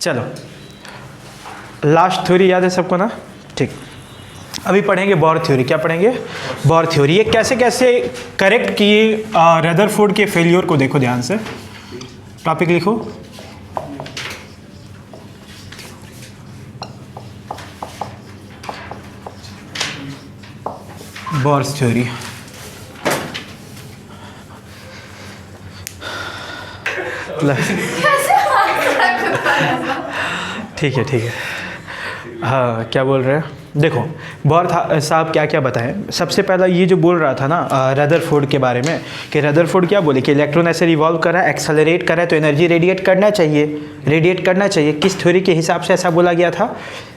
चलो, last theory याद है सबको ना? ठीक, अभी पढ़ेंगे बोर थ्योरी। क्या पढ़ेंगे? Bore theory. ये कैसे कैसे करेक्ट किए रदरफोर्ड के फेलियर को देखो ध्यान से। टॉपिक लिखो, बोर्स थ्योरी। ठीक है ठीक है। हाँ, क्या बोल रहे हैं? देखो, बोर साहब क्या क्या बताएं। सबसे पहला ये जो बोल रहा था ना रदरफोर्ड के बारे में, कि रदरफोर्ड क्या बोले कि इलेक्ट्रॉन ऐसे रिवॉल्व कर रहा है, एक्सेलरेट कर रहा है, तो एनर्जी रेडिएट करना चाहिए, रेडिएट करना चाहिए। किस थ्योरी के हिसाब से ऐसा बोला गया था?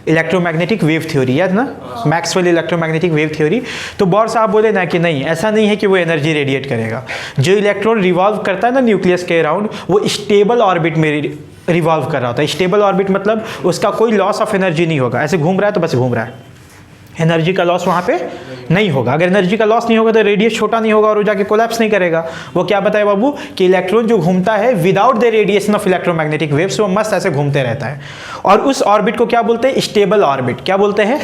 इलेक्ट्रोमैग्नेटिक वेव थ्योरी, याद ना? Maxwell electromagnetic wave theory. तो बोर साहब बोले ना कि नहीं, ऐसा नहीं है कि वो एनर्जी रेडिएट करेगा। जो इलेक्ट्रॉन रिवॉल्व करता है ना न्यूक्लियस के अराउंड, वो स्टेबल ऑर्बिट में रिवॉल्व कर रहा होता है। स्टेबल ऑर्बिट मतलब उसका कोई लॉस ऑफ एनर्जी नहीं होगा। ऐसे घूम रहा है तो बस घूम रहा है, एनर्जी का लॉस वहाँ पे नहीं होगा। अगर एनर्जी का लॉस नहीं होगा तो रेडियस छोटा नहीं होगा और वो जाके कोलैप्स नहीं करेगा। वो क्या बताए बाबू कि इलेक्ट्रॉन जो घूमता है without the radiation of electromagnetic waves, वो मस्त ऐसे घूमते रहता है। और उस ऑर्बिट को क्या बोलते हैं? Stable orbit. क्या बोलते हैं?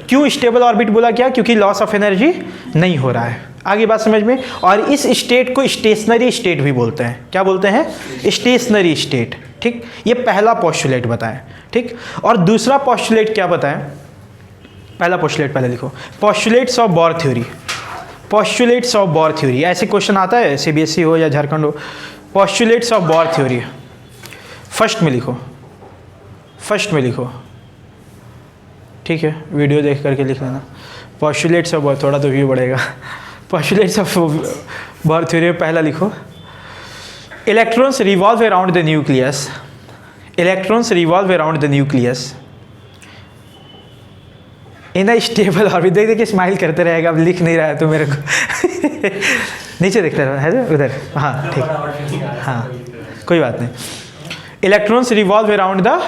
क्यों स्टेबल ऑर्बिट बोला? क्या? क्योंकि लॉस ऑफ एनर्जी नहीं हो रहा है। आगे बात समझ में? और इस स्टेट को स्टेशनरी स्टेट भी बोलते हैं। क्या बोलते हैं? Stationery state. ठीक, ये पहला पोस्टुलेट बताएं। ठीक, और दूसरा पोस्टुलेट क्या बताएं? पहला पोस्टुलेट पहले लिखो, postulates of bore theory. Postulates of bore theory, ऐसे क्वेश्चन आता है सीबीएसई हो या झारखंड हो। Postulates of bore theory first में लिखो, फर्स्ट में लिखो। ठीक है, वीडियो देख करके लिख लेना। पोस्टुलेट्स ऑफ बोर, थोड़ा तो व्यू बढ़ेगा। पोस्टुलेट्स ऑफ बोर थ्योरी पहला लिखो, electrons revolve around the nucleus. Electrons revolve around the nucleus in a stable orbit. देख देख के स्माइल करते रहेगा, अब लिख नहीं रहा है तो मेरे को नीचे देखते रहो, है उधर। हाँ ठीक, हाँ कोई बात नहीं। Electrons revolve around the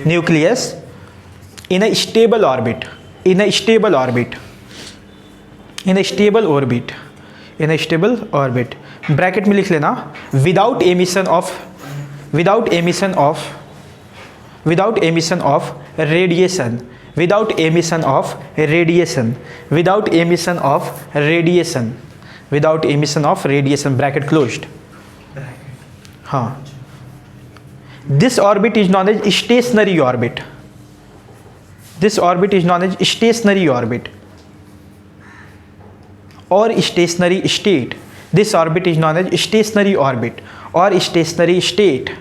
nucleus in a stable orbit, in a stable orbit, in a stable orbit, in a stable orbit. Bracket में लिख लेना, without emission of, without emission of, without emission of radiation, without emission of radiation, without emission of radiation, without emission of radiation, bracket closed. हाँ, this orbit is known as stationary orbit. This orbit is known as stationary orbit or stationary state. This orbit is known as stationary orbit or stationary state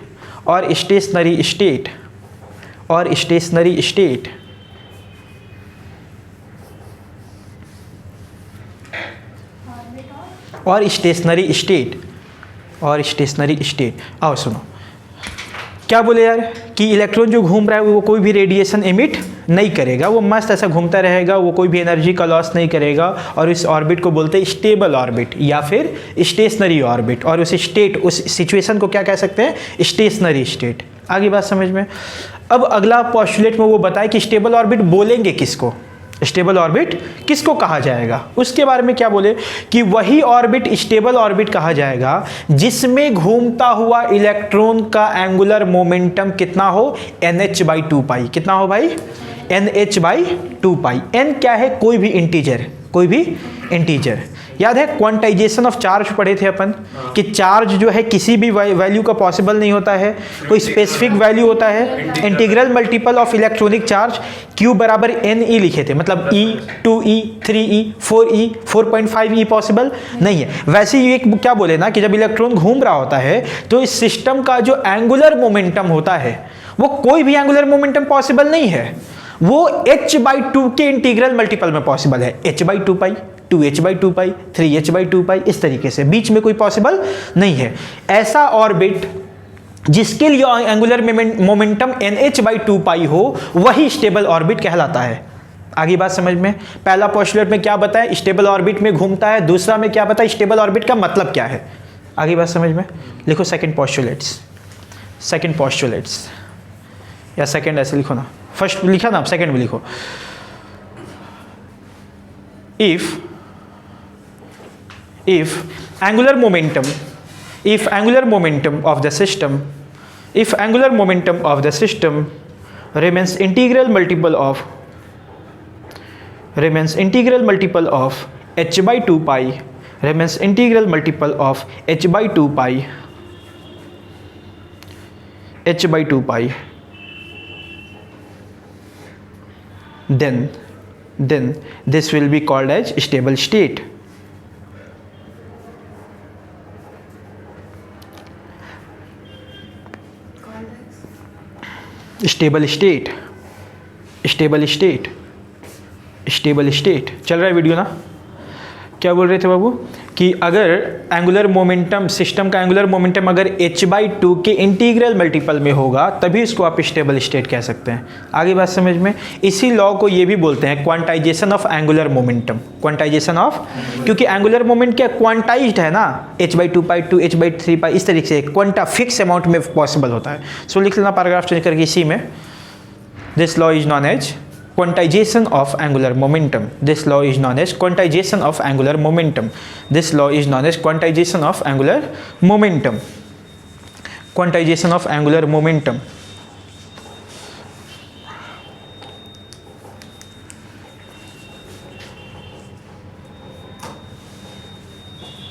or stationary state or stationary state. और stationery state, और stationery state. आओ सुनो, क्या बोले यार कि electron जो घूम रहा है वो कोई भी रेडिएशन एमिट नहीं करेगा, वो मस्त ऐसा घूमता रहेगा, वो कोई भी एनर्जी का लॉस नहीं करेगा। और इस ऑर्बिट को बोलते हैं स्टेबल ऑर्बिट या फिर स्टेशनरी ऑर्बिट। और उस स्टेट, उस सिचुएशन को क्या कह सकते हैं? Stationery state. आगे बात समझ में? अब अगला पोस्टुलेट में वो बताए कि स्टेबल ऑर्बिट बोलेंगे किसको, स्टेबल ऑर्बिट किसको कहा जाएगा। उसके बारे में क्या बोले कि वही ऑर्बिट स्टेबल ऑर्बिट कहा जाएगा जिसमें घूमता हुआ इलेक्ट्रॉन का एंगुलर मोमेंटम कितना हो? NH/2π। कितना हो भाई? NH/2π। n क्या है? कोई भी इंटीजर, कोई भी इंटीजर। याद है क्वांटाइजेशन ऑफ चार्ज पढ़े थे अपन कि चार्ज जो है किसी भी वैल्यू का पॉसिबल नहीं होता है, कोई स्पेसिफिक वैल्यू होता है। Integral multiple of electronic charge Q बराबर NE लिखे थे, मतलब E, 2E, 3E, 4E, 4.5E possible नहीं है। वैसे ही एक क्या बोले ना कि जब इलेक्ट्रॉन घूम रहा होता है तो इस सिस्टम का जो एंगुलर मोमेंटम होता है वो कोई भी एंगुलर मोमेंटम पॉसिबल नहीं है, वो h/2 के इंटीग्रल मल्टीपल में पॉसिबल है। h/2π, 2h/2π, 3h/2π, इस तरीके से, बीच में कोई पॉसिबल नहीं है। ऐसा ऑर्बिट जिसके लिए एंगुलर मोमेंटम NH/2π हो वही स्टेबल ऑर्बिट कहलाता है। आगे बात समझ में? पहला पोस्टुलेट में क्या बताया? स्टेबल ऑर्बिट में घूमता है। दूसरा में क्या बताया? स्टेबल ऑर्बिट का मतलब क्या है। आगे बात समझ में? लिखो सेकंड पोस्टुलेट्स, सेकंड पोस्टुलेट्स, या सेकंड ऐसे लिखो ना, फर्स्ट लिखा ना, सेकंड में लिखो। if angular momentum of the system if angular momentum of the system remains integral multiple of h by 2 pi, remains integral multiple of h by 2 pi, then this will be called as stable state. Stable state चल रहा है video ना? क्या बोल रहे थे बाबू कि अगर एंगुलर मोमेंटम, सिस्टम का एंगुलर मोमेंटम अगर h/2 के इंटीग्रल मल्टीपल में होगा तभी इसको आप स्टेबल स्टेट कह सकते हैं। आगे बात समझ में? इसी लॉ को ये भी बोलते हैं quantization of angular momentum. Quantization of, क्योंकि एंगुलर मोमेंट क्या क्वांटाइज्ड है ना, h/2 पाई टू h/3 पाई, इस तरीके से क्वांटा फिक्स अमाउंट में पॉसिबल होता है। सो लिख लेना पैराग्राफ चेंज करके इसी में, this law is known as quantization of angular momentum. This law is known as quantization of angular momentum. This law is known as quantization of angular momentum. Quantization of angular momentum.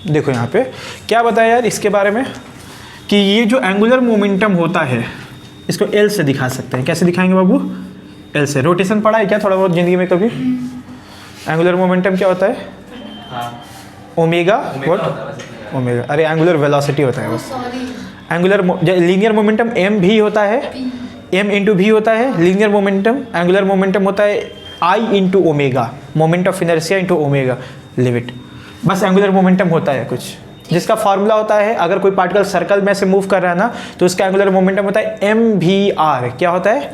देखो यहाँ पे क्या बताया यार इसके बारे में कि ये जो एंगुलर मोमेंटम होता है इसको L से दिखा सकते हैं। कैसे दिखाएंगे बाबू? L से। रोटेशन पढ़ा है क्या थोड़ा बहुत जिंदगी में कभी? एंगुलर मोमेंटम क्या होता है? Omega what? ओमेगा, अरे एंगुलर वेलोसिटी होता है बस। एंगुलर लीनियर मोमेंटम m भी होता है, m इंटू भी होता है लीनियर मोमेंटम। एंगुलर मोमेंटम होता है I into omega, moment of inertia into omega limit. बस एंगुलर मोमेंटम होता है कुछ जिसका फार्मूला होता है, अगर कोई पार्टिकल सर्कल में से मूव कर रहा है ना तो उसका एंगुलर मोमेंटम होता है mvr। क्या होता है?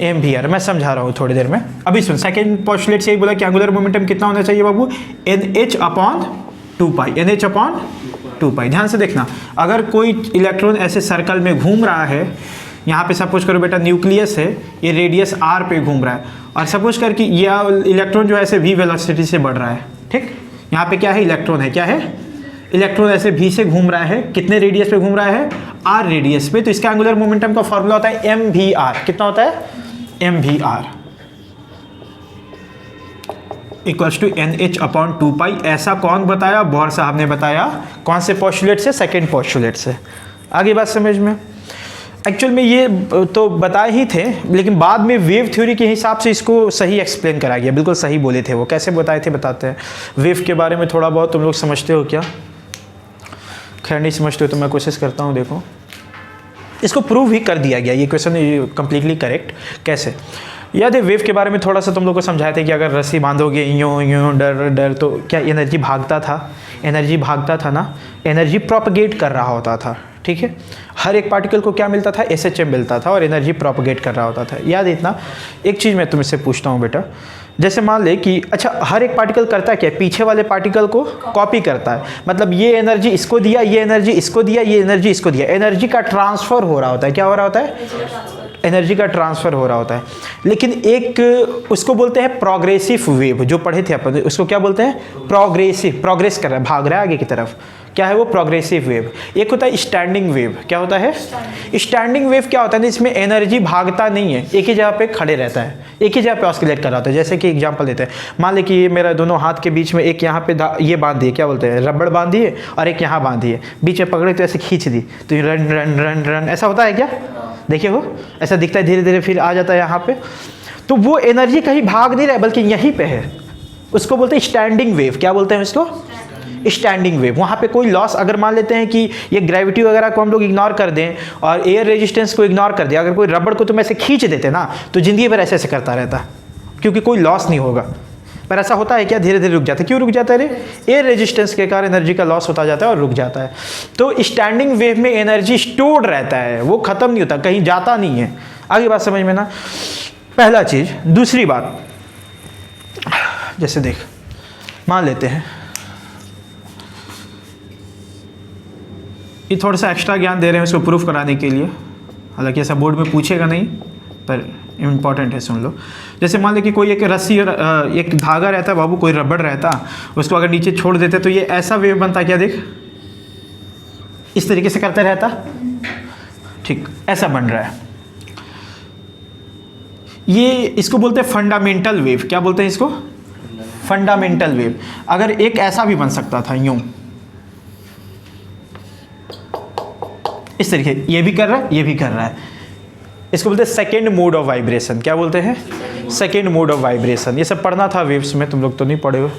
mvr। मैं समझा रहा हूँ थोड़ी देर में। अभी सुन, सेकंड पोस्टुलेट से ही बोला कि एंगुलर मोमेंटम कितना होना चाहिए बाबू? nh/2 पाई, nh/2 पाई। ध्यान से देखना, अगर कोई इलेक्ट्रॉन ऐसे सर्कल में घूम रहा है, यहाँ पे सपोज करो बेटा न्यूक्लियस है, ये रेडियस r पे घूम रहा है, और सपोज कर कि यह इलेक्ट्रॉन जो है ऐसे v वेलोसिटी से बढ़ रहा है, ठीक? यहाँ पे क्या है? इलेक्ट्रॉन है। क्या है? इलेक्ट्रॉन ऐसे v से घूम रहा है, कितने रेडियस पे घूम रहा है? r रेडियस पे। तो इसका एंगुलर मोमेंटम का फॉर्मूला होता है mvr। कितना होता है? mvr इक्वल्स टू nh/2 पाई। ऐसा कौन बताया? बोर साहब ने बताया। कौन से पोस्टुलेट से? सेकेंड पोस्टुलेट से। आगे बात समझ में? एक्चुअल में ये तो बताए ही थे, लेकिन बाद में वेव थ्योरी के हिसाब से इसको सही एक्सप्लेन करा गया। बिल्कुल सही बोले थे वो। कैसे बताए थे बताते हैं। वेव के बारे में थोड़ा बहुत तुम लोग समझते हो क्या? खैर नहीं समझते हो तो मैं कोशिश करता हूँ। देखो, इसको प्रूव ही कर दिया गया, ये क्वेश्चन कम्प्लीटली करेक्ट। कैसे? याद है वेव के बारे में थोड़ा सा तुम लोग को समझाया था कि अगर रस्सी बांधोगे यूँ यूँ डर डर तो क्या एनर्जी भागता था? एनर्जी भागता था ना, एनर्जी प्रोपगेट कर रहा होता था। ठीक है, हर एक पार्टिकल को क्या मिलता था? SHM मिलता था और एनर्जी प्रोपगेट कर रहा होता था। याद इतना। एक चीज़ मैं तुमसे पूछता हूँ बेटा, जैसे मान ले कि अच्छा हर एक पार्टिकल करता क्या है? पीछे वाले पार्टिकल को कॉपी करता है। मतलब ये एनर्जी इसको दिया, ये एनर्जी इसको दिया, ये एनर्जी इसको दिया। एनर्जी का ट्रांसफ़र हो रहा होता है। क्या हो रहा होता है? एनर्जी का ट्रांसफ़र हो रहा होता है। लेकिन एक उसको बोलते हैं प्रोग्रेसिव वेव, जो पढ़े थे अपन, उसको क्या बोलते हैं? प्रोग्रेसिव। प्रोग्रेस कर रहा है, भाग रहा है आगे की तरफ। क्या है वो? Progressive wave. एक होता है स्टैंडिंग वेव। क्या होता है? स्टैंडिंग वेव क्या होता है? इसमें एनर्जी भागता नहीं है, एक ही जगह पे खड़े रहता है, एक ही जगह पे ऑस्किलेट कर रहा होता है। जैसे कि एग्जांपल देते हैं, मान ले कि ये मेरा दोनों हाथ के बीच में एक यहाँ पे ये बांध दिए, क्या बोलते हैं? रबड़ बांध दिए, और एक यहाँ बांध दिए, बीच में पकड़े तो ऐसे खींच दी तो ये रन रन रन रन ऐसा होता है क्या? देखिए वो ऐसा दिखता है, धीरे धीरे फिर आ जाता है यहाँ पे। तो वो एनर्जी कहीं भाग नहीं रहा है, बल्कि यहीं पे है। उसको बोलते हैं स्टैंडिंग वेव। क्या बोलते हैं इसको? Standing wave. वहाँ पे कोई लॉस, अगर मान लेते हैं कि ये ग्रेविटी वगैरह को हम लोग इग्नोर कर दें और एयर रेजिस्टेंस को इग्नोर कर दें, अगर कोई रबड़ को तुम ऐसे खींच देते ना तो ज़िंदगी भर ऐसे ऐसे करता रहता, क्योंकि कोई लॉस नहीं होगा। पर ऐसा होता है क्या? धीरे धीरे रुक जाता है। क्यों रुक जाता है रे? एयर रेजिस्टेंस के कारण एनर्जी का लॉस होता जाता है और रुक जाता है। तो स्टैंडिंग वेव में एनर्जी स्टोर्ड रहता है, वो खत्म नहीं होता, कहीं जाता नहीं है। आगे बात समझ में ना? पहला चीज़। दूसरी बात, जैसे देख, मान लेते हैं, ये थोड़ा सा एक्स्ट्रा ज्ञान दे रहे हैं इसको प्रूफ कराने के लिए, हालांकि ऐसा बोर्ड में पूछेगा नहीं पर इम्पॉर्टेंट है, सुन लो। जैसे मान लो कि कोई एक रस्सी, एक धागा रहता है बाबू, कोई रबड़ रहता, उसको अगर नीचे छोड़ देते तो ये ऐसा वेव बनता। क्या देख, इस तरीके से करता रहता, ठीक, ऐसा बन रहा है। ये इसको बोलते हैं फंडामेंटल वेव। क्या बोलते हैं इसको? Fundamental wave. अगर एक ऐसा भी बन सकता था, यूं इस तरीके, ये भी कर रहा है, ये भी कर रहा है। इसको बोलते हैं सेकेंड मोड ऑफ वाइब्रेशन। क्या बोलते हैं? Second mode of vibration. ये सब पढ़ना था वेव्स में, तुम लोग तो नहीं पढ़े हो।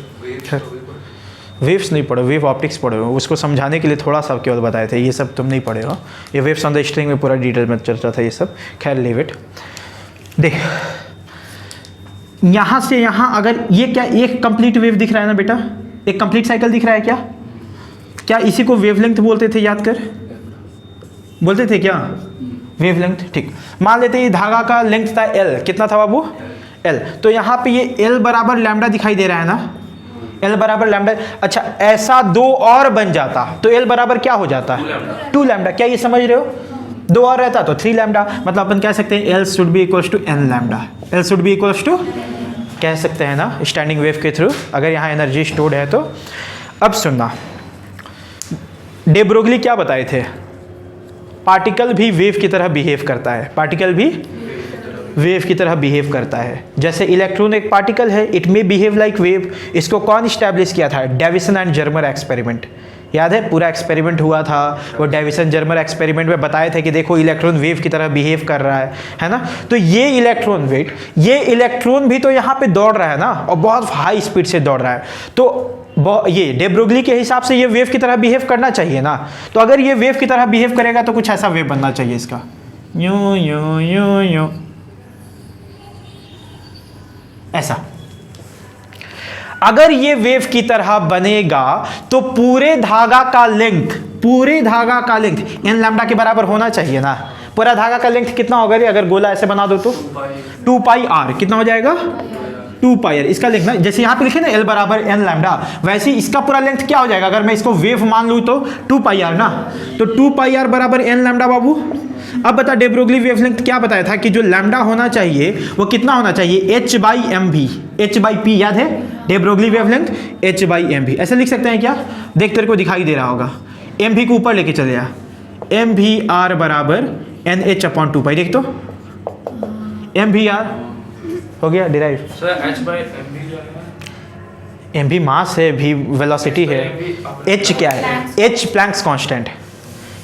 वेव्स नहीं पढ़े, वेव ऑप्टिक्स पढ़े हो। उसको समझाने के लिए थोड़ा सा केवल बताए थे, ये सब तुम नहीं पढ़े हो। ये वेव्स ऑन द स्ट्रिंग में पूरा डिटेल में चर्चा था ये सब। खैर लीव इट। देख, यहाँ से यहाँ अगर ये क्या एक कंप्लीट वेव दिख रहा है ना बेटा, एक कंप्लीट साइकिल दिख रहा है क्या? क्या इसी को वेवलेंथ बोलते थे? याद कर, बोलते थे क्या? वेवलेंथ। ठीक, मान लेते हैं ये धागा का लेंथ था एल। कितना था बाबू? एल। तो यहाँ पे ये एल बराबर लैम्डा दिखाई दे रहा है ना, एल बराबर लैम्डा। अच्छा, ऐसा दो और बन जाता तो एल बराबर क्या हो जाता? 2 लैम्डा। क्या ये समझ रहे हो? दो और रहता तो 3 लैम्डा। मतलब अपन कह सकते हैं L should be equals to N lambda. L should be equals to, कह सकते हैं ना स्टैंडिंग वेव के थ्रू, अगर यहाँ एनर्जी स्टोर्ड है तो। अब सुनना, डे ब्रोगली क्या बताए थे? पार्टिकल भी वेव की तरह बिहेव करता है। पार्टिकल भी वेव की तरह बिहेव करता है। जैसे इलेक्ट्रॉन एक पार्टिकल है, it may behave like wave. इसको कौन इस्टेब्लिश किया था? Davisson and Germer experiment. याद है? पूरा एक्सपेरिमेंट हुआ था, वो डेविसन जर्मर एक्सपेरिमेंट में बताए थे कि देखो इलेक्ट्रॉन वेव की तरह बिहेव कर रहा है ना। तो ये इलेक्ट्रॉन वेट, ये इलेक्ट्रॉन भी तो यहाँ पे दौड़ रहा है ना, और बहुत हाई स्पीड से दौड़ रहा है। तो ये डे ब्रोगली के हिसाब से ये वेव की तरह बिहेव करना चाहिए ना। तो अगर ये वेव की तरह बिहेव करेगा तो कुछ ऐसा वेव बनना चाहिए इसका, यूं यूं यूं यूं, ऐसा। अगर ये वेव की तरह बनेगा तो पूरे धागा का लेंथ, पूरे धागा का लेंथ एन लैम्डा के बराबर होना चाहिए ना। पूरा धागा का लेंथ कितना होगा रे? अगर गोला ऐसे बना दो तो 2 पाई आर। कितना हो जाएगा? 2 पाई आर। इसका लिखना, जैसे यहाँ पे लिखे ना एल बराबर एन लैम्डा, वैसे इसका पूरा लेंथ क्या हो जाएगा? अगर मैं इसको वेव मान लूँ तो 2 पाई आर ना, तो 2 पाई आर बराबर एन लैम्डा बाबू। अब बता, डे ब्रोगली वेवलेंथ क्या बताया था कि जो लैम्डा होना चाहिए वो कितना होना चाहिए? h by M V, h by P. याद है? De Broglie wavelength h by M V. ऐसे लिख सकते हैं क्या? देख, तेरे को दिखाई दे रहा होगा। एम वी को ऊपर लेके चले जा, एम वी आर बराबर एन एच अपॉन 2 पाई। देख तो, एम वी आर हो गया derive. Sir h by M V M V mass है, वी वेलोसिटी है, h क्या है? h Planck's constant.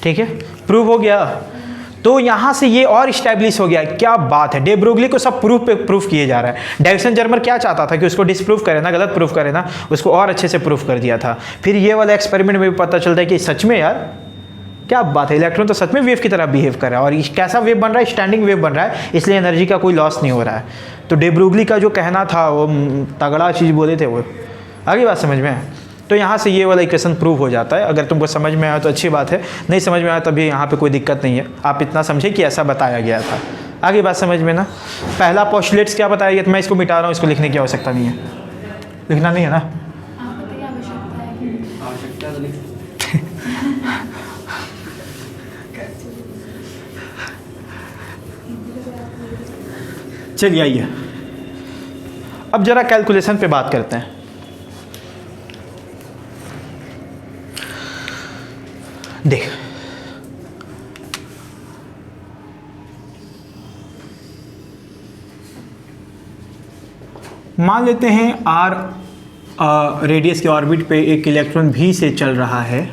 ठीक है, प्रूव हो गया। तो यहाँ से ये और इस्टेब्लिश हो गया। क्या बात है, डे ब्रोगली को सब प्रूफ किए जा रहा है। डेविसन जर्मर क्या चाहता था कि उसको डिसप्रूव करे ना, गलत प्रूफ करे ना, उसको और अच्छे से प्रूफ कर दिया था। फिर ये वाला एक्सपेरिमेंट में भी पता चलता है कि सच में यार क्या बात है, इलेक्ट्रॉन तो सच में वेव की तरह बिहेव कर रहा है। और कैसा वेव बन रहा है? स्टैंडिंग वेव बन रहा है, इसलिए एनर्जी का कोई लॉस नहीं हो रहा है। तो डे ब्रोगली का जो कहना था वो तगड़ा चीज़ बोले थे वो। आगे बात समझ में? तो यहाँ से ये वाला इक्वेशन प्रूव हो जाता है। अगर तुमको समझ में आया तो अच्छी बात है, नहीं समझ में आया तभी यहाँ पे कोई दिक्कत नहीं है। आप इतना समझे कि ऐसा बताया गया था। आगे बात समझ में ना? पहला पोस्टुलेट्स क्या बताया गया? तो मैं इसको मिटा रहा हूँ, इसको लिखने की आवश्यकता नहीं है। लिखना नहीं है ना? चलिए आइए, अब जरा कैलकुलेशन पे बात करते हैं। देख, मान लेते हैं आर रेडियस के ऑर्बिट पे एक इलेक्ट्रॉन भी से चल रहा है।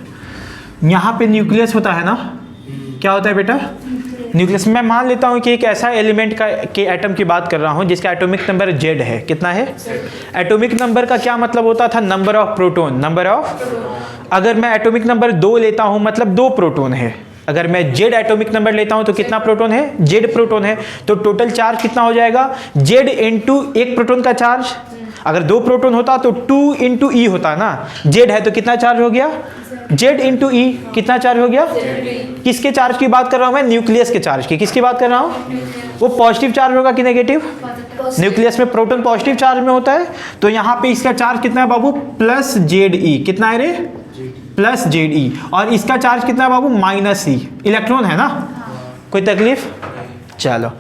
यहाँ पे न्यूक्लियस होता है ना? क्या होता है बेटा? न्यूक्लियस। मैं मान लेता हूँ कि एक ऐसा एलिमेंट का के एटम की बात कर रहा हूँ जिसका एटॉमिक नंबर जेड है। कितना है? एटॉमिक नंबर का क्या मतलब होता था? Number of proton. Number of, अगर मैं एटॉमिक नंबर 2 लेता हूँ मतलब 2 प्रोटॉन है। अगर मैं जेड एटॉमिक नंबर लेता हूँ तो कितना प्रोटॉन है? जेड प्रोटॉन है। तो टोटल चार्ज कितना हो जाएगा? जेड इंटू एक प्रोटॉन का चार्ज। अगर 2 प्रोटॉन होता तो 2 इंटू ई होता ना। जेड है तो कितना चार्ज हो गया? जेड इंटू ई। कितना चार्ज हो गया? किसके चार्ज की बात कर रहा हूं मैं? न्यूक्लियस के चार्ज की। किसकी बात कर रहा हूं? वो पॉजिटिव चार्ज होगा कि नेगेटिव? न्यूक्लियस में प्रोटॉन पॉजिटिव चार्ज में होता है। तो यहाँ पे इसका चार्ज कितना है बाबू? प्लस जेड ई। कितना है रे? प्लस जेड ई। और इसका चार्ज कितना है बाबू? माइनस ई। इलेक्ट्रॉन है ना? कोई तकलीफ? चलो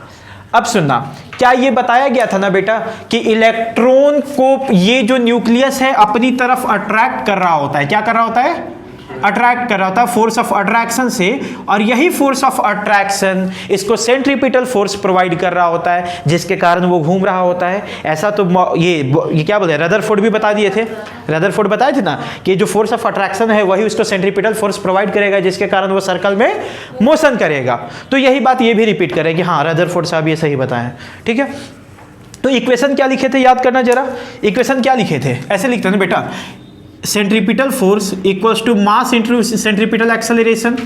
अब सुनना, क्या ये बताया गया था ना बेटा कि इलेक्ट्रॉन को ये जो न्यूक्लियस है अपनी तरफ अट्रैक्ट कर रहा होता है। क्या कर रहा होता है? अट्रैक्ट कर रहा होता है फोर्स ऑफ अट्रैक्शन से, और यही फोर्स ऑफ अट्रैक्शन इसको सेंट्रीपिटल फोर्स प्रोवाइड कर रहा होता है, जिसके कारण वो घूम रहा होता है। ऐसा तो ये क्या बोलते हैं, रदरफोर्ड भी बता दिए थे, रदरफोर्ड बताए थे ना कि जो फोर्स ऑफ अट्रैक्शन है वही उसको सेंट्रीपिटल फोर्स प्रोवाइड करेगा, जिसके कारण वो सर्कल में मोशन करेगा। तो यही बात ये भी रिपीट करें कि हाँ रदरफोर्ड साहब ये सही बताएं, ठीक है। तो इक्वेशन क्या लिखे थे याद करना जरा, इक्वेशन क्या लिखे थे, ऐसे लिखते हैं ना बेटा, centripetal force equals to mass into centripetal acceleration,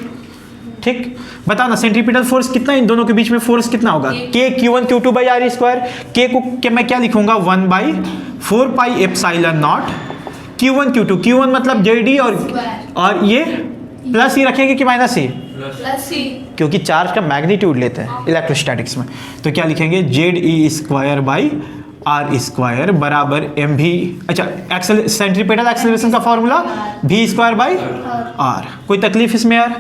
ठीक। बताना सेंट्रीपिटल फोर्स कितना, इन दोनों के बीच में फोर्स कितना होगा, के Q1 Q2 by R square. के को मैं क्या लिखूंगा 1/4 pi epsilon not Q1 Q2, Q1 मतलब JD और ये प्लस ही रखेंगे कि माइनस ही, प्लस ही, क्योंकि चार्ज का मैग्नीट्यूड लेते हैं इलेक्ट्रोस्टैटिक्स में। तो क्या लिखेंगे ZE square by R square बराबर एम भी, अच्छा सेंट्रीपिटल एक्सेलरेशन का formula V square by R. कोई तकलीफ इसमें यार,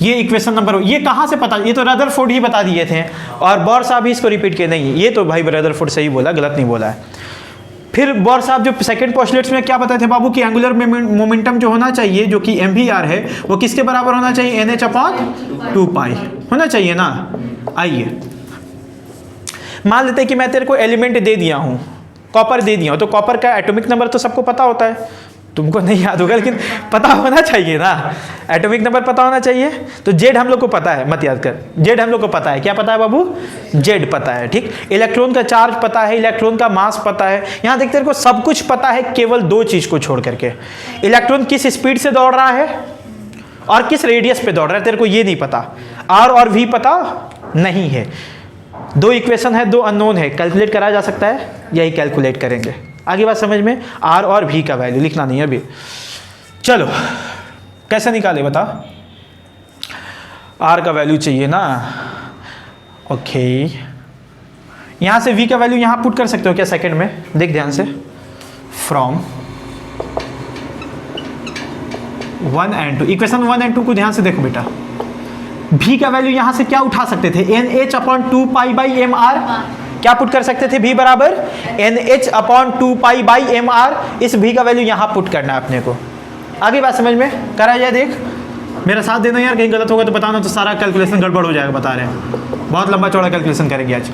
ये इक्वेशन नंबर, ये कहाँ से पता, ये तो रदरफोर्ड ही बता दिए थे और बोर साहब भी इसको रिपीट किए, नहीं ये तो भाई रदरफोर्ड सही बोला, गलत नहीं बोला है। फिर बोर साहब जो सेकंड पोस्टुलेट्स में क्या बताए थे बाबू कि एंगुलर मोमेंटम जो होना चाहिए जो कि mvr है वो किसके बराबर होना चाहिए, NH/2π होना चाहिए ना। आइए मान लेते हैं कि मैं तेरे को एलिमेंट दे दिया हूं, कॉपर दे दिया हूं, तो कॉपर का एटॉमिक नंबर तो सबको पता होता है, तुमको नहीं याद होगा लेकिन पता होना चाहिए ना, एटॉमिक नंबर पता होना चाहिए। तो जेड हम लोग को पता है, मत याद कर, जेड हम लोग को पता है, क्या पता है बाबू, जेड पता है, ठीक। इलेक्ट्रॉन का चार्ज पता है, इलेक्ट्रॉन का मास पता है, यहाँ देखते तेरे को सब कुछ पता है केवल दो चीज को छोड़ करके, इलेक्ट्रॉन किस स्पीड से दौड़ रहा है और किस रेडियस पे दौड़ रहा है, तेरे को ये नहीं पता, आर और वी पता नहीं है। दो इक्वेशन है, दो अननोन है, कैलकुलेट करा जा सकता है, यही कैलकुलेट करेंगे। आगे बात समझ में, आर और भी का वैल्यू लिखना नहीं है अभी। चलो कैसे निकाले बता, आर का वैल्यू चाहिए ना, ओके। यहां से वी का वैल्यू यहां पुट कर सकते हो क्या सेकंड में, देख ध्यान से, फ्रॉम 1 and 2, इक्वेशन 1 and 2 को ध्यान से देखो बेटा। भी का वैल्यू यहां से क्या उठा सकते थे, NH/2π/mr, क्या पुट कर सकते थे, भी बराबर NH/2π/mr, इस भी का वैल्यू यहां पुट करना है अपने को। आगे बात समझ में, करा जाए, देख मेरा साथ देना यार, कहीं गलत होगा तो बताना, तो सारा कैलकुलेशन गड़बड़ हो जाएगा, बता रहे हैं बहुत लंबा चौड़ा कैलकुलेशन करेंगे आज।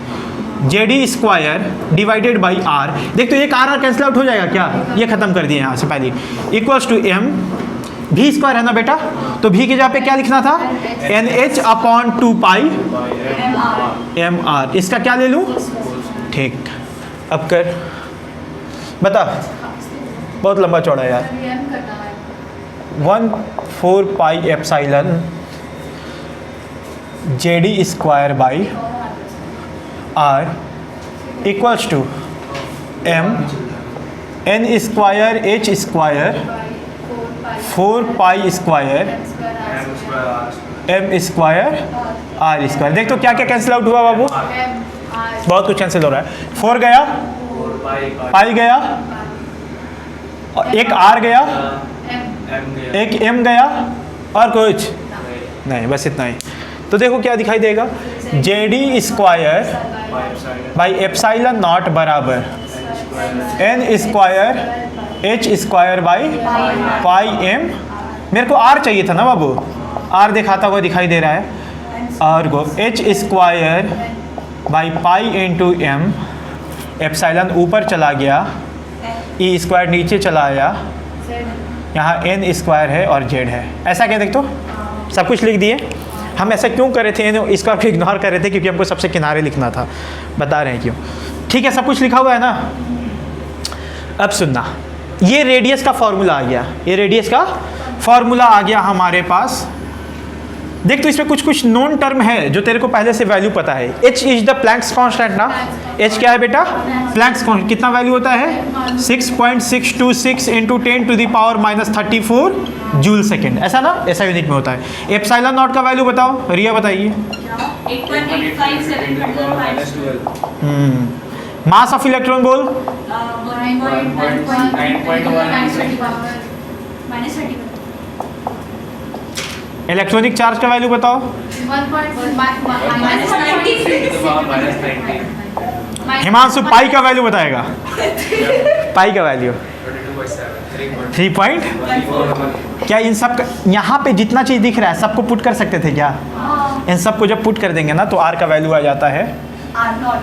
JD square divided by R, देख तो ये आर कैंसिल आउट हो जाएगा क्या, ये खत्म कर दिए यहाँ से पहले, इक्वल्स टू m, भी स्क्वायर है ना बेटा, तो भी की जगह पे क्या लिखना था, NH/2π/mr, इसका क्या ले लूं, ठीक। अब कर बता, बहुत लंबा चौड़ा है यार, 1/4 pi epsilon JD square by R equals to m n square h square 4 pi square m square r square. देख तो क्या क्या कैंसिल आउट हुआ बाबू, बहुत कुछ कैंसिल हो रहा है, 4 गया, पाई गया, एक r गया, एक m गया, और कुछ नहीं, बस इतना ही। तो देखो क्या दिखाई देगा, JD square by epsilon not बराबर n square h square by pi m, मेरे को r चाहिए था ना बाबू, r दिखाता हुआ दिखाई दे रहा है, और को h square by pi into m, epsilon ऊपर चला गया, e स्क्वायर नीचे चला आया, यहाँ n स्क्वायर है और z है, ऐसा क्या देख तो सब कुछ लिख दिए। हम ऐसा क्यों कर रहे थे, इसको आप इग्नोर कर रहे थे क्योंकि हमको सबसे किनारे लिखना था, बता रहे हैं क्यों, ठीक है। सब कुछ लिखा हुआ है ना। अब सुनना, ये रेडियस का फॉर्मूला आ गया, ये रेडियस का फॉर्मूला आ गया हमारे पास। देख तो इसमें कुछ कुछ नोन टर्म है जो तेरे को पहले से वैल्यू पता है। h is the Planck's constant ना, h क्या है बेटा, प्लैंक्स कांस्टेंट, कितना वैल्यू होता है 6.626 इंटू 10⁻34 जूल सेकेंड, ऐसा ना, ऐसा यूनिट में होता है। एप्सिलॉन नॉट का वैल्यू बताओ, रिया बताइए। 8.8572 मास ऑफ इलेक्ट्रॉन बोल, 9.1 इलेक्ट्रॉनिक चार्ज का वैल्यू बताओ, 1.1 हिमांशु पाई का वैल्यू बताएगा, पाई का वैल्यू 3 पॉइंट। क्या इन सब का यहाँ पे जितना चीज़ दिख रहा है सबको पुट कर सकते थे क्या? इन सबको जब पुट कर देंगे ना तो आर का वैल्यू आ जाता है R0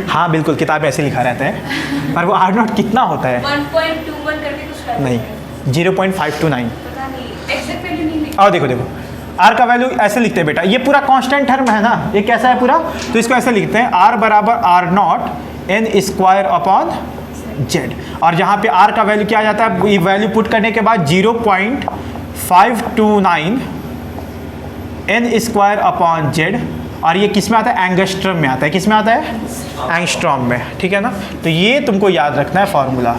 हाँ बिल्कुल, किताब में ऐसे लिखा रहता है पर वो आर नॉट कितना होता है? 1.21 करके कुछ करते नहीं, हैं। 0.529। पता नहीं एग्जैक्ट वैल्यू नहीं लिखी। और देखो देखो आर का वैल्यू ऐसे लिखते हैं बेटा, ये पूरा कांस्टेंट टर्म है ना, ये कैसा है पूरा, तो इसको ऐसे लिखते हैं आर बराबर R naught N square upon Z. और जहाँ पे आर का वैल्यू क्या आ जाता है, ये वैल्यू पुट करने के बाद 0.529 एन स्क्वायर अपॉन जेड। और ये किस में आता है? एंगस्ट्रॉम में आता है। किस में आता है? एंगस्ट्रॉम में, ठीक है ना। तो ये तुमको याद रखना है फॉर्मूला।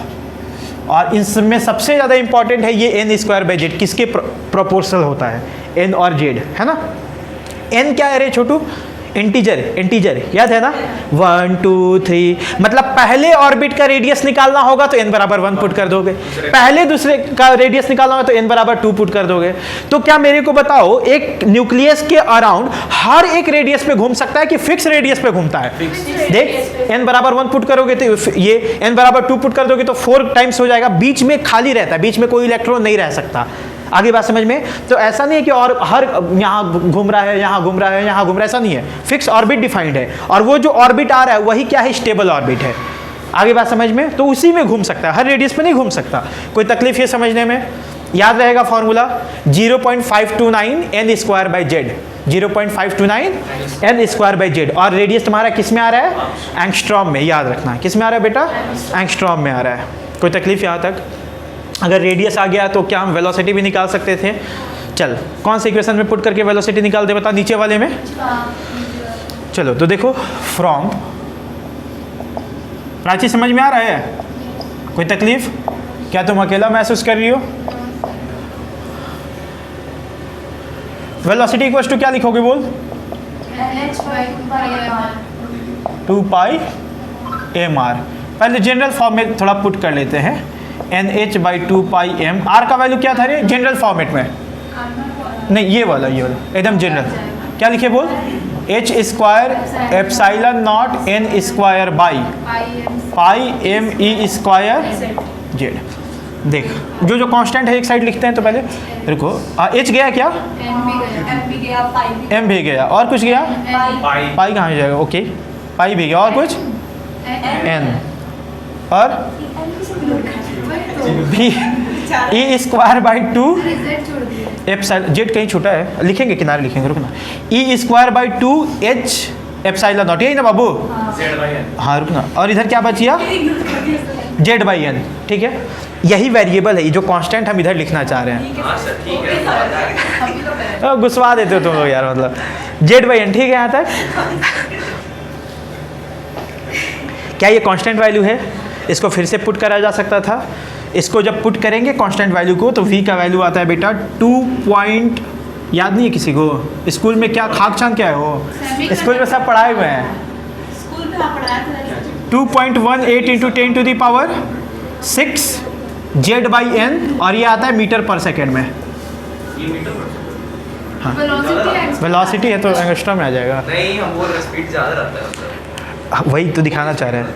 और इनमें सबसे ज़्यादा इंपॉर्टेंट है ये एन स्क्वायर बाई जेड किसके प्रोपोर्शनल होता है, एन और जेड, है ना। एन क्या है रे छोटू? इंटीजर, इंटीजर याद है ना, 1 2 3, मतलब पहले ऑर्बिट का रेडियस निकालना होगा तो n बराबर 1 पुट कर दोगे, पहले दूसरे का रेडियस निकालना होगा तो n बराबर 2 पुट कर दोगे। तो क्या मेरे को बताओ, एक न्यूक्लियस के अराउंड हर एक रेडियस पे घूम सकता है कि फिक्स रेडियस पे घूमता है? देख n बराबर 1 पुट करोगे तो ये n बराबर 2 पुट कर दोगे तो 4 टाइम्स हो जाएगा, बीच में खाली रहता है, बीच में कोई इलेक्ट्रॉन नहीं रह सकता। आगे बात समझ में? तो ऐसा नहीं है कि और हर यहाँ घूम रहा है, यहाँ घूम रहा है, यहाँ घूम रहा है, ऐसा नहीं है, फिक्स ऑर्बिट डिफाइंड है। और वो जो ऑर्बिट आ रहा है वही क्या है? स्टेबल ऑर्बिट है। आगे बात समझ में? तो उसी में घूम सकता है, हर रेडियस पे नहीं घूम सकता। कोई तकलीफ ये समझने में? याद रहेगा formula 0.529 N square by Z, 0.529 N square by Z. और रेडियस तुम्हारा किस में आ रहा है? एंगस्ट्रॉम में। याद रखना किस में आ रहा है बेटा? एंगस्ट्रॉम में आ रहा है। कोई तकलीफ यहाँ तक? अगर रेडियस आ गया तो क्या हम वेलोसिटी भी निकाल सकते थे? चल कौन से इक्वेशन में पुट करके वेलोसिटी निकाल दे बता, नीचे वाले में। चलो तो देखो, फ्रॉम, प्राची समझ में आ रहा है? कोई तकलीफ? क्या तुम अकेला महसूस कर रही हो? वेलोसिटी इक्वल्स टू क्या लिखोगे बोल? NH/2 पाई एम आर। पहले जनरल फॉर्म में थोड़ा पुट कर लेते हैं, NH/2 पाई एम। आर का वैल्यू क्या था रे जनरल फॉर्मेट में? नहीं, ये वाला एकदम जनरल। क्या लिखे बोल? H square epsilon naught N square by pi M E square Z. देख जो जो कांस्टेंट है एक साइड लिखते हैं, तो पहले रुको, एच गया क्या? M भी गया, पाई भी एम भी गया, और कुछ गया? पाई कहाँ जाएगा? ओके, पाई भी गया, और कुछ? एन, और भी E square by 2 epsilon, Z कहीं छोटा है, लिखेंगे किनारे लिखेंगे, रुकना, E square by 2 H epsilon naught, यही ना बाबू? हाँ रुकना, और इधर क्या बचिया? Z by N. ठीक है, यही वेरिएबल है, ये जो कांस्टेंट हम इधर लिखना चाह रहे हैं। गुस्सा देते हो तुम लोग यार, मतलब जेड बाई एन। ठीक है यहाँ तक? क्या ये कांस्टेंट वैल्यू है? इसको फिर से पुट करा जा सकता था। इसको जब पुट करेंगे कांस्टेंट वैल्यू को तो v का वैल्यू आता है बेटा 2 पॉइंट, याद नहीं है किसी को? स्कूल में क्या खाक छान क्या है वो? स्कूल में सब पढ़ाए हुए हैं। स्कूल में आप पढ़ाया था 2.18 into 10 to the power 6 Z by N, और ये आता है मीटर पर सेकेंड में। हाँ, वेलोसिटी है तो एंगस्ट्रॉम में आ जाएगा। नहीं, हम बोल रहे स्पीड ज़्यादा रहता है। वही तो दिखाना चाह रहे हैं।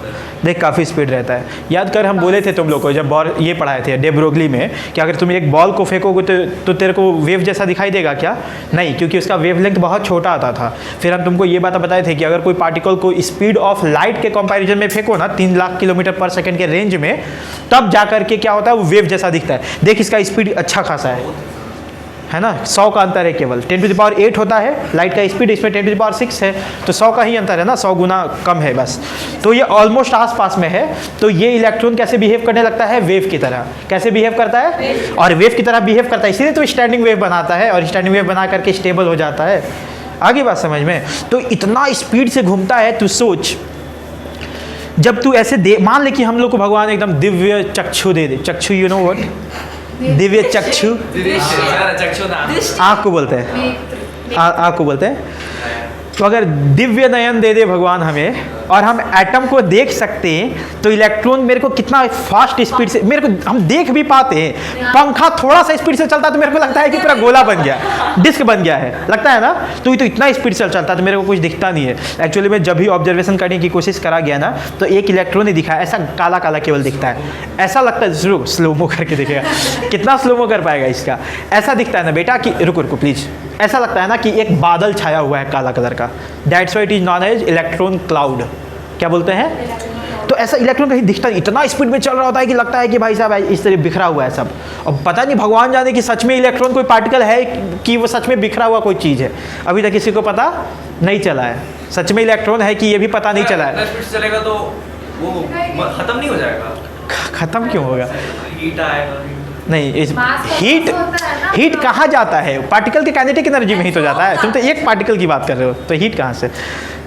देख काफ़ी स्पीड रहता है। याद कर हम बोले थे तुम लोग को जब बॉल ये पढ़ाए थे डे ब्रोगली में कि अगर तुम एक बॉल को फेंकोगे तो तेरे को वेव जैसा दिखाई देगा क्या? नहीं, क्योंकि उसका वेवलेंथ बहुत छोटा आता था। फिर हम तुमको ये बात बताए थे कि अगर कोई पार्टिकल को स्पीड ऑफ लाइट के कंपैरिजन में फेंको ना 3 लाख किलोमीटर पर सेकेंड के रेंज में, तब जा करके क्या होता है, वो वेव जैसा दिखता है। देख इसका स्पीड अच्छा खासा है ना, 100 का अंतर है केवल। 10 टू द पावर 8 होता है लाइट का स्पीड, इसमें 10 टू द पावर 6 है, तो 100 का ही अंतर है ना, 100 गुना कम है बस। तो ये ऑलमोस्ट आसपास में है। तो ये इलेक्ट्रॉन कैसे बिहेव करने लगता है? वेव की तरह। कैसे बिहेव करता है? और वेव की तरह बिहेव करता है, इसीलिए तो स्टैंडिंग वेव बनाता है, और स्टैंडिंग वेव बना करके स्टेबल हो जाता है। आगे बात समझ में? तो इतना स्पीड से घूमता है, तू सोच, जब तू ऐसे दे, मान ले कि हम लोग को भगवान एकदम दिव्य चक्षु दे दे। चक्षु, यू नो व्हाट? दिव्य चक्षु, आँख को बोलते हैं, आँख को बोलते हैं। तो अगर दिव्य नयन दे दे भगवान हमें और हम एटम को देख सकते हैं तो इलेक्ट्रॉन मेरे को कितना फास्ट स्पीड से मेरे को हम देख भी पाते हैं। पंखा थोड़ा सा स्पीड से चलता है तो मेरे को लगता है कि पूरा गोला बन गया, डिस्क बन गया है, लगता है ना। तो ये तो इतना स्पीड से चलता है तो मेरे को कुछ दिखता नहीं है। एक्चुअली में जब भी ऑब्जर्वेशन करने की कोशिश करा गया ना तो एक इलेक्ट्रॉन ही दिखा, ऐसा काला काला केवल दिखता है। ऐसा लगता है, स्लोमो करके दिखेगा, कितना स्लोमो कर पाएगा इसका। ऐसा दिखता है ना बेटा कि रुको रुको प्लीज, ऐसा लगता है ना कि एक बादल छाया हुआ है काला कलर का। That's why it is known as electron cloud. क्या बोलते हैं? तो ऐसा इलेक्ट्रॉन कहीं दिखता नहीं, इतना स्पीड में चल रहा होता है कि लगता है कि भाई साहब इस तरह बिखरा हुआ है सब। और पता नहीं भगवान जाने कि सच में इलेक्ट्रॉन कोई पार्टिकल है कि वो सच में बिखरा हुआ कोई चीज़ है। अभी तक किसी को पता नहीं चला है सच में इलेक्ट्रॉन है कि ये भी पता नहीं चला है। चलेगा तो वो खत्म नहीं हो जाएगा। खत्म क्यों होगा? हीट आएगा नहीं, इस हीट कहाँ जाता है? पार्टिकल के काइनेटिक एनर्जी में ही तो जाता है। तुम तो एक पार्टिकल की बात कर रहे हो, तो हीट कहाँ से?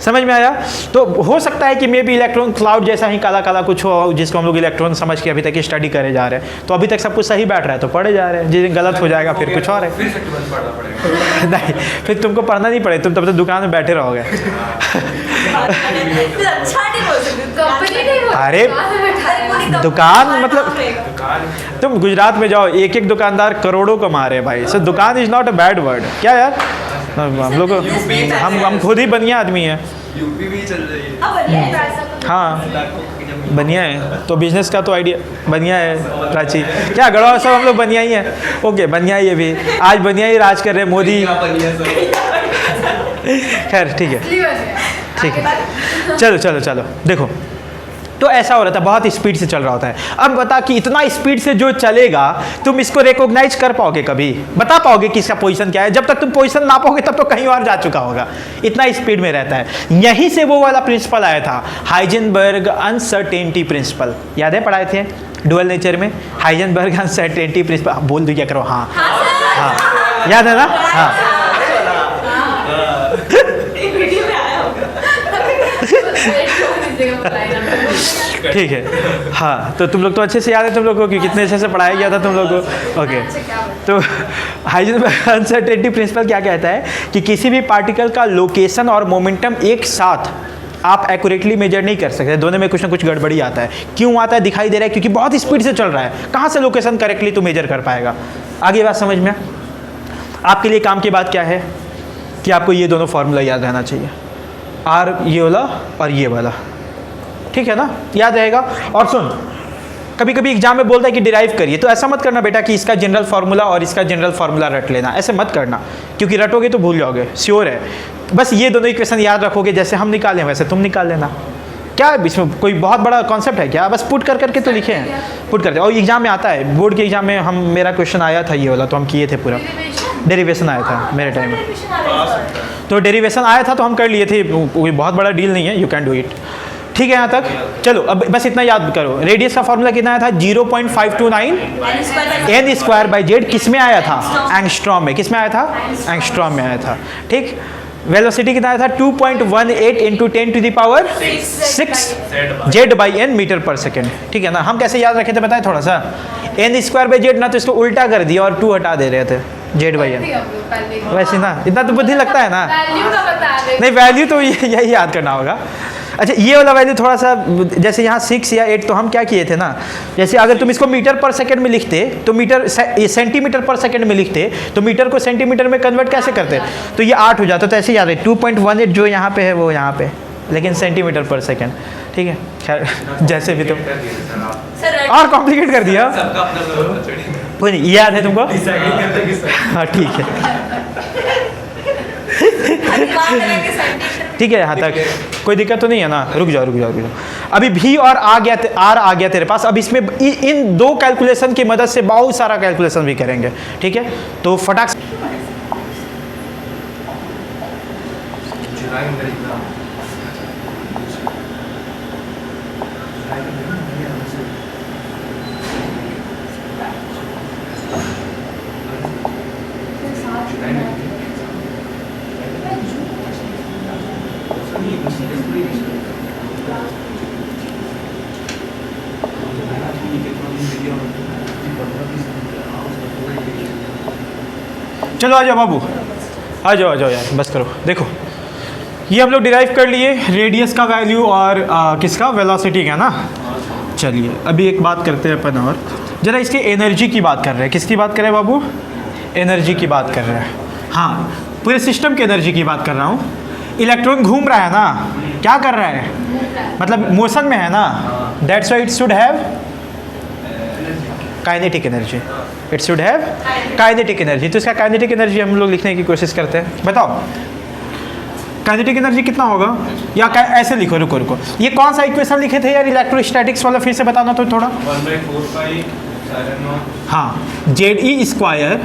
समझ में आया? तो हो सकता है कि मे बी इलेक्ट्रॉन क्लाउड जैसा ही काला काला कुछ हो जिसको हम लोग इलेक्ट्रॉन समझ के अभी तक स्टडी करे जा रहे हैं। तो अभी तक सब कुछ सही बैठ रहा है तो पढ़े जा रहे हैं, जिस दिन गलत हो जाएगा फिर कुछ और है। फिर से ट्वेल्थ पढ़ना पड़ेगा। नहीं, फिर तुमको पढ़ना नहीं पड़े, तुम तब तक दुकान में बैठे रहोगे। अच्छा नहीं बोल सकते, कंपनी नहीं बोल अरे दुकान मतलब तुम गुजरात में जाओ, एक एक दुकानदार करोड़ों कमा रहे हैं भाई। सो दुकान is not a bad word. क्या यार, हम लोग हम खुद ही बनिया आदमी हैं। यूपी भी चल रही है। अब बढ़िया है पैसा तो। हाँ बनिया है, तो बिजनेस का तो आइडिया बनिया है। प्राची क्या गढ़वा सब हम लोग बनिया ही हैं। ओके बनिया ही है भी, आज बनिया ही राज कर रहे हैं मोदी। खैर ठीक है ठीक है, चलो चलो चलो। देखो तो ऐसा हो रहा था, बहुत स्पीड से चल रहा होता है। अब बता कि इतना स्पीड से जो चलेगा तुम इसको रिकॉग्नाइज कर पाओगे, कभी बता पाओगे कि इसका पोजीशन क्या है? जब तक तुम पोजीशन ना पाओगे तब तो कहीं और जा चुका होगा, इतना स्पीड में रहता है। यहीं से वो वाला प्रिंसिपल आया था, हाइजेनबर्ग अनसर्टेनिटी प्रिंसिपल। याद है पढ़ाए थे डुअल नेचर में, हाइजेनबर्ग अनसर्टेनिटी प्रिंसिपल। बोल दो क्या करो, हाँ हाँ याद है ना? हाँ ठीक है। हाँ तो तुम लोग तो अच्छे से याद है तुम लोग को कि कितने अच्छे से पढ़ाया गया था तुम लोग को। ओके तो हाइजेनबर्ग अनसर्टेनिटी प्रिंसिपल क्या कहता है कि किसी भी पार्टिकल का लोकेशन और मोमेंटम एक साथ आप एक्यूरेटली मेजर नहीं कर सकते, दोनों में कुछ ना कुछ गड़बड़ी आता है। क्यों आता है? दिखाई दे रहा है क्योंकि बहुत स्पीड से चल रहा है, कहाँ से लोकेशन करेक्टली तो मेजर कर पाएगा? आगे बात समझ में? आपके लिए काम की बात क्या है कि आपको ये दोनों फॉर्मूला याद रहना चाहिए, आर ये वाला और ये वाला, ठीक है ना? याद रहेगा। और सुन, कभी कभी एग्जाम में बोलता है कि डिराइव करिए, तो ऐसा मत करना बेटा कि इसका जनरल फार्मूला और इसका जनरल फार्मूला रट लेना, ऐसे मत करना, क्योंकि रटोगे तो भूल जाओगे, श्योर है। बस ये दोनों इक्वेशन याद रखोगे, जैसे हम निकालें वैसे तुम निकाल लेना। क्या है इसमें कोई बहुत बड़ा कॉन्सेप्ट है क्या? बस पुट कर करके तो लिखे हैं, पुट करते। और एग्जाम में आता है, बोर्ड के एग्जाम में हम मेरा क्वेश्चन आया था ये वाला, तो हम किए थे पूरा। डेरिवेशन आया था मेरे टाइम में, तो डेरिवेशन आया था तो हम कर लिए थे, कोई बहुत बड़ा डील नहीं है, यू कैन डू इट। ठीक है यहाँ तक? चलो अब बस इतना याद करो। रेडियस का फॉर्मूला कितना आया था? 0.529 n स्क्वायर बाई जेड। किस में आया था? एंगस्ट्रॉम में। किस में आया था? एंगस्ट्रॉम में आया था। ठीक। वेलोसिटी कितना आया था? 2.18 into 10 to the power 6 Z by N metre पर सेकेंड। ठीक है ना? हम कैसे याद रखे थे बताएं थोड़ा सा? एन स्क्वायर बाई जेड ना, तो इसको उल्टा कर दिया और 2 हटा दे रहे थे, जेड बाई एन। वैसे ना, इतना तो बुद्धि लगता है ना? नहीं, वैल्यू तो यही याद करना होगा। अच्छा ये वाला वैल्यू थोड़ा सा, जैसे यहाँ 6 या 8, तो हम क्या किए थे ना, जैसे अगर तुम इसको मीटर पर सेकंड में लिखते तो मीटर सेंटीमीटर पर सेकंड में लिखते तो मीटर को सेंटीमीटर में कन्वर्ट कैसे करते? तो ये 8 हो जाता, तो ऐसे याद है 2.18 जो यहाँ पे है वो यहाँ पे, लेकिन सेंटीमीटर पर सेकंड। ठीक है, खैर जैसे भी तुम और कॉम्प्लिकेट कर दिया, कोई नहीं, याद है तुमको? हाँ ठीक है ठीक है, यहाँ तक कोई दिक्कत तो नहीं है ना? रुक जाओ रुक जाओ रुक जाओ। अभी भी और आर आ गया तेरे पास। अब इसमें इन दो कैलकुलेशन की मदद से बहुत सारा कैलकुलेशन भी करेंगे। ठीक है, तो फटाक से चलो आ जाओ बाबू, आ जाओ यार, बस करो। देखो ये हम लोग डिराइव कर लिए रेडियस का वैल्यू और किसका वेलोसिटी का ना। चलिए अभी एक बात करते हैं अपन और जरा इसके एनर्जी की बात कर रहे हैं। किसकी बात कर रहे हैं बाबू? एनर्जी की बात कर रहे हैं। हाँ, पूरे सिस्टम की एनर्जी की बात कर रहा हूँ। इलेक्ट्रॉन घूम रहा है ना, क्या कर रहा है? मतलब मोशन में है ना, that's why it should have kinetic energy. It should have kinetic energy. तो इसका काइनेटिक एनर्जी हम लोग लिखने की कोशिश करते हैं। बताओ काइनेटिक एनर्जी कितना होगा? या ऐसे लिखो, रुको रुको, ये कौन सा इक्वेशन लिखे थे यार इलेक्ट्रोस्टैटिक्स वाला? फिर से बताना तो थोड़ा। 1/4 हाँ, ZE square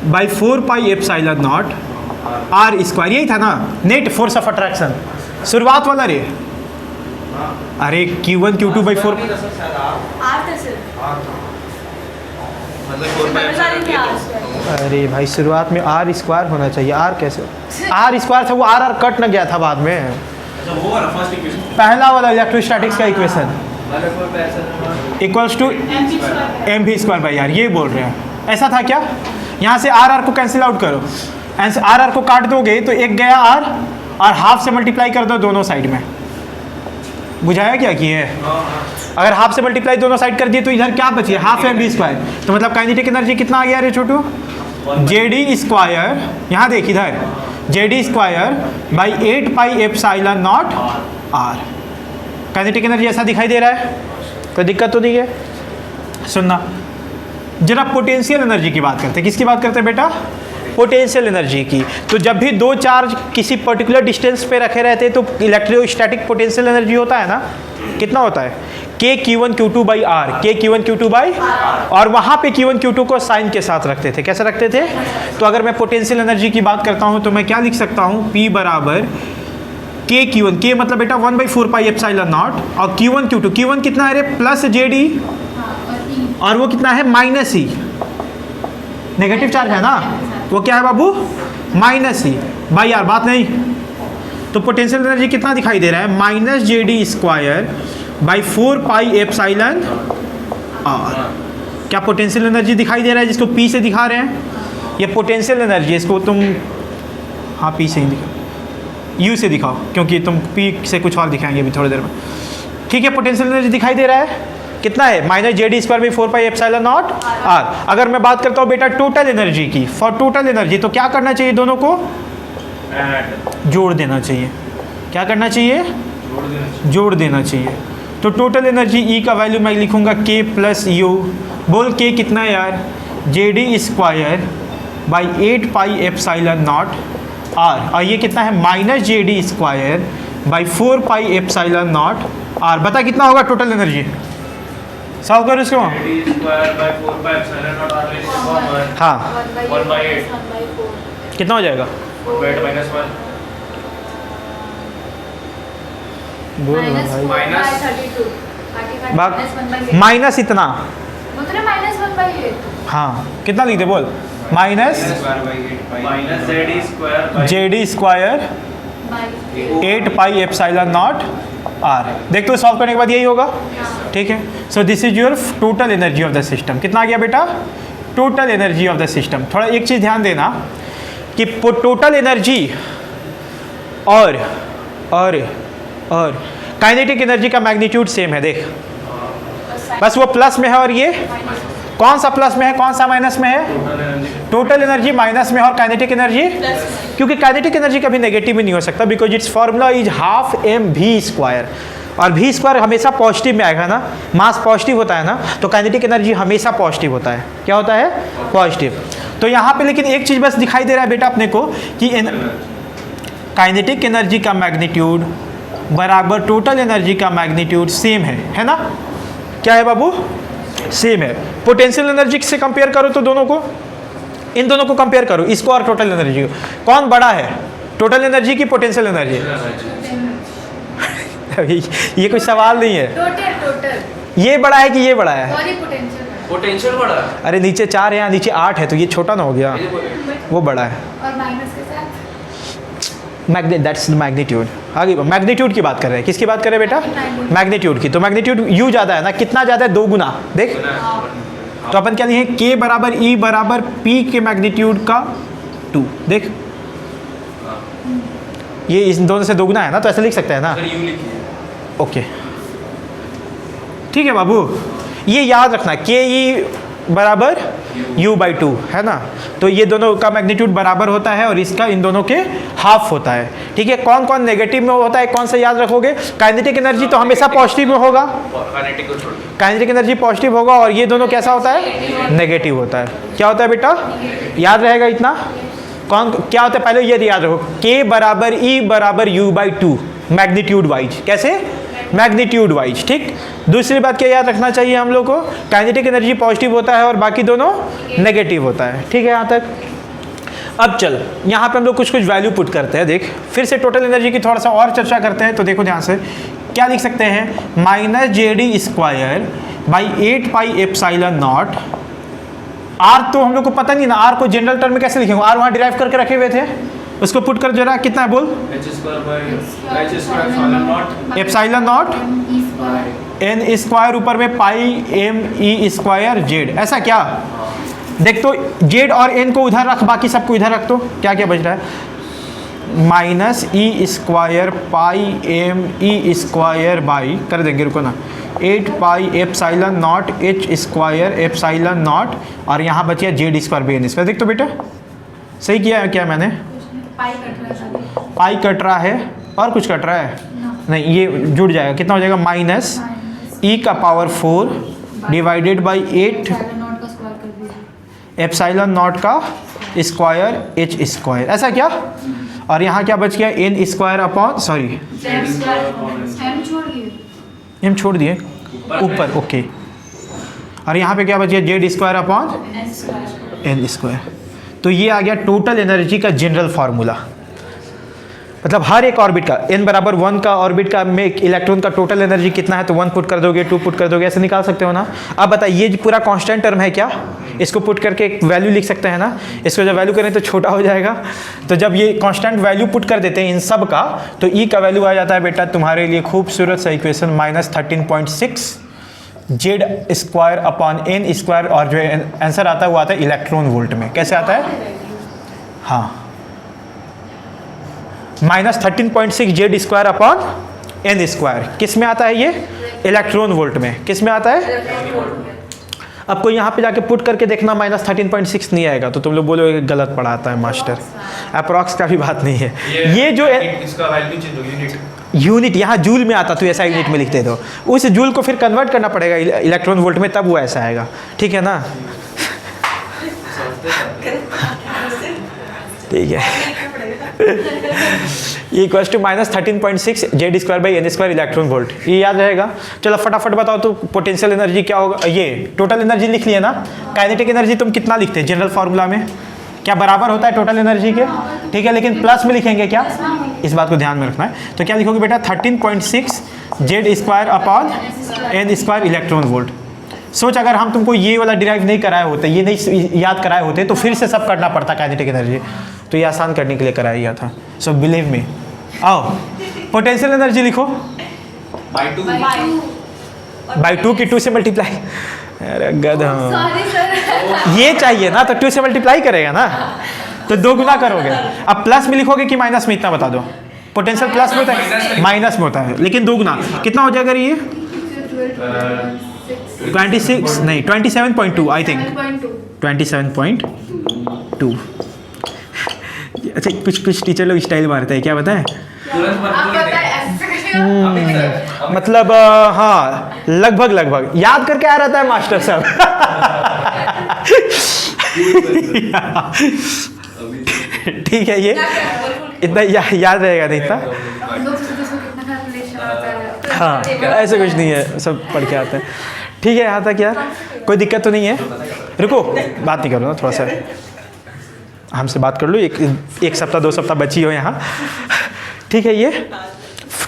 by 4 pi epsilon not R square, यही था ना नेट फोर्स ऑफ अट्रैक्शन शुरुआत वाला रे। अरे Q1 Q2 बाई 4। अरे भाई शुरुआत में R स्क्वायर होना चाहिए। R कैसे? R स्क्वायर था वो, R कट न गया था बाद में। पहला वाला इलेक्ट्रोस्टैटिक्स का equation equals to mv square by R, ये बोल रहे हैं। ऐसा था क्या? यहाँ से R को कैंसिल आउट करो, R को काट दोगे तो एक गया R और हाफ से मल्टीप्लाई कर दो दोनों साइड में। बुझाया क्या कि है? अगर हाफ से मल्टीप्लाई दोनों साइड कर दिए तो इधर क्या बची? Half mv square. तो मतलब काइनेटिक एनर्जी कितना आ गया रे छोटू? JD स्क्वायर, यहाँ देख इधर, JD square by 8 pi epsilon not R। Kinetic energy ऐसा दिखाई दे रहा है? कोई दिक्कत तो नहीं है? सुनना जरा, पोटेंशियल एनर्जी की बात करते हैं। किसकी बात करते हैं बेटा? पोटेंशियल एनर्जी की। तो जब भी दो चार्ज किसी पर्टिकुलर डिस्टेंस पे रखे रहते हैं तो इलेक्ट्रोस्टैटिक पोटेंशियल एनर्जी होता है ना, कितना होता है? K Q1 Q2 by R, K Q1 Q2 by, और वहाँ पे Q1 Q2 को साइन के साथ रखते थे। कैसे रखते थे? तो अगर मैं पोटेंशियल एनर्जी की बात करता हूँ तो मैं क्या लिख सकता हूँ? P बराबर K Q1, K मतलब बेटा 1/4 पाई एप्सिलॉन नॉट, और Q1 Q2, Q1 कितना है रे? प्लस JD, और वो कितना है? Minus E। नेगेटिव चार्ज है ना, वो क्या है बाबू? Minus E by R। बात नहीं? तो पोटेंशियल एनर्जी कितना दिखाई दे रहा है? Minus JD square by 4 pi epsilon R। क्या पोटेंशियल एनर्जी दिखाई दे रहा है जिसको P से दिखा रहे हैं? ये पोटेंशियल एनर्जी, इसको तुम हाँ P से ही दिखाओ, U से दिखाओ, क्योंकि तुम P से कुछ और दिखाएंगे अभी थोड़ी देर में। ठीक है, पोटेंशियल एनर्जी दिखाई दे रहा है कितना है? Minus JD square by 4 pi epsilon not R। अगर मैं बात करता हूँ बेटा टोटल एनर्जी की, फॉर टोटल एनर्जी, तो क्या करना चाहिए? दोनों को जोड़ देना चाहिए। क्या करना चाहिए? जोड़ देना चाहिए। तो टोटल एनर्जी E का वैल्यू मैं लिखूंगा K प्लस U। बोल K कितना है यार? JD square by 8 pi epsilon not R, और ये कितना है? Minus JD square by 4 pi epsilon not R। बता कितना होगा टोटल एनर्जी? सॉल्व करो इसको। हाँ, 1/8 कितना हो जाएगा? बोल ना भाई। माइनस इतना, हाँ कितना लिखते? बोल। Minus JD square 8 pi epsilon not R। देख तो सॉल्व करने के बाद यही होगा। ठीक है, so this is your total energy of the system. कितना आ गया बेटा? Total energy of the system. थोड़ा एक चीज़ ध्यान देना कि टोटल एनर्जी और काइनेटिक एनर्जी का मैग्नीट्यूड सेम है। देख, बस वो प्लस में है और ये कौन सा प्लस में है, कौन सा माइनस में है? टोटल एनर्जी माइनस में और काइनेटिक एनर्जी, क्योंकि काइनेटिक एनर्जी कभी नेगेटिव भी नहीं हो सकता, because it's formula is half mv square, और v स्क्वायर हमेशा पॉजिटिव में आएगा ना, मास पॉजिटिव होता है ना, तो काइनेटिक एनर्जी हमेशा पॉजिटिव होता है। क्या होता है? पॉजिटिव। तो यहाँ पे लेकिन एक चीज़ बस दिखाई दे रहा है बेटा अपने को कि काइनेटिक एनर्जी का मैग्नीट्यूड बराबर टोटल एनर्जी का मैग्नीट्यूड सेम है ना? क्या है बाबू? सेम है। पोटेंशियल एनर्जी से कंपेयर करो तो दोनों को, इन दोनों को कंपेयर करो, इसको और टोटल एनर्जी को, कौन बड़ा है? टोटल एनर्जी की पोटेंशियल एनर्जी? ये कोई सवाल नहीं है। टोटल ये बड़ा है कि ये बड़ा है? पोटेंशियल बड़ा है। अरे नीचे 4 है, यहाँ नीचे 8 है, तो ये छोटा ना हो गया, वो बड़ा है। और माइनस के साथ दैट्स मैग्नीट्यूड। आगे मैग्नीट्यूड की बात कर रहे हैं। किसकी बात कर रहे हैं बेटा? मैग्नीट्यूड की। तो मैग्नीट्यूड U ज़्यादा है ना, कितना ज़्यादा है? 2 गुना। देख, तो अपन क्या लिखे? K बराबर E बराबर P के मैग्नीट्यूड का 2। देख, ये इन दोनों से दोगुना है ना, तो ऐसे लिख सकते हैं ना। सर यू लिखिए। ओके ठीक है बाबू, ये याद रखना के ई बराबर u बाई 2 है ना। तो ये दोनों का मैग्नीट्यूड बराबर होता है और इसका इन दोनों के हाफ होता है। ठीक है, कौन कौन नेगेटिव में होता है, कौन सा याद रखोगे? काइनेटिक एनर्जी तो हमेशा पॉजिटिव में होगा, काइनेटिक को छोड़ दो। काइनेटिक एनर्जी पॉजिटिव होगा, और ये दोनों कैसा होता है? नेगेटिव होता है। क्या होता है बेटा, याद रहेगा इतना? कौन क्या होता है पहले ये याद रखो, k बराबर ई बराबर u बाई 2 मैग्नीट्यूड वाइज। कैसे? Magnitude wise. ठीक, दूसरी बात क्या याद रखना चाहिए हम लोग को? काइनेटिक एनर्जी पॉजिटिव होता है और बाकी दोनों नेगेटिव होता है। ठीक है यहाँ तक। अब चल यहाँ पे हम लोग कुछ कुछ वैल्यू पुट करते हैं। देख फिर से टोटल एनर्जी की थोड़ा सा और चर्चा करते हैं। तो देखो ध्यान से, क्या लिख सकते हैं? Minus J D square by 8 pi epsilon naught. R तो हम लोग को पता नहीं ना, आर को जनरल टर्म में कैसे लिखेंगे? आर वहाँ डिराइव करके रखे हुए थे, उसको पुट कर जरा, कितना है बोल? h square by h square epsilon not epsilon not N square ऊपर में पाई एम ई स्क्वायर जेड। ऐसा क्या? देख तो जेड और एन को उधर रख, बाकी सबको इधर रख। तो क्या क्या बच रहा है? Minus E square pi M E square by, कर देंगे रुको ना, 8 pi epsilon naught H square epsilon naught, और यहाँ बचिया Z square by N square. देख तो बेटा सही किया है क्या मैंने? पाई कट रहा है। पाई कट रहा है और कुछ कट रहा है? नहीं, ये जुड़ जाएगा। कितना हो जाएगा? माइनस ई का पावर 4 डिवाइडेड बाई 8 नॉट का स्क्वायर कर दीजिए। एप्सिलॉन नॉट का स्क्वायर एच स्क्वायर। ऐसा क्या? और यहाँ क्या बच गया? N square upon, sorry M छोड़ दिए। एम छोड़ दिए ऊपर, ओके। और यहाँ पे क्या बच गया? Z square upon N square. N square. तो ये आ गया टोटल एनर्जी का जनरल फार्मूला। मतलब हर एक ऑर्बिट का n बराबर 1 का ऑर्बिट का में इलेक्ट्रॉन का टोटल एनर्जी कितना है, तो 1 पुट कर दोगे, 2 पुट कर दोगे, ऐसे निकाल सकते हो ना। अब बताइए ये पूरा कांस्टेंट टर्म है क्या? इसको पुट करके एक वैल्यू लिख सकते हैं ना। इसको जब वैल्यू करें तो छोटा हो जाएगा। तो जब ये कांस्टेंट वैल्यू पुट कर देते हैं इन सब का, तो ई का वैल्यू आ जाता है बेटा तुम्हारे लिए खूबसूरत सा equation, minus 13.6 Z square upon N square. और जो आंसर आता है वो आता है इलेक्ट्रॉन वोल्ट में। कैसे आता है? हाँ, minus 13.6 Z square upon N square. किस में आता है ये? इलेक्ट्रॉन वोल्ट में। किस में आता है? आपको यहाँ पे जाके पुट करके देखना, माइनस 13.6 नहीं आएगा तो तुम लोग बोलोगे गलत पढ़ाता है मास्टर। अप्रॉक्स का भी बात नहीं है। ये जो इसका वैल्यू चेंज होगी, यूनिट यूनिट यहाँ जूल में आता, तो ऐसा यूनिट में लिखते तो उस जूल को फिर कन्वर्ट करना पड़ेगा इलेक्ट्रॉन वोल्ट में, तब वो ऐसा आएगा। ठीक है ना? ठीक है। Equals to minus 13.6 Z square by N square electron volt. ये याद रहेगा। चलो फटाफट बताओ तो पोटेंशियल एनर्जी क्या होगा? ये टोटल एनर्जी लिख लिया ना। काइनेटिक एनर्जी तुम कितना लिखते हैं जनरल फार्मूला में? क्या बराबर होता है टोटल एनर्जी के? ठीक है, लेकिन प्लस में लिखेंगे क्या? इस बात को ध्यान में रखना है। तो क्या लिखोगे बेटा? 13.6 Z square upon N square electron volt. सोच अगर हम तुमको ये वाला डिराइव नहीं कराए होते, ये नहीं याद कराए होते, तो फिर से सब करना पड़ता काइनेटिक एनर्जी। तो ये आसान करने के लिए कराया गया था। So believe me. आओ पोटेंशियल एनर्जी लिखो, बाई 2 की 2 से मल्टीप्लाई। अरे गधा, सॉरी सर। ये चाहिए ना, तो 2 से मल्टीप्लाई करेगा ना, तो 2 गुना करोगे। अब प्लस में लिखोगे कि माइनस में? इतना बता दो। पोटेंशियल प्लस में होता है, माइनस में होता है, लेकिन 2 गुना कितना हो जाएगा ये? 26 नहीं 27.2 आई थिंक, 27.2। अच्छा कुछ टीचर लोग स्टाइल मारते हैं, क्या बताएं? तुरंत मत आप बोल पता दे। है ऐसे मतलब हाँ लगभग याद करके आ रहता है मास्टर साहब। ठीक है, ये इतना याद रहेगा नहीं इतना। लोग सोचते हैं कितना कैलकुलेशन आता है। हाँ ऐसे कुछ नहीं है, सब पढ़ के आते हैं। ठीक है, यहाँ तक यार कोई दिक्कत तो नहीं है। रुको बात नहीं करो ना, थोड़ा सा हमसे बात कर लो। एक सप्ताह 2 सप्ताह बची हो यहाँ। ठीक है, ये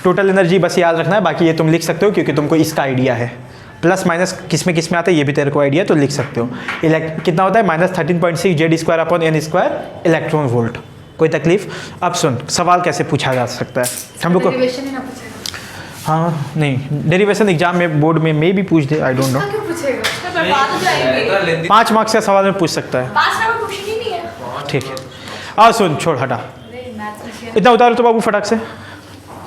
टोटल एनर्जी बस याद रखना है, बाकी ये तुम लिख सकते हो क्योंकि तुमको इसका आइडिया है। प्लस माइनस किस में आता है ये भी तेरे को आइडिया, तो लिख सकते हो। कितना होता है? Minus 13.6 Z square upon N square electron volt. कोई तकलीफ? अब सुन सवाल कैसे पूछा जा सकता है हम लोग को। डेरिवेशन ही ना पूछेगा। हाँ नहीं, डेरिवेशन एग्जाम में बोर्ड में भी पूछ दे, आई डोंट नो। क्यों पूछेगा? बर्बाद हो जाएंगे। 5 मार्क्स का सवाल में पूछ सकता है। 5 नंबर क्वेश्चन ही नहीं है। ठीक है, और सुन छोड़ हटा। नहीं मैथ्स में इतना उतारो तो बाबू फटाक से,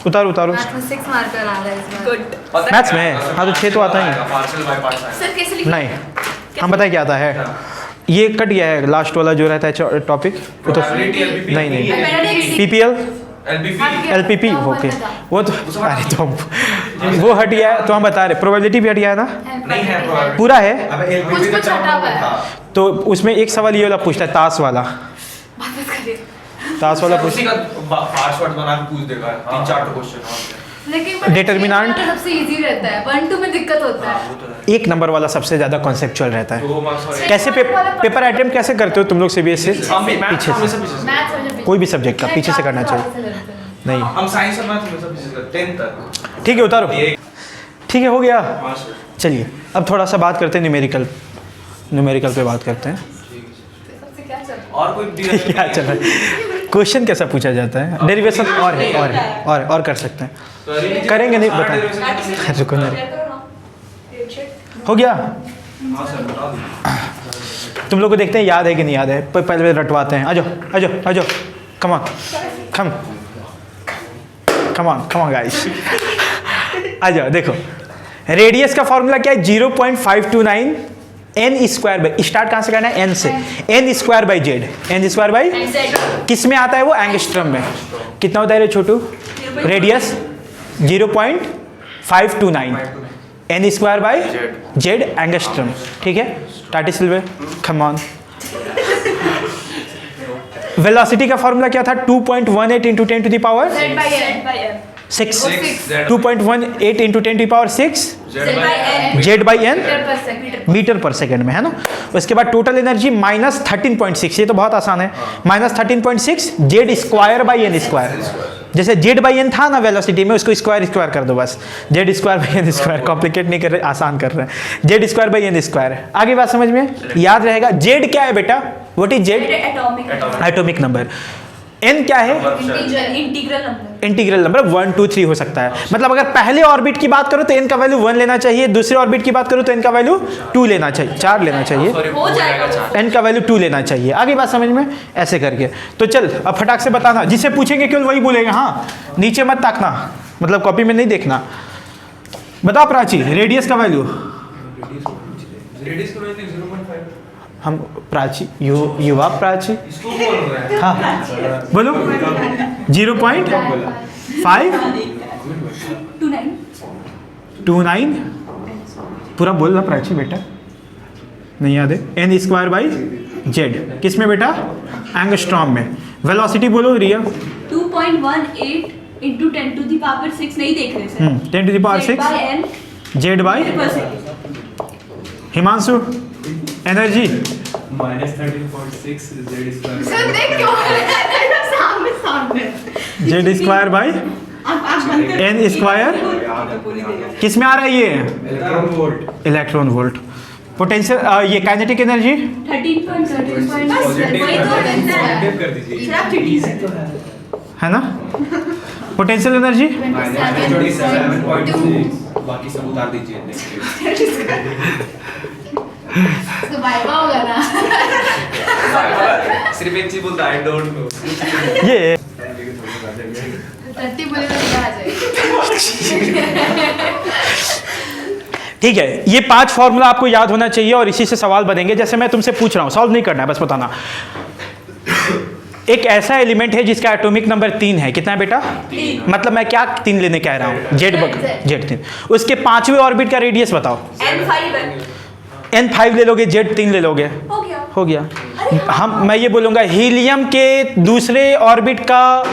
उतारो उतारो। मैथ में 6 मार्कर आ रहा है इस बार। गुड। मैथ्स में हाँ तो 6 तो आता ही पार्शियल बाय पार्ट्स आएगा। सर कैसे लिखा? नहीं। हम बताए क्या आता है, ये कट गया है लास्ट वाला जो रहता है टॉपिक, वो तो नहीं नहीं पीपीएल एलपीपी ओके, वो तो अरे तो वो हट गया है, तो हम बता रहे प्रोबेबिलिटी भी हट गया है ना, नहीं है probability। पूरा है। अबे कुछ एलपीपी कुछ हटा हुआ है। तो उसमें एक सवाल ये वाला पूछता है, ताश वाला, वापस करिए। ताश वाला पूछ, उसी का पासवर्ड बना के पूछ देगा 3-4 क्वेश्चन। लेकिन Determinant? सबसे इजी रहता है, 1-2 में दिक्कत होता है। एक नंबर वाला सबसे ज़्यादा कॉन्सेप्चुअल रहता है। 2 मार्क्स और कैसे पेपर अटेम्प्ट कैसे करते हो तुम लोग सीबीएसई से? हम मैथ्स पीछे हमेशा से, पीछे से। मैथ्स हमेशा कोई भी सब्जेक्ट का पीछे से करना चाहिए। चाहिए। नहीं हम साइंस और मैथ्स हमेशा पीछे से 10th तक। ठीक है उतारो, ये ठीक है हो गया। मास्टर चलिए अब थोड़ा सा बात करते हैं न्यूमेरिकल पे बात करते हैं। सबसे क्या चल रहा है? और कोई क्या चल रहा है, क्वेश्चन कैसा पूछा जाता है, डेरिवेशन और कर सकते हैं, करेंगे नहीं बता, रुको ना, हो गया। हां सर बता दो। तुम लोग को देखते हैं याद है कि नहीं याद है, पहले रटवाते हैं। आ जाओ कम ऑन गाइस, आ जाओ। देखो रेडियस का फॉर्मूला क्या है, 0.529 n स्क्वायर बाई, स्टार्ट कहाँ से करना है, n से, n square by Z, n square by किस में आता है वो, एंगस्ट्रम में। कितना होता है रे छोटू radius, 0.529 n square by Z angstrom, ठीक है। टाटी सिल्वे कम ऑन। वेलोसिटी का फॉर्मूला क्या था, 2.18 into 10 to the power Z/n 6, 6 2.18 into 10 to the power 6 Z/n Z by N metre per second. Metre per second में, है ना। उसके बाद टोटल एनर्जी -13.6, ये तो बहुत आसान है, -13.6 Z square by N square. जैसे जेड बाई एन था ना वेलोसिटी में, उसको स्क्वायर कर दो बस, Z square by N square, complicate नहीं कर रहे, आसान कर रहे हैं। Z square by N square, आगे बात समझ में याद रहेगा। जेड क्या है बेटा, what is Z, atomic number. N क्या है, इंटीग्रल नंबर, 1 2 3 हो सकता है। मतलब अगर पहले ऑर्बिट की बात करो तो एन का वैल्यू 1 लेना चाहिए, दूसरे ऑर्बिट की बात करो तो एन का वैल्यू 2 लेना चाहिए, 4 लेना चाहिए, हो जाएगा। एन का वैल्यू 2 लेना चाहिए। आगे बात समझ में, ऐसे करके। तो चल अब फटाक से बताना, जिसे पूछेंगे केवल वही बोलेगा, हाँ नीचे मत ताकना, मतलब कॉपी में नहीं देखना। बता प्राची, रेडियस का वैल्यू, रेडियस का वैल्यू 0.5। हम प्राची युवा प्राची, इसको बोल रहे हैं। हाँ बोलो 0.529 पूरा बोलना प्राची बेटा, नहीं याद है। एन स्क्वायर बाई जेड किस में बेटा, एंगस्ट्रॉम में। वेलोसिटी बोलो रिया, 2.18 into 10 to the power 6 नहीं देख रहे sir. 10 to the power 6 n Z by. Himanshu energy, -13.6 z square. Sir देख क्यों सामने जेड स्क्वायर बाई आप बंद कर एन स्क्वायर किस में आ रहा है ये, electron volt. Electron volt. Potential ये काइनेटिक एनर्जी 13.13 पॉजिटिव वही तो रहता है। पॉजिटिव कर दीजिए। सर आप चिट्ठी है ना। Potential energy -27.2। बाकी सब उतार दीजिए। तो वाइवा होगा ना। सिर्फ एक चीज बोलता आई डोंट नो। ये 30 बोले तो क्या आ जाएगा। ठीक है। ये 5 फॉर्मूला आपको याद होना चाहिए और इसी से सवाल बनेंगे। जैसे मैं तुमसे पूछ रहा हूँ, सॉल्व नहीं करना है, बस बताना। एक ऐसा एलिमेंट है जिसका एटॉमिक नंबर 3 है, कितना है बेटा, 3। मतलब मैं क्या 3 लेने कह रहा हूँ, जेड 3। उसके 5वें ऑर्बिट का रेडियस बताओ। n5 है। n5 ले लोगे, जेड 3 ले लोगे, हो गया। मैं ये बोलूँगा हीलियम के दूसरे ऑर्बिट का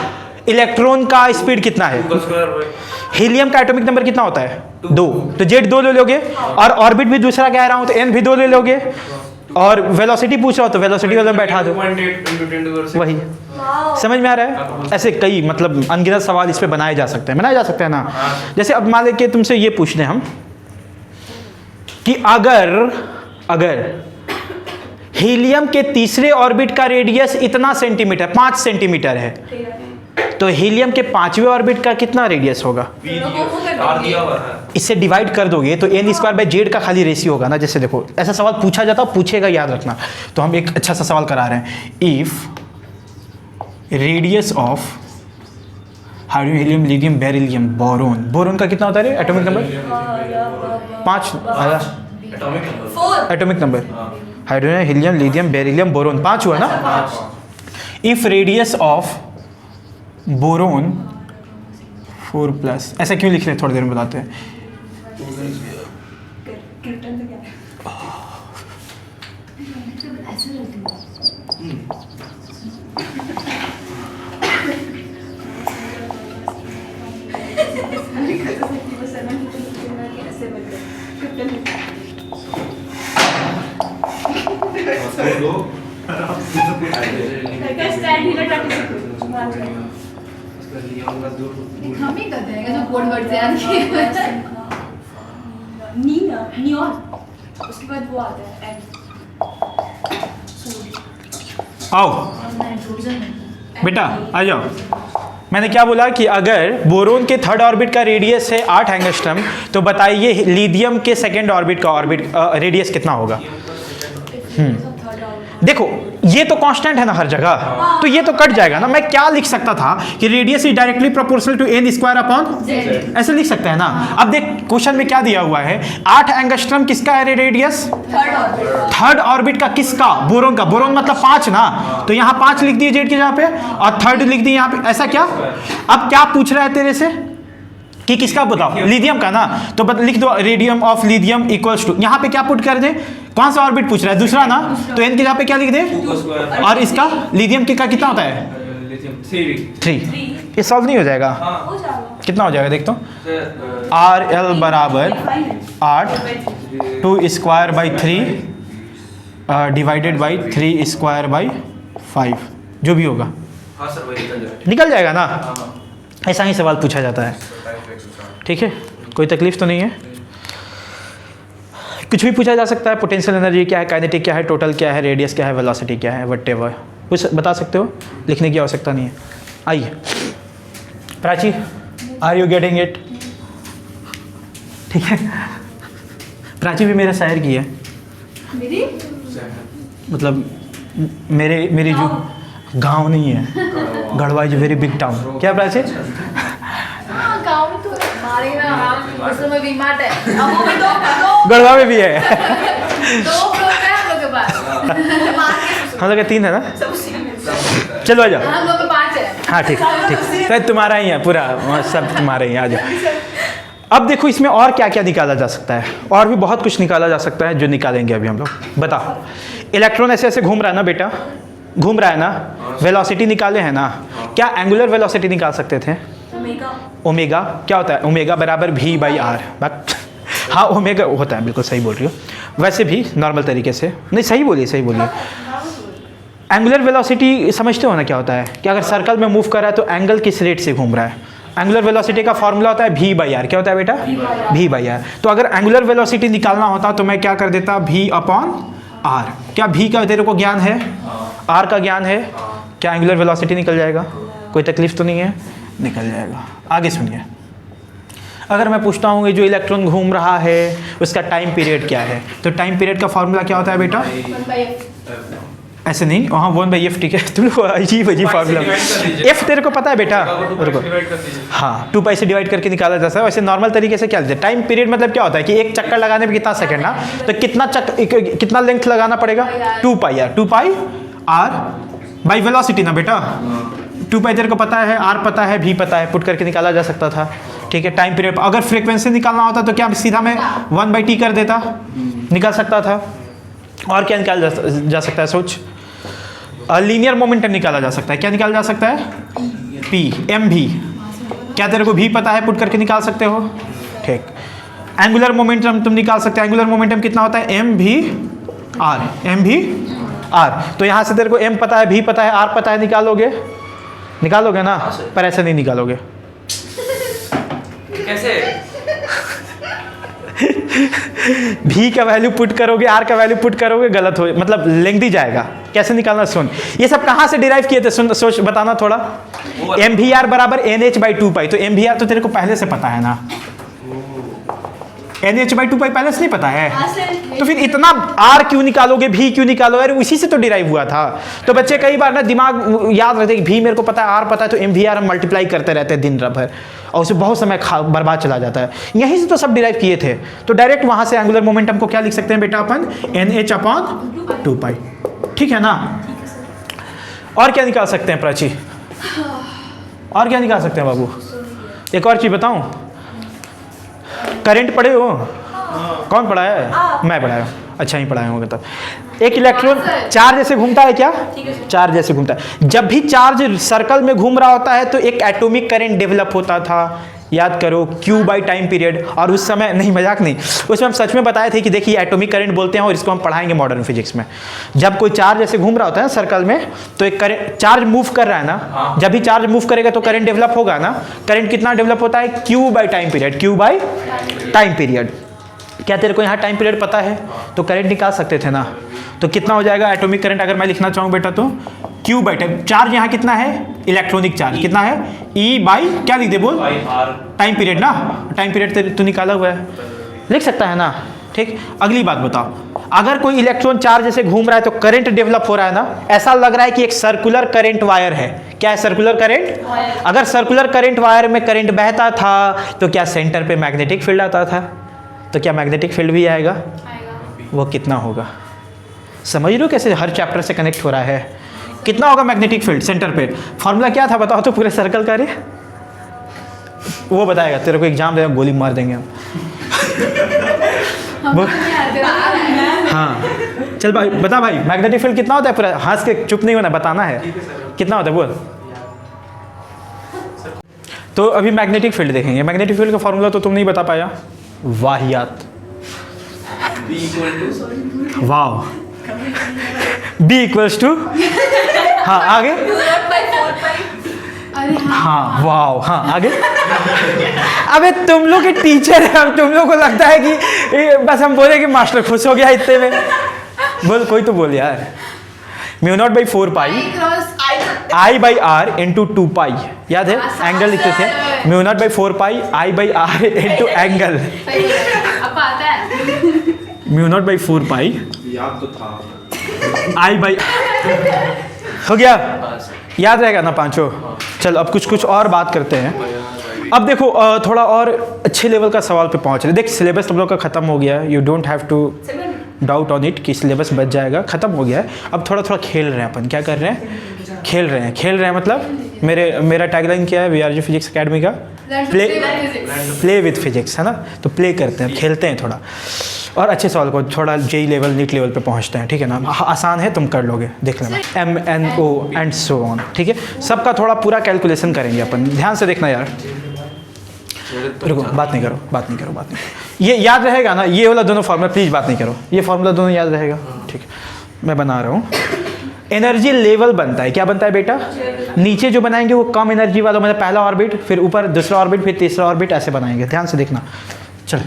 इलेक्ट्रॉन का स्पीड कितना है, हीलियम का एटॉमिक नंबर कितना होता है, 2। तो जेड 2 ले लोगे, और ऑर्बिट भी दूसरा कह रहा हूँ तो n भी 2 ले लोगे, और वेलोसिटी पूछ रहा हो तो वेलोसिटी वाला बैठा दो, वही। समझ में आ रहा है। ऐसे कई मतलब अनगिनत सवाल इस पे बनाए जा सकते हैं, ना। जैसे अब मान लेके तुमसे ये पूछ लें हम कि अगर हीलियम के तीसरे ऑर्बिट का रेडियस इतना सेंटीमीटर 5 सेंटीमीटर है, तो हीलियम के 5वें ऑर्बिट का कितना रेडियस होगा, इससे डिवाइड कर दोगे तो n स्क्वायर बाई जेड का खाली रेशियो होगा ना। जैसे देखो ऐसा सवाल पूछा जाता, पूछेगा, याद रखना। तो हम एक अच्छा सा सवाल करा रहे हैं, if radius of hydrogen helium lithium beryllium boron. Boron का कितना होता है एटॉमिक नंबर? 5 आया atomic number 4 atomic number. Hydrogen helium lithium beryllium boron 5 हुआ ना। इफ रेडियस ऑफ बोरोन 4+, ऐसा क्यों लिख रहे हैं थोड़ी देर में बताते हैं। क्रिप्टन में क्या है? ऐसे रहती है। हम ही करते हैं जो कोड वर्ड से याद किए हुए हैं। नियॉन, उसके बाद वो आता है N। आओ नाइट्रोजन बेटा आ जाओ। मैंने क्या बोला कि अगर बोरोन के थर्ड ऑर्बिट का रेडियस है 8 एंगस्ट्रम, तो बताइए लिथियम के सेकेंड ऑर्बिट का रेडियस कितना होगा। देखो ये तो कांस्टेंट है ना हर जगह, तो ये तो कट जाएगा ना। मैं क्या लिख सकता था कि radius is directly proportional to n square upon, ऐसे लिख सकते हैं ना। अब देख क्वेश्चन में क्या दिया हुआ है, 8 एंगस्ट्रम किसका है रेडियस? थर्ड ऑर्बिट का। किसका? बोरोन का। बोरोन मतलब 5 ना, तो यहाँ 5 लिख दिए जेड के जगह पे और थर्ड लिख दिए यहाँ पे। ऐसा क्या? अब क्या पूछ रहा है तेरे से कि किसका बताओ? लिथियम का ना, तो लिख दो radius of lithium equals to, यहाँ पे क्या पुट कर दे? कौन सा ऑर्बिट पूछ रहा है? दूसरा ना, तो n के जगह पे क्या लिख दे? और इसका लिथियम के का कितना होता है? 3। ये सॉल्व नहीं हो जाएगा। हो जाएगा। कितना हो जाएगा देख तो, RL बराबर 8 2 square by 3 divided by 3 square by 5, जो भी होगा हाँ सर वही निकल जाएगा। निकल जाएगा ना। हाँ ऐसा ही सवाल पूछा जाता है, ठीक है, कोई तकलीफ तो नहीं है। कुछ भी पूछा जा सकता है। पोटेंशियल एनर्जी क्या है, काइनेटिक क्या है, टोटल क्या है, रेडियस क्या है, वेलोसिटी क्या है, व्हाटएवर कुछ बता सकते हो, लिखने की आवश्यकता नहीं है। आइए Prachi, are you getting it? ठीक है, प्राची भी मेरे शहर की है, मेरी मतलब मेरी जो गांव नहीं है, Garhwa is very big town. क्या प्राची? हाँ गाँव में तो हमारे ना उसमें में वीमार्ट है। अब वो भी दो गढ़वा में भी है। 2 फ्लोर पे हम लोग के पास। हम लोग का 3 है ना। चलो आ जाओ। हम लोग के 5 है। हाँ ठीक ठीक, तो तुम्हारा ही है पूरा, सब तुम्हारा ही है, आ जाओ। अब देखो इसमें और क्या क्या निकाला जा सकता है, और भी बहुत कुछ निकाला जा सकता है जो निकालेंगे अभी हम लोग। बताओ, इलेक्ट्रॉन ऐसे ऐसे घूम रहा है ना बेटा, घूम रहा है ना, वेलोसिटी निकाले हैं ना। क्या एंगुलर वेलोसिटी निकाल सकते थे? ओमेगा क्या होता है? ओमेगा बराबर V/r। हाँ ओमेगा होता है, बिल्कुल सही बोल रही हो। वैसे भी नॉर्मल तरीके से नहीं, सही बोलिए सही बोलिए। एंगुलर वेलोसिटी समझते हो ना क्या होता है, कि अगर सर्कल में मूव कर रहा है तो एंगल किस रेट से घूम रहा है। एंगुलर वेलोसिटी का फॉर्मूला होता है V/r। क्या होता है बेटा? V/r। तो अगर एंगुलर वेलोसिटी निकालना होता तो मैं क्या कर देता? V/r। क्या V का तेरे को ज्ञान है, R का ज्ञान है, क्या एंगुलर वेलोसिटी निकल जाएगा? कोई तकलीफ तो नहीं है, निकल जाएगा। आगे सुनिए, अगर मैं पूछता हूँ कि जो इलेक्ट्रॉन घूम रहा है उसका टाइम पीरियड क्या है, तो टाइम पीरियड का फॉर्मूला क्या होता है बेटा? 1/f। ऐसे नहीं, वहाँ 1/f, ठीक है, तुम अजीब अजीब फार्मूला। एफ तेरे को पता है बेटा? रुको, हाँ 2 पाई से डिवाइड करके निकाला जा सकता है। वैसे नॉर्मल तरीके से क्या लेते हैं? टाइम पीरियड मतलब क्या होता है कि एक चक्कर लगाने में कितना सेकंड ना, तो कितना लेंथ लगाना पड़ेगा? 2 पाई r। 2 pi r by velocity ना बेटा। 2 पाई तेरे को पता है, r पता है, v पता है, पुट करके निकाला जा सकता था, ठीक है। टाइम पीरियड अगर फ्रीक्वेंसी निकालना होता तो क्या सीधा मैं 1/t कर देता, निकाल सकता था। और क्या निकाला जा सकता है? सोच, लीनियर मोमेंटम निकाला जा सकता है। क्या निकाला जा सकता है? p mv। क्या तेरे को v पता है, पुट करके निकाल सकते हो, ठीक। एंगुलर मोमेंटम तुम निकाल सकते हो। एंगुलर मोमेंटम कितना होता है? mv r। तो यहाँ से तेरे को m पता है, v पता है, r पता है, निकालोगे ना, पर ऐसे नहीं निकालोगे। कैसे? v का वैल्यू पुट करोगे, r का वैल्यू पुट करोगे, गलत हो, मतलब लेंथी जाएगा। कैसे निकालना सुन, ये सब कहाँ से डिराइव किए थे, सुन सोच बताना थोड़ा। mvr बराबर nh/2 पाई, तो mvr तो तेरे को पहले से पता है ना, NH/2 पहले से नहीं पता है? हाँ सर। तो फिर इतना R क्यों निकालोगे, V क्यों निकालोगे? अरे उसी से तो डिराइव हुआ था। तो बच्चे कई बार ना दिमाग याद रखते हैं कि V मेरे को पता है, R पता है, तो MVR हम मल्टीप्लाई करते रहते हैं दिन भर और उससे बहुत समय बर्बाद चला जाता है। यहीं से तो सब डिराइव किए थे। तो डायरेक्ट वहाँ से एंगुलर मोमेंटम को क्या लिख सकते हैं बेटा अपन? NH/2 ठीक है ना? और क्या निकाल सकते हैं प्राची? और क्या निकाल सकते हैं बाबू? एक और चीज़ बताऊं, करंट पढ़े हो? कौन पढ़ाया है? मैं पढ़ाया हूँ। अच्छा ही पढ़ाया होगा तब। एक इलेक्ट्रॉन चार्ज जैसे घूमता है क्या? चार्ज जैसे घूमता है। जब भी चार्ज सर्कल में घूम रहा होता है तो एक एटॉमिक करंट डेवलप होता था, याद करो, Q बाई टाइम पीरियड। और उस समय, नहीं मजाक नहीं, उसमें हम सच में बताए थे कि देखिए एटॉमिक करंट बोलते हैं और इसको हम पढ़ाएंगे मॉडर्न फिजिक्स में। जब कोई चार्ज ऐसे घूम रहा होता है सर्कल में तो एक करंट, चार्ज मूव कर रहा है ना, जब भी चार्ज मूव करेगा तो करंट डेवलप होगा ना। करंट कितना डेवलप होता है? Q by time period. Q by time period. क्या तेरे को यहाँ टाइम पीरियड पता है? तो करंट निकाल सकते थे ना। तो कितना हो जाएगा एटॉमिक करंट अगर मैं लिखना चाहूँ बेटा तो Q बाई टाइम। चार्ज यहाँ कितना है? इलेक्ट्रॉनिक चार्ज कितना है? E बाई क्या लिख दे बोल? टाइम पीरियड ना। टाइम पीरियड तो निकाला हुआ है, लिख सकता है ना। ठीक, अगली बात बताओ, अगर कोई इलेक्ट्रॉन चार्ज जैसे घूम रहा है तो करंट डेवलप हो रहा है ना। ऐसा लग रहा है कि एक सर्कुलर करंट वायर है। क्या है? Circular current. अगर सर्कुलर करंट वायर में करंट बहता था तो क्या सेंटर पे मैग्नेटिक फील्ड आता था? तो क्या मैग्नेटिक फील्ड भी आएगा? वो कितना होगा? समझ रहे हो कैसे हर चैप्टर से कनेक्ट हो रहा है? कितना होगा मैग्नेटिक फील्ड सेंटर पे? फॉर्मूला क्या था बताओ तो पूरे सर्कल का। रे वो बताएगा तेरे को, एग्जाम देगा गोली मार देंगे हम। हाँ चल भाई बता भाई, मैग्नेटिक फील्ड कितना होता है? पूरा हंस के चुप नहीं होना, बताना है कितना होता है बोल। तो अभी मैग्नेटिक फील्ड देखेंगे। मैग्नेटिक फील्ड का फॉर्मूला तो तुम नहीं बता पाया, वाहियात। वाह, B इक्वल्स टू, हाँ आगे, हाँ वाह, हाँ आगे। अबे तुम लोग के टीचर है हम, तुम लोग को लगता है कि बस हम बोले कि मास्टर खुश हो गया इतने में। बोल कोई तो बोल यार। μ0/4 पाई I/r इंटू 2 पाई, याद है एंगल लिखते थे। μ0/4 पाई I/r इंटू एंगल। अब आता है μ0/4 पाई याद तो था। I/, हो गया, याद रहेगा ना पांचों। चल अब कुछ और बात करते हैं। अब देखो थोड़ा और अच्छे लेवल का सवाल पे पहुंच रहे। देख सिलेबस तुम लोग का खत्म हो गया है, you don't have to doubt on it कि सिलेबस बच जाएगा, खत्म हो गया है। अब थोड़ा थोड़ा खेल रहे हैं अपन। क्या कर रहे हैं? खेल रहे हैं मतलब मेरा टैगलाइन क्या है VRG फिजिक्स अकेडमी का? प्ले विथ फिजिक्स, है ना। तो प्ले करते हैं, खेलते हैं थोड़ा, और अच्छे सवाल को थोड़ा JEE लेवल नीट लेवल पे पहुंचते हैं। ठीक है ना, आसान है, तुम कर लोगे, देख लेना। MNO and so on. ठीक है, सबका थोड़ा पूरा कैलकुलेशन करेंगे अपन, ध्यान से देखना यार। रुको, बात नहीं करो। ये याद रहेगा ना, ये वाला दोनों फार्मूला प्लीज़ बात नहीं करो, ये फार्मूला दोनों याद रहेगा। ठीक है, मैं बना रहा हूँ। एनर्जी लेवल बनता है, क्या बनता है बेटा? नीचे जो बनाएंगे वो कम एनर्जी वाला, मतलब पहला ऑर्बिट, फिर ऊपर दूसरा ऑर्बिट, फिर तीसरा ऑर्बिट, ऐसे बनाएंगे। ध्यान से देखना। चल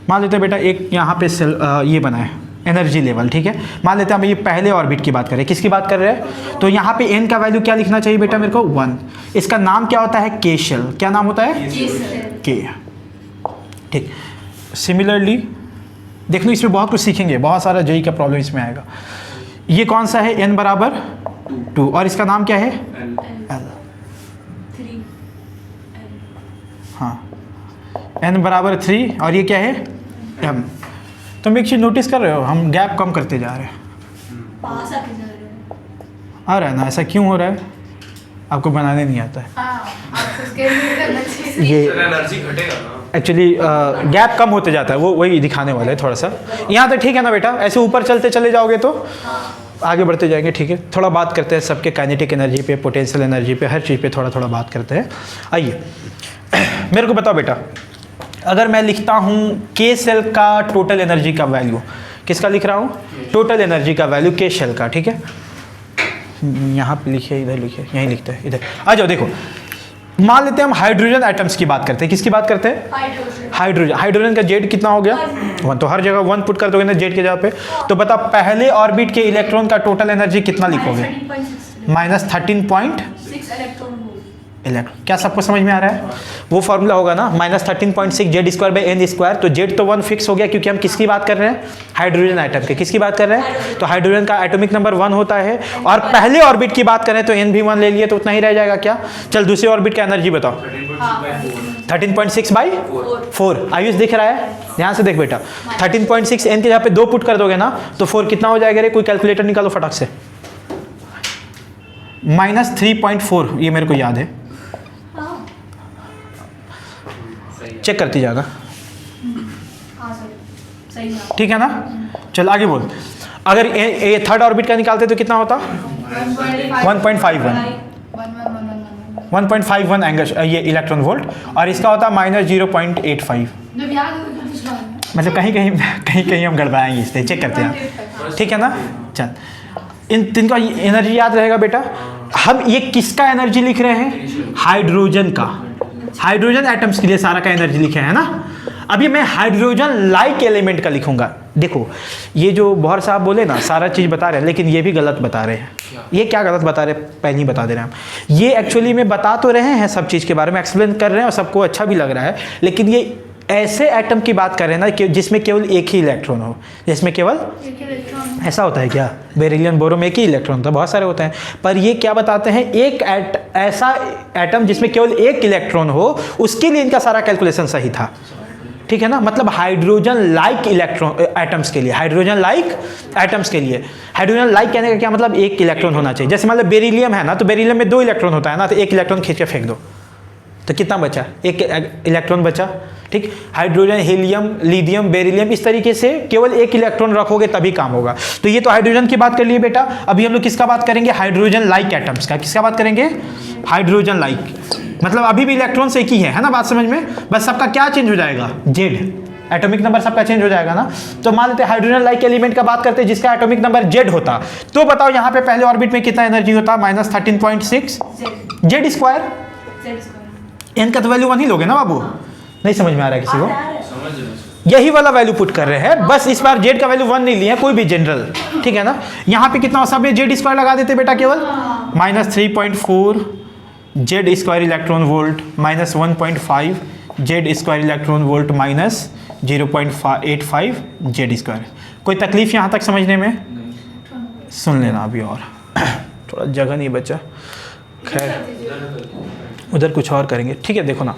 मान लेते हैं बेटा एक यहाँ पे ये बना है एनर्जी लेवल। ठीक है, मान लेते हैं हम ये पहले ऑर्बिट की बात कर रहे हैं। किसकी बात कर रहे हैं? तो यहाँ पे n का वैल्यू क्या लिखना चाहिए बेटा मेरे को? 1। इसका नाम क्या होता है? के शेल। क्या नाम होता है? के। ठीक, सिमिलरली देख लो, इसमें बहुत कुछ सीखेंगे, बहुत सारा JEE का प्रॉब्लम इसमें आएगा। ये कौन सा है? n बराबर 2, और इसका नाम क्या है? L। हाँ, n बराबर 3, और ये क्या है? m। तुम एक चीज़ नोटिस कर रहे हो, हम गैप कम करते जा रहे हैं। पास आके जा रहे हैं। आ रहा है ना, ऐसा क्यों हो रहा है? आपको बनाने नहीं आता है। ये एनर्जी घटेगा ना एक्चुअली गैप कम होते जाता है, वो वही दिखाने वाला है थोड़ा सा। यहाँ तक ठीक है ना बेटा? ऐसे ऊपर चलते चले जाओगे तो आगे बढ़ते जाएंगे। ठीक है, थोड़ा बात करते हैं सबके काइनेटिक एनर्जी पे, पोटेंशियल एनर्जी पे, हर चीज़ पे थोड़ा थोड़ा बात करते हैं। आइए मेरे को बताओ बेटा, अगर मैं लिखता हूँ के सेल का टोटल एनर्जी का वैल्यू, किसका लिख रहा हूँ? टोटल एनर्जी का वैल्यू के शेल का। ठीक है, यहाँ पे लिखिए, इधर लिखिए, यहीं लिखते हैं, इधर आ जाओ। देखो मान लेते हैं हम हाइड्रोजन एटम्स की बात करते हैं। किसकी बात करते हैं? हाइड्रोजन का जेड कितना हो गया? 1। तो हर जगह 1 पुट कर दोगे ना जेड के जगह पे। तो बता पहले ऑर्बिट के इलेक्ट्रॉन का टोटल एनर्जी कितना लिखोगे? -13.6 इलेक्ट्रॉन वोल्ट। इलेक्ट्रॉन। क्या सबको समझ में आ रहा है? वो फॉर्मूला होगा ना -13.6 Z square by N square. तो जेड तो 1 फिक्स हो गया क्योंकि हम किसकी बात कर रहे हैं? हाइड्रोजन आइटम के। किसकी बात कर रहे हैं? तो हाइड्रोजन का एटॉमिक नंबर 1 होता है। और पहले ऑर्बिट की बात करें तो एन भी 1 ले लिए तो उतना ही रह जाएगा क्या? चल दूसरे ऑर्बिट का एनर्जी बताओ। 13.6 बाई 4। आयुष दिख रहा है? ध्यान से देख बेटा, 13.6 एन के जहाँ पे 2 पुट कर दोगे ना तो 4 कितना हो जाएगा रे? कोई कैलकुलेटर निकालो फटाक से। -3.4, ये मेरे को याद है, चेक करती जाएगा। हाँ सर सही है। ठीक है ना? चल आगे बोल। अगर ये थर्ड ऑर्बिट का निकालते तो कितना होता? 1.51 एंगल ये इलेक्ट्रॉन वोल्ट। और इसका होता -0.85। जब याद हो तो कुछ बात मतलब कहीं कहीं हम गड़बड़ाएंगे, इसलिए चेक करते हैं। ठीक है ना? चल इन तीन का एनर्जी याद रहेगा बेटा। हम ये किसका एनर्जी लिख रहे हैं? हाइड्रोजन का। हाइड्रोजन एटम्स के लिए सारा का एनर्जी लिखे हैं ना। अभी मैं हाइड्रोजन लाइक एलिमेंट का लिखूंगा। देखो ये जो बौर साहब बोले ना सारा चीज़ बता रहे हैं, लेकिन ये भी गलत बता रहे हैं। ये क्या गलत बता रहे हैं पहले ही बता दे रहे हैं हम। ये एक्चुअली में बता तो रहे हैं सब चीज़ के बारे में, एक्सप्लेन कर रहे हैं और सबको अच्छा भी लग रहा है, लेकिन ये ऐसे एटम की बात कर रहे हैं ना कि जिसमें केवल एक ही इलेक्ट्रॉन हो। जिसमें केवल एक इलेक्ट्रॉन। ऐसा होता है क्या? बेरिलियम बोरो में एक ही इलेक्ट्रॉन होता है, बहुत सारे होते हैं, पर ये क्या बताते हैं? एक ऐसा एटम जिसमें केवल एक इलेक्ट्रॉन हो, उसके लिए इनका सारा कैलकुलेशन सही था। ठीक है ना? मतलब हाइड्रोजन लाइक इलेक्ट्रॉन एटम्स के लिए, हाइड्रोजन लाइक एटम्स के लिए, हाइड्रोजन लाइक कहने का क्या मतलब? एक इलेक्ट्रॉन होना चाहिए। जैसे मतलब बेरिलियम है ना, तो बेरिलियम में 2 इलेक्ट्रॉन होता है ना, तो एक इलेक्ट्रॉन खींच के फेंक दो तो कितना बचा? एक इलेक्ट्रॉन बचा। ठीक, हाइड्रोजन, हीलियम, लिथियम, बेरिलियम, इस तरीके से केवल एक इलेक्ट्रॉन रखोगे तभी काम होगा। तो ये तो हाइड्रोजन की बात कर लिए बेटा। अभी हम लोग किसका बात करेंगे? हाइड्रोजन लाइक एटम्स का। किसका बात करेंगे? Hydrogen like. मतलब अभी भी इलेक्ट्रॉन से एक ही है ना? बात समझ में? बस सबका क्या चेंज हो जाएगा? जेड, एटॉमिक नंबर सबका चेंज हो जाएगा ना। तो मान लेते हैं हाइड्रोजन लाइक एलिमेंट का बात करते हैं जिसका एटॉमिक नंबर जेड होता। तो बताओ यहाँ पे पहले ऑर्बिट में कितना एनर्जी होता? -13.6 जेड स्क्वायर। एन का तो वैल्यू 1 ही लोगे ना बाबू? नहीं समझ में आ रहा है किसी को? यही वाला वैल्यू पुट कर रहे हैं, बस इस बार जेड का वैल्यू 1 नहीं लिया, कोई भी जनरल। ठीक है ना? यहाँ पे कितना सब में जेड स्क्वायर लगा देते बेटा, केवल -3.4 Z square electron volt, -1.5 Z square electron volt, -0.85 Z square. कोई तकलीफ यहाँ तक समझने में? सुन लेना अभी और थोड़ा जगह नहीं बचा, खैर उधर कुछ और करेंगे। ठीक है, देखो ना,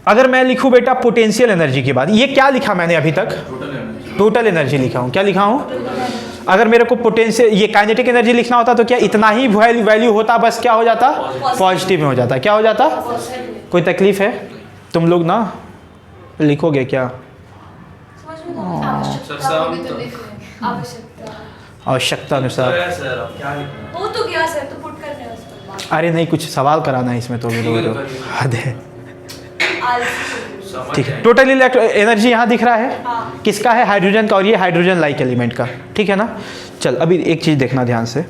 अगर मैं लिखूं बेटा पोटेंशियल एनर्जी की बात, ये क्या लिखा मैंने अभी तक? टोटल एनर्जी लिखा हूं। क्या लिखा हूं? अगर मेरे को पोटेंशियल, ये काइनेटिक एनर्जी लिखना होता तो क्या इतना ही वैल्यू होता? बस क्या हो जाता? पॉजिटिव में हो जाता। क्या हो जाता? कोई तकलीफ है? तुम लोग ना लिखोगे क्या? आवश्यकता अनुसार। हो तो गया सर, तो पुट करने हैं उसको। अरे नहीं, कुछ सवाल कराना है इसमें तो हद है। ठीक है, टोटल एनर्जी यहाँ दिख रहा है। हाँ। किसका है? हाइड्रोजन का, और ये हाइड्रोजन लाइक एलिमेंट का। ठीक है ना? चल अभी एक चीज़ देखना ध्यान से।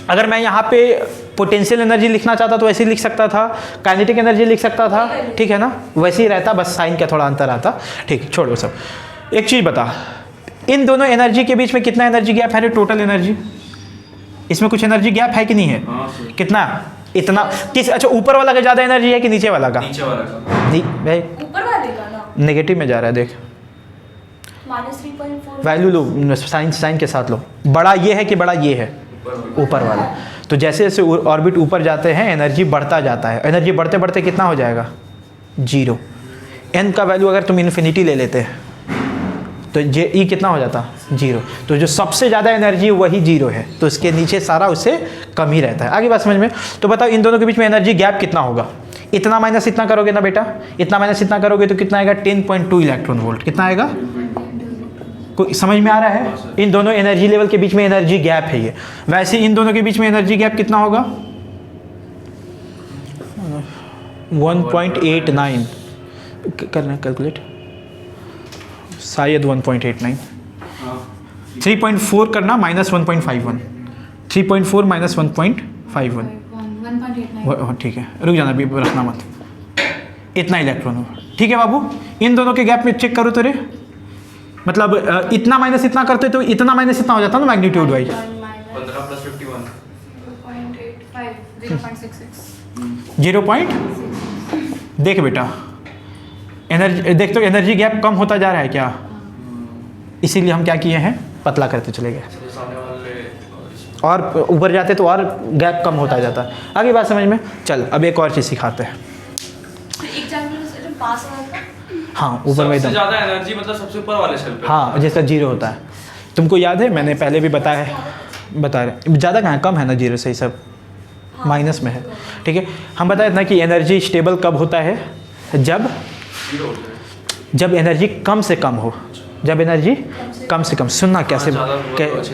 अगर मैं यहाँ पे पोटेंशियल एनर्जी लिखना चाहता तो वैसे ही लिख सकता था, काइनेटिक एनर्जी लिख सकता था। ठीक है ना? वैसे ही रहता, बस साइन का थोड़ा अंतर आता। ठीक, छोड़ो सब। एक चीज़ बता, इन दोनों एनर्जी के बीच में कितना एनर्जी गैप है? टोटल एनर्जी, इसमें कुछ एनर्जी गैप है कि नहीं है? कितना? इतना। किस, अच्छा, ऊपर वाला का ज़्यादा एनर्जी है कि नीचे वाला का? नीचे वाला का। जी भाई, ऊपर वाले का ना नेगेटिव में जा रहा है, देख -3.4 वैल्यू लो, साइन के साथ लो। बड़ा ये है कि बड़ा ये है? ऊपर वाला। तो जैसे जैसे ऑर्बिट ऊपर जाते हैं एनर्जी बढ़ता जाता है। एनर्जी बढ़ते बढ़ते कितना हो जाएगा? 0। एन का वैल्यू अगर तुम इन्फिनिटी ले लेते हैं तो जे ई कितना हो जाता? 0। तो जो सबसे ज़्यादा एनर्जी वही 0 है, तो इसके नीचे सारा उससे कम ही रहता है। आगे बात समझ में? तो बताओ इन दोनों के बीच में एनर्जी गैप कितना होगा? इतना माइनस इतना करोगे ना बेटा, इतना माइनस इतना करोगे तो कितना आएगा? 10.2 इलेक्ट्रॉन वोल्ट। कितना आएगा? कोई समझ में आ रहा है? इन दोनों एनर्जी लेवल के बीच में एनर्जी गैप है ये। वैसे इन दोनों के बीच में एनर्जी गैप कितना होगा? 1.89 करना है कैलकुलेट, शायद 1.89। 3.4 करना, -1.51। 3.4 -1.51। 1.89। ठीक है, रुक जाना, अभी रखना मत। इतना इलेक्ट्रॉन हो। ठीक है बाबू, इन दोनों के गैप में चेक करो तो रे, मतलब इतना माइनस इतना करते तो इतना माइनस इतना हो जाता ना मैग्नीट्यूड वाइज। 15 + 51 0.85 0.66 0. देख बेटा, एनर्जी देख, तो एनर्जी गैप कम होता जा रहा है क्या, इसीलिए हम क्या किए हैं, पतला करते चले गए, और ऊपर जाते तो और गैप कम होता जाता। आगे बात समझ में। चल अब एक और चीज़ सिखाते हैं। एक जानवर पास आता हाँ, ऊपर में सबसे एकदम, ज्यादा एनर्जी मतलब सबसे ऊपर वाले शेल पे। हाँ, जिसका 0 होता है। तुमको याद है, मैंने पहले भी बताया है, बता रहे, ज़्यादा कहाँ है, कम है ना 0 से, ही सब माइनस में है। ठीक है, हम बताए ना कि एनर्जी स्टेबल कब होता है, जब एनर्जी कम से कम हो, जब एनर्जी कम से कम, सुनना कैसे,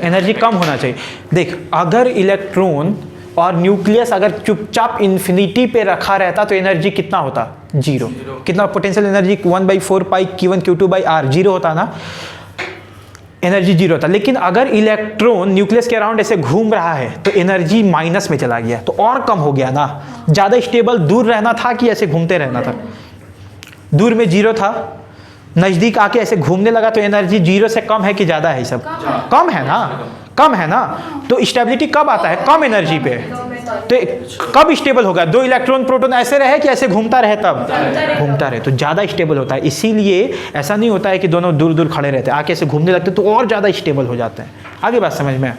एनर्जी कम होना चाहिए। देख, अगर इलेक्ट्रॉन और न्यूक्लियस अगर चुपचाप इन्फिनिटी पे रखा रहता तो एनर्जी कितना होता, 0। कितना पोटेंशियल एनर्जी 1/4 पाई Q1 Q2/R 0 होता ना, एनर्जी 0 होता। लेकिन अगर इलेक्ट्रॉन न्यूक्लियस के अराउंड ऐसे घूम रहा है तो एनर्जी माइनस में चला गया, तो और कम हो गया ना। ज़्यादा स्टेबल दूर रहना था कि ऐसे घूमते रहना था, दूर में 0 था, नज़दीक आके ऐसे घूमने लगा तो एनर्जी 0 से कम है कि ज़्यादा है, सब कम है ना, कम है ना। तो स्टेबिलिटी कब आता है, कम एनर्जी पे। तो कब स्टेबल होगा, 2 इलेक्ट्रॉन प्रोटॉन ऐसे रहे कि ऐसे घूमता रहे, तब घूमता रहे तो ज़्यादा स्टेबल होता है। इसीलिए ऐसा नहीं होता है कि दोनों दूर दूर खड़े रहते हैं, आके ऐसे घूमने लगते तो और ज़्यादा स्टेबल हो जाते हैं। आगे बात समझ में।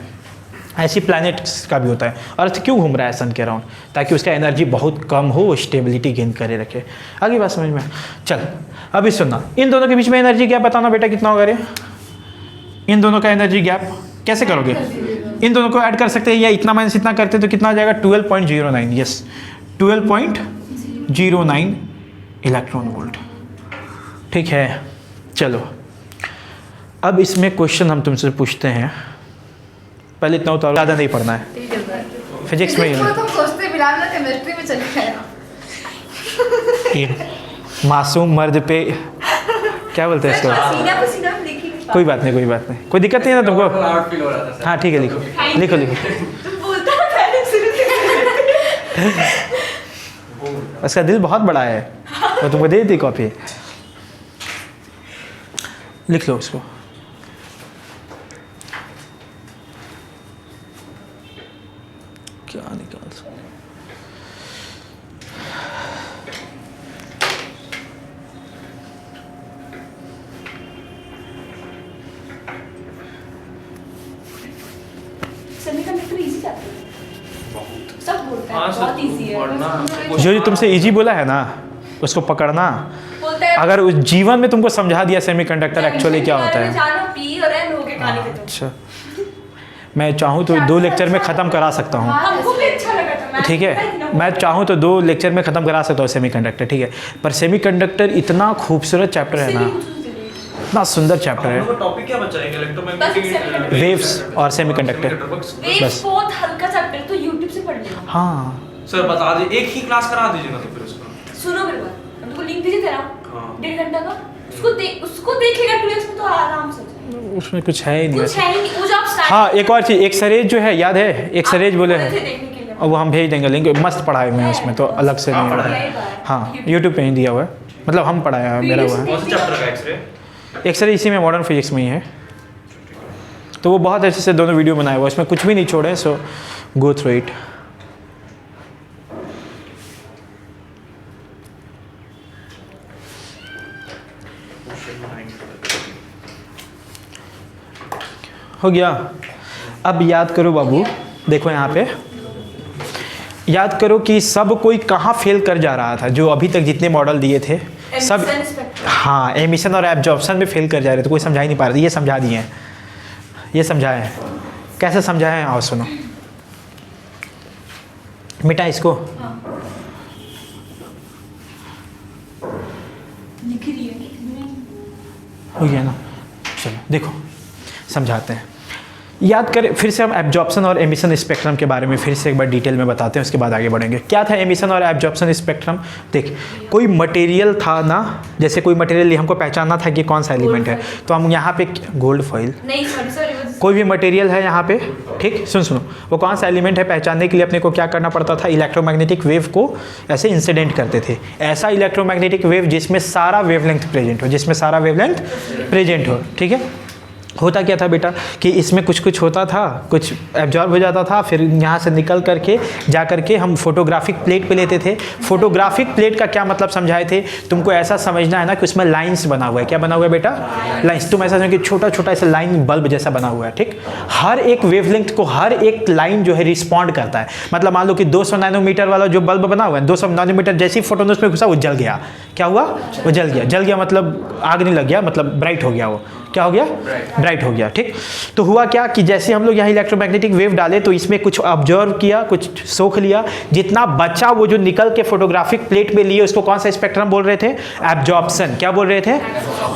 ऐसी प्लैनेट्स का भी होता है। अर्थ क्यों घूम रहा है सन के अराउंड, ताकि उसका एनर्जी बहुत कम हो, वो स्टेबिलिटी गेन करे रखे। आगे बात समझ में। चल अभी सुनना, इन दोनों के बीच में एनर्जी गैप बताना बेटा कितना होगा रे। इन दोनों का एनर्जी गैप कैसे करोगे, इन दोनों को ऐड कर सकते हैं, या इतना माइनस इतना करते तो कितना आ जाएगा, 12.09। Yes, 12.09 electron volt. ठीक है, चलो अब इसमें क्वेश्चन हम तुमसे पूछते हैं। पहले इतना उतारो, ज़्यादा नहीं पढ़ना है, फिजिक्स में ही इसको तुम सोचते बिलाना केमिस्ट्री में चले गए। ये मासूम मर्द पे क्या बोलते हैं इसको, सीना पे सीना में देखी नहीं कोई बात नहीं, कोई बात नहीं, कोई दिक्कत नहीं है ना तुमको। हार्ट फील हो रहा था सर। हाँ ठीक है, लिखो लिखो लिखो। तुम बोलता ना पहले शुरू से। उसका दिल बहुत बड़ा है, वो तुमको दे देती कॉपी, लिख लो उसको। क्या निकाल सकते, सेमीकंडक्टर इजी चैप्टर है, सब बोलता है हाँ, सब बहुत इजी है। पढ़ना। जो तुमसे इजी बोला है ना उसको पकड़ना। बोलता है अगर उस जीवन में तुमको समझा दिया सेमीकंडक्टर एक्चुअली क्या होता है। जानो पी और एन हो के कहानी खत्म। अच्छा, मैं चाहूँ तो 2 लेक्चर में ख़त्म करा सकता हूँ, हमको भी अच्छा लगा था। ठीक है। मैं चाहूँ तो 2 लेक्चर में ख़त्म करा सकता हूँ सेमीकंडक्टर, ठीक है। पर सेमीकंडक्टर इतना खूबसूरत चैप्टर है ना, इतना सुंदर चैप्टर है। टॉपिक क्या बचा है, इलेक्ट्रोमैग्नेटिक वेव्स और सेमीकंडक्टर। वेव्स बस। बहुत हल्का चैप्टर तो यूट्यूब से पढ़ लेना। हाँ, सर बता दीजिए, एक ही क्लास करा दीजिए ना तो फिर उसका। सुनो मेरी बात, हम तुमको लिंक दीजिए तेरा हाँ। 1.5 घंटा का, उसको देखेगा 2x में तो आराम से। उसमें कुछ है ही नहीं कुछ वैसे। है ही नहीं, वो जो आप start हाँ, एक और चीज़, एक सरेज जो है, याद है, एक सरेज बोले थे हैं, देखने के लिए। और वो हम भेज देंगे लिंक। मस्त पढ़ाए मैं उसमें, तो अलग से नहीं पढ़ा है। हाँ, यूट्यूब पे ही दिया हुआ है, मतलब हम पढ़ाया, मेरा हुआ है। कौन सा चैप्टर का एक्सरे? एक्सरे इसी में मॉडर्न फिजिक्स में ही है, तो वो बहुत अच्छे से दोनों वीडियो बनाए हुआ है, उसमें कुछ भी नहीं छोड़े। सो गो थ्रू इट। हो गया। अब याद करो बाबू, देखो यहाँ पे याद करो कि सब कोई कहाँ फेल कर जा रहा था, जो अभी तक जितने मॉडल दिए थे सब। Emission spectrum। हाँ, एमिशन और एब्जॉर्प्शन में फेल कर जा रहे थे, कोई समझा ही नहीं पा रहे थे। ये समझा दिए हैं, ये समझाए हैं। कैसे समझाए हैं, आओ सुनो। मिटा इसको। लिख रही है हो गया ना, चलो देखो समझाते हैं। याद करें फिर से, हम एब्जॉर्प्शन और एमिशन स्पेक्ट्रम के बारे में फिर से एक बार डिटेल में बताते हैं, उसके बाद आगे बढ़ेंगे। क्या था एमिशन और एब्जॉर्प्शन स्पेक्ट्रम? देख, कोई मटेरियल था ना, जैसे कोई मटेरियल हमको पहचानना था कि कौन सा एलिमेंट है, तो हम यहाँ पे गोल्ड फॉइल, नहीं सॉरी कोई भी मटेरियल है यहाँ पे, ठीक, सुनो, वो कौन सा एलिमेंट है पहचानने के लिए अपने को क्या करना पड़ता था, इलेक्ट्रोमैग्नेटिक वेव को ऐसे इंसिडेंट करते थे। ऐसा इलेक्ट्रोमैग्नेटिक वेव जिसमें सारा वेवलेंथ प्रेजेंट हो, जिसमें सारा वेवलेंथ प्रेजेंट हो, ठीक है। होता क्या था बेटा कि इसमें कुछ कुछ होता था, कुछ एब्जॉर्ब हो जाता था, फिर यहाँ से निकल करके जा करके हम फोटोग्राफिक प्लेट पे लेते थे। फोटोग्राफिक प्लेट का क्या मतलब समझाए थे, तुमको ऐसा समझना है ना कि उसमें लाइंस बना हुआ है। क्या बना हुआ है बेटा? लाइंस। तुम ऐसा समझो कि छोटा छोटा ऐसा लाइन बल्ब जैसा बना हुआ है, ठीक। हर एक वेवलेंथ को हर एक लाइन जो है रिस्पॉन्ड करता है। मतलब मान लो कि 200 नैनोमीटर वाला जो बल्ब बना हुआ है, 200 नैनोमीटर जैसी फोटोन उसमें घुसा वो जल गया। क्या हुआ? वो जल गया। जल गया मतलब आग नहीं लग गया, मतलब ब्राइट हो गया। वो क्या हो गया? ब्राइट हो गया, ठीक। तो हुआ क्या कि जैसे हम लोग यहाँ इलेक्ट्रोमैग्नेटिक वेव डाले तो इसमें कुछ ऑब्जर्व किया, कुछ सोख लिया, जितना बचा वो जो निकल के फोटोग्राफिक प्लेट पे लिए उसको कौन सा स्पेक्ट्रम बोल रहे थे? एब्जॉर्प्शन। क्या बोल रहे थे?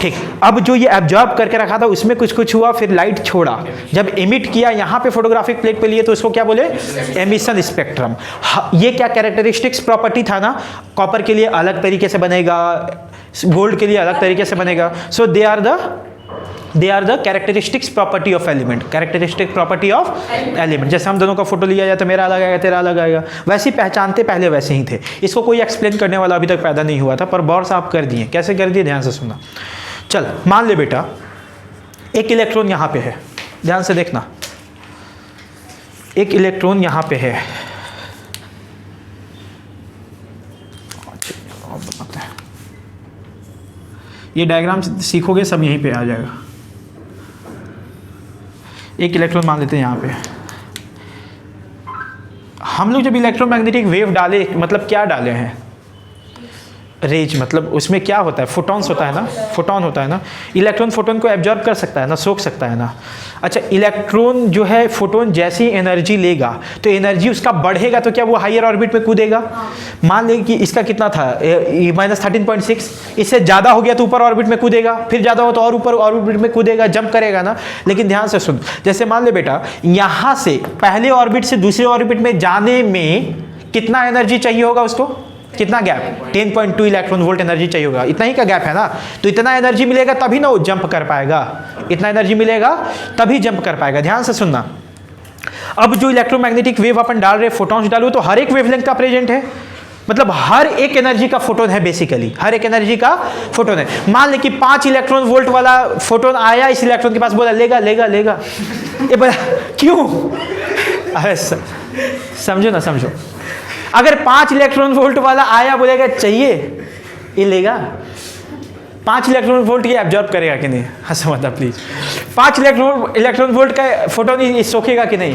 ठीक। अब जो ये एब्जॉर्ब करके रखा था उसमें कुछ कुछ हुआ, फिर लाइट छोड़ा, जब एमिट किया यहाँ पे फोटोग्राफिक प्लेट पे लिए तो उसको क्या बोले? Emission spectrum. ये क्या कैरेक्टरिस्टिक्स प्रॉपर्टी था ना, कॉपर के लिए अलग तरीके से बनेगा, गोल्ड के लिए अलग तरीके से बनेगा। So they are the characteristics property of element, characteristic property of element. जैसे हम दोनों का फोटो लिया जाए तो मेरा अलग आएगा, तेरा अलग आएगा, वैसे ही पहचानते पहले वैसे ही थे। इसको कोई एक्सप्लेन करने वाला अभी तक पैदा नहीं हुआ था, पर बौर साहब कर दिए। कैसे कर दिए? ध्यान से सुनना। चल मान ले बेटा एक इलेक्ट्रॉन यहाँ पे है, ध्यान से देखना, एक इलेक्ट्रॉन यहाँ पे है। ये डायग्राम सीखोगे सब यहीं पे आ जाएगा। एक इलेक्ट्रॉन मान लेते हैं यहाँ पे। हम लोग जब इलेक्ट्रोमैग्नेटिक वेव डाले, मतलब क्या डाले हैं? रेज। मतलब उसमें क्या होता है? फोटॉन्स होता है ना, फोटोन होता है ना। इलेक्ट्रॉन फोटोन को एब्जॉर्ब कर सकता है ना, सोख सकता है ना। अच्छा, इलेक्ट्रॉन जो है फोटोन जैसी एनर्जी लेगा तो एनर्जी उसका बढ़ेगा तो क्या वो हायर ऑर्बिट में कूदेगा? मान लें कि इसका कितना था, -13.6, इससे ज़्यादा हो गया तो ऊपर ऑर्बिट में कूदेगा, फिर ज़्यादा हो तो और ऊपर ऑर्बिट में कूदेगा, जंप करेगा ना। लेकिन ध्यान से सुन, जैसे मान ले बेटा यहाँ से पहले ऑर्बिट से दूसरे ऑर्बिट में जाने में कितना एनर्जी चाहिए होगा उसको? कितना गैप? 10.2 इलेक्ट्रॉन वोल्ट एनर्जी चाहिए होगा। इतना ही का गैप है ना, तो इतना एनर्जी मिलेगा तभी ना वो जंप कर पाएगा। इतना एनर्जी मिलेगा तभी जंप कर पाएगा। ध्यान से सुनना। अब जो इलेक्ट्रोमैग्नेटिक वेव अपन डाल रहे, फोटॉन्स डालो, तो हर एक वेवलेंथ का प्रेजेंट है, मतलब हर एक एनर्जी का फोटोन है। बेसिकली हर एक एनर्जी का फोटोन है। मान ले कि 5 इलेक्ट्रॉन वोल्ट वाला फोटोन आया इस इलेक्ट्रॉन के पास, बोला लेगा लेगा लेगा। ये बोला क्यों? अरे समझो ना, समझो। अगर 5 इलेक्ट्रॉन वोल्ट वाला आया, बोलेगा चाहिए, ये लेगा। 5 इलेक्ट्रॉन वोल्ट ये एब्जॉर्ब करेगा कि नहीं? हंसो मत प्लीज। 5 इलेक्ट्रॉन वोल्ट का फोटोन सोखेगा कि नहीं?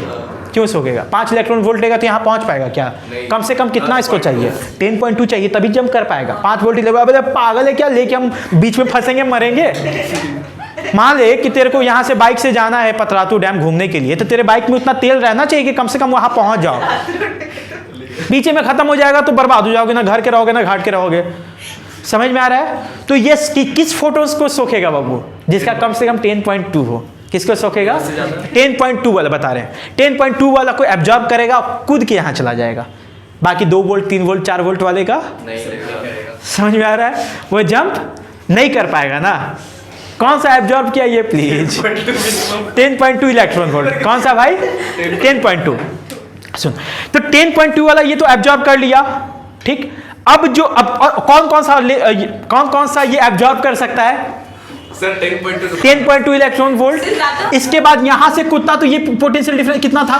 क्यों सोखेगा? 5 इलेक्ट्रॉन वोल्ट लेगा तो यहाँ पहुँच पाएगा क्या? कम से कम कितना इसको चाहिए? 10.2 चाहिए तभी जंप कर पाएगा। 5 वोल्ट लेगा। अबे पागल है क्या? लेके हम बीच में फंसेंगे, मरेंगे। मान ले कि तेरे को यहाँ से बाइक से जाना है पतरातू डैम घूमने के लिए, तो तेरे बाइक में उतना तेल रहना चाहिए कि कम से कम वहाँ पहुँच जाओ। पीछे में खत्म हो जाएगा तो बर्बाद हो जाओगे, ना घर के रहोगे ना घाट के रहोगे। समझ में आ रहा है? तो ये किस फोटोन्स को सोखेगा बाबू? जिसका कम से कम 10.2 हो। किसको सोखेगा? 10.2 वाला बता रहे हैं। 10.2 वाला को एब्जॉर्ब करेगा, कूद के यहाँ चला जाएगा। बाकी 2 वोल्ट 3 वोल्ट 4 वोल्ट वाले का समझ में आ रहा है? वो जंप नहीं कर पाएगा ना। कौन सा एब्जॉर्ब किया ये प्लीज? 10.2 electron volt. कौन सा भाई? 10.2। सुन, तो 10.2 वाला ये तो एब्जॉर्ब कर लिया, ठीक। अब जो कौन कौन सा ये एब्जॉर्ब कर सकता है? Sir 10.2 electron volt. इसके बाद यहां से कूदता तो ये पोटेंशियल डिफरेंस कितना था?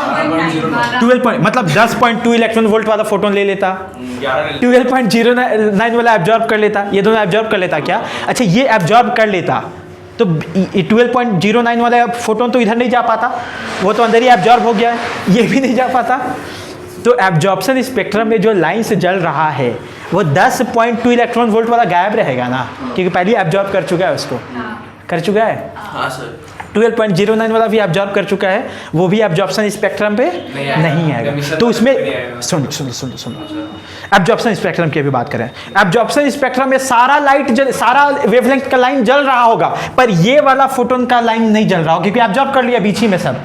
12 मतलब 10.2 इलेक्ट्रॉन वोल्ट वाला फोटोन ले लेता, 12.09 वाला एब्जॉर्ब कर लेता, ये दोनों एब्जॉर्ब कर लेता क्या? अच्छा, ये एब्जॉर्ब कर लेता तो 12.09 वाला फोटोन तो इधर नहीं जा पाता, वो तो अंदर ही एब्जॉर्ब हो गया है, ये भी नहीं जा पाता। तो एब्जॉर्प्शन स्पेक्ट्रम में जो लाइन से जल रहा है वो 10.2 इलेक्ट्रॉन वोल्ट वाला गायब रहेगा ना, क्योंकि पहले एब्जॉर्ब कर चुका है उसको। कर चुका है? हाँ सर। 12.09 वाला भी एब्जॉर्ब कर चुका है, वो भी एब्जॉर्प्शन स्पेक्ट्रम पे नहीं आएगा। तो उसमें सुन एब्जॉर्प्शन स्पेक्ट्रम की भी बात करें। एब्जॉर्प्शन स्पेक्ट्रम में सारा सारा वेवलेंथ का लाइन जल रहा होगा, पर ये वाला फोटोन का लाइन नहीं जल रहा होगा, क्योंकि एब्जॉर्ब कर लिया बीच ही में सब।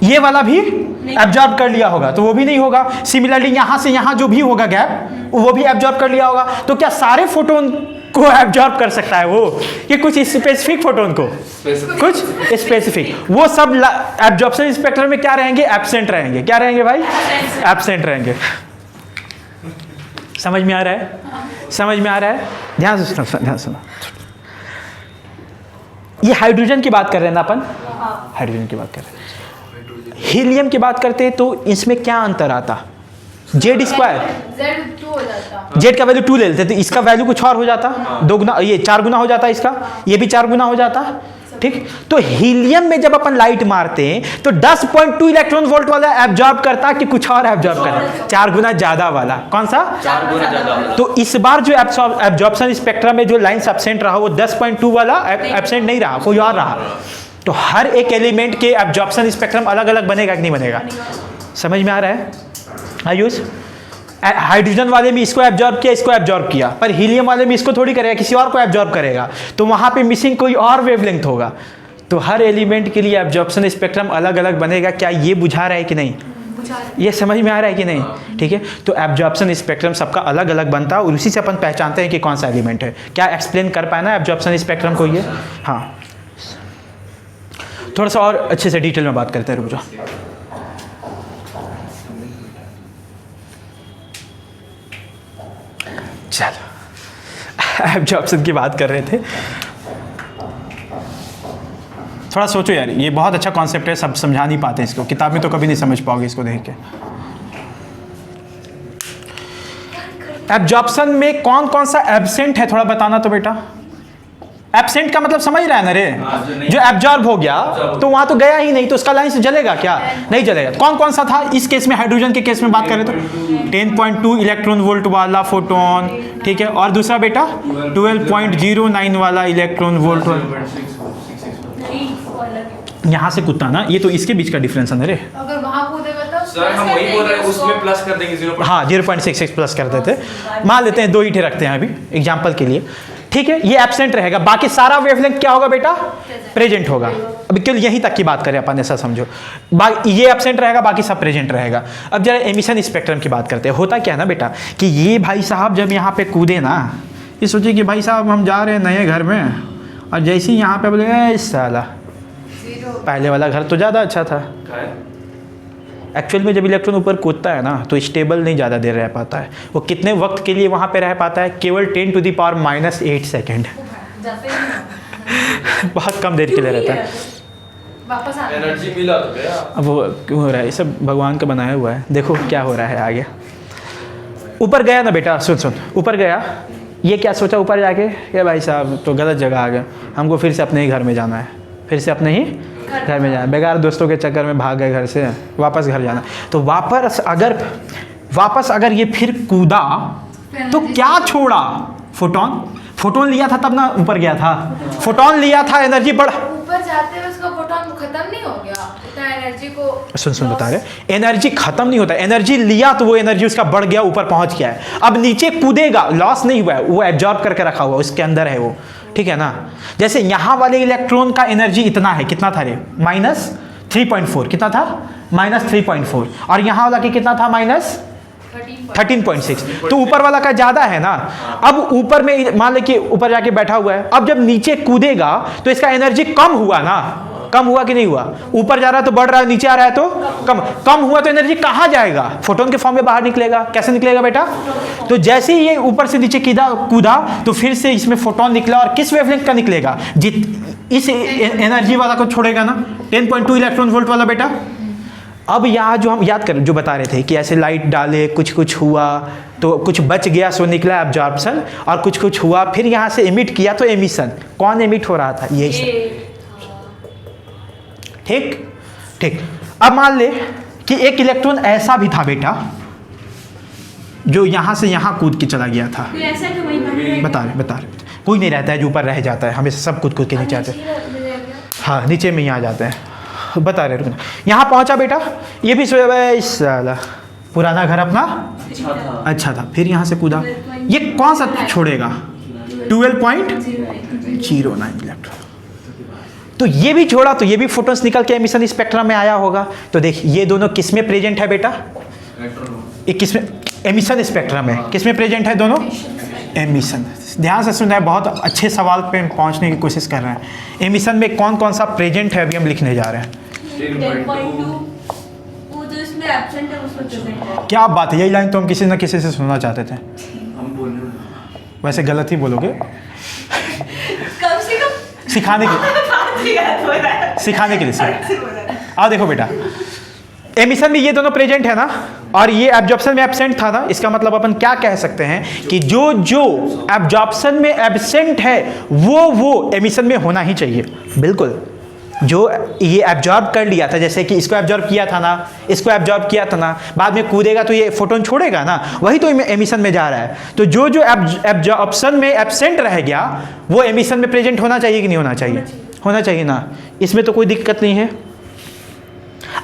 ये वाला भी एब्जॉर्ब कर लिया होगा तो वो भी नहीं होगा। सिमिलरली यहाँ से यहाँ जो भी होगा गैप, वो भी एब्जॉर्ब कर लिया होगा। तो क्या सारे फोटोन को एब्जॉर्ब कर सकता है वो, कि कुछ स्पेसिफिक फोटोन को? कुछ स्पेसिफिक। वो सब एब्जॉर्प्शन स्पेक्ट्रम में क्या रहेंगे? एब्सेंट रहेंगे। क्या रहेंगे भाई? एब्सेंट रहेंगे। समझ में आ रहा है? समझ में आ रहा है? ध्यान से सुनो, ध्यान से सुनो। ये हाइड्रोजन की बात कर रहे हैं ना अपन, हाइड्रोजन की बात कर रहे हैं। हीलियम की बात करते हैं तो इसमें क्या अंतर आता? जेड स्क्वायर, Z 2 हो जाता। जेड का वैल्यू 2 ले लेते तो इसका वैल्यू कुछ और हो जाता, 2 गुना, ये 4 गुना हो जाता इसका, ये भी 4 गुना हो जाता। ठीक, तो हीलियम में जब अपन लाइट मारते हैं तो 10.2 इलेक्ट्रॉन वोल्ट वाला एब्जॉर्ब करता कि कुछ और एब्जॉर्ब करता? 4 गुना ज्यादा वाला। कौन सा? 4 गुना ज्यादा वाला। तो इस बार जो एब्जॉर्प्शन स्पेक्ट्रम में जो लाइन्स एब्सेंट रहा वो 10.2 वाला एब्सेंट नहीं रहा, कोई और रहा। तो हर एक एलिमेंट के एब्जॉर्प्शन स्पेक्ट्रम अलग अलग बनेगा कि नहीं बनेगा? समझ में आ रहा है आयुष? हाइड्रोजन वाले में इसको एब्जॉर्ब किया, इसको एब्जॉर्ब किया, पर हीलियम वाले में इसको थोड़ी करेगा, किसी और को एब्जॉर्ब करेगा, तो वहां पे मिसिंग कोई और वेवलेंथ होगा। तो हर एलिमेंट के लिए एब्जॉर्प्शन स्पेक्ट्रम अलग अलग बनेगा। क्या ये बुझा रहा है कि नहीं? ये समझ में आ रहा है कि नहीं? ठीक है, तो एब्जॉर्प्शन स्पेक्ट्रम सबका अलग अलग बनता है और उसी से अपन पहचानते हैं कि कौन सा एलिमेंट है। क्या एक्सप्लेन कर पाए ना एब्जॉर्प्शन स्पेक्ट्रम को ये? हाँ, थोड़ा सा और अच्छे से डिटेल में बात करते हैं, रुक जाओ। चलो, एब्जॉर्प्शन की बात कर रहे थे, थोड़ा सोचो यार, ये बहुत अच्छा कॉन्सेप्ट है, सब समझा नहीं पाते इसको, किताब में तो कभी नहीं समझ पाओगे इसको देख के। एब्जॉर्प्शन में कौन कौन सा एब्सेंट है थोड़ा बताना तो बेटा। एब्सेंट का मतलब समझ रहा है ना रे? जो एब्जॉर्ब हो गया तो वहां तो गया ही नहीं, तो उसका लाइन से जलेगा क्या? नहीं जलेगा। कौन कौन सा था इस केस में? हाइड्रोजन के केस में बात करें तो 10.2 इलेक्ट्रॉन वोल्ट वाला फोटोन, ठीक है, और दूसरा बेटा 12.09 वाला इलेक्ट्रॉन वोल्ट वाला। यहाँ से कुत्ता ना, ये तो इसके बीच का डिफरेंस है ना रे। अगर वहां कूदेगा तो सर हम वही बोल रहे हैं, उसमें प्लस कर देंगे 0. हाँ 0.66 प्लस कर देते, मान लेते हैं 2 ईंटें रखते हैं अभी एग्जाम्पल के लिए, ठीक है। ये एब्सेंट रहेगा, बाकी सारा वेवलेंथ क्या होगा बेटा? प्रेजेंट होगा। अभी केवल यहीं तक की बात करें अपन, ऐसा समझो, ये एब्सेंट रहेगा, बाकी सब प्रेजेंट रहेगा। अब जरा एमिशन स्पेक्ट्रम की बात करते हैं। होता क्या है ना बेटा कि ये भाई साहब जब यहाँ पे कूदे ना, ये सोचिए कि भाई साहब हम जा रहे हैं नए घर में, और जैसे ही यहाँ पे बोले इस साला पहले वाला घर तो ज़्यादा अच्छा था। एक्चुअल में जब इलेक्ट्रॉन ऊपर कूदता है ना तो स्टेबल नहीं ज़्यादा देर रह पाता है। वो कितने वक्त के लिए वहाँ पे रह पाता है? केवल 10⁻⁻8 सेकेंड। बहुत कम देर के लिए रहता है। वापस आना। एनर्जी मिला तो गया। अब वो क्यों हो रहा है? ये सब भगवान का बनाया हुआ है। देखो क्या हो रहा है आगे। ऊपर गया ना बेटा, सुन ऊपर गया, ये क्या सोचा ऊपर जाके? ये भाई साहब तो गलत जगह आ गया, हमको फिर से अपने ही घर में जाना है, फिर से अपने ही घर में जाना। बेकार दोस्तों के चक्कर में भाग गए घर से, वापस घर जाना। तो वापस अगर ये फिर कूदा तो क्या छोड़ा? फोटोन लिया था तब ना ऊपर गया था। फोटोन लिया था, एनर्जी बढ़, ऊपर जाते हुए उसका फोटोन खत्म नहीं हो गया, इतना एनर्जी को सुन बता रहे, एनर्जी खत्म नहीं होता। एनर्जी लिया तो वो एनर्जी उसका बढ़ गया, ऊपर पहुंच गया है। अब नीचे कूदेगा, लॉस नहीं हुआ है, वो एब्जॉर्ब करके रखा हुआ, उसके अंदर है वो, ठीक है ना। जैसे यहाँ वाले इलेक्ट्रॉन का एनर्जी इतना है, कितना था रे? -3.4। कितना था? -3.4। और यहाँ वाला की कितना था? -13.6। तो ऊपर वाला का ज्यादा है ना। अब ऊपर में मान ले कि ऊपर जाके बैठा हुआ है, अब जब नीचे कूदेगा तो इसका एनर्जी कम हुआ ना, कम हुआ कि नहीं हुआ? ऊपर जा रहा है तो बढ़ रहा है, नीचे आ रहा है तो कम हुआ, तो एनर्जी कहाँ जाएगा? फोटोन के फॉर्म में बाहर निकलेगा। कैसे निकलेगा बेटा? तो जैसे ही ये ऊपर से नीचे कूदा तो फिर से इसमें फोटोन निकला, और किस वेवलेंथ का निकलेगा? इस एनर्जी वाला को छोड़ेगा ना, 10.2 इलेक्ट्रॉन वोल्ट वाला बेटा। अब यहाँ जो हम याद करें, जो बता रहे थे कि ऐसे लाइट डाले, कुछ हुआ तो कुछ बच गया, सो निकला एब्जॉर्प्शन, और कुछ हुआ फिर यहाँ से एमिट किया तो एमिशन। कौन एमिट हो रहा था? ये ठीक। अब मान ले कि एक इलेक्ट्रॉन ऐसा भी था बेटा जो यहाँ से यहाँ कूद के चला गया था। ऐसा तो वही बता रहे कोई नहीं रहता है जो ऊपर रह जाता है, हमेशा सब कूद के नीचे आते हैं। हाँ, नीचे में ही आ जाते हैं। बता रहे रुकना, यहाँ पहुँचा बेटा, ये भी सोचा भाई साला पुराना घर अपना अच्छा था, फिर यहाँ से कूदा, ये कौन सा छोड़ेगा? 12.09 इलेक्ट्रॉन। तो ये भी छोड़ा, तो ये भी फोटोन्स निकल के एमिशन स्पेक्ट्रम में आया होगा। तो देख, ये दोनों किस में प्रेजेंट है बेटा? ये किस में? एमिशन स्पेक्ट्रम में। किस में प्रेजेंट है दोनों? एमिशन। ध्यान से सुना है, बहुत अच्छे सवाल पे पहुंचने की कोशिश कर रहे हैं। एमिशन में कौन कौन सा प्रेजेंट है अभी हम लिखने जा रहे हैं। 10.2 वो जो इसमें एब्सेंट है उसमें प्रेजेंट है। क्या बात है, यही लाइन तो हम किसी न किसी से सुनना चाहते थे। वैसे गलत ही बोलोगे, कम से कम सिखाने की सिखाने के लिए आओ देखो बेटा, एमिशन में ये दोनों प्रेजेंट है ना, और ये एब्जॉर्प्शन में एब्सेंट था ना। इसका मतलब अपन क्या कह सकते हैं कि जो एब्जॉर्प्शन में एब्सेंट है वो एमिशन में होना ही चाहिए। बिल्कुल, जो ये एब्जॉर्ब कर लिया था, जैसे कि इसको एब्जॉर्ब किया था ना, इसको एब्जॉर्ब किया था ना, बाद में कूदेगा तो ये फोटोन छोड़ेगा ना, वही तो एमिशन में जा रहा है। तो जो एब्जॉर्प्शन में एब्सेंट रह गया वो एमिशन में प्रेजेंट होना चाहिए कि नहीं होना चाहिए? होना चाहिए ना, इसमें तो कोई दिक्कत नहीं है।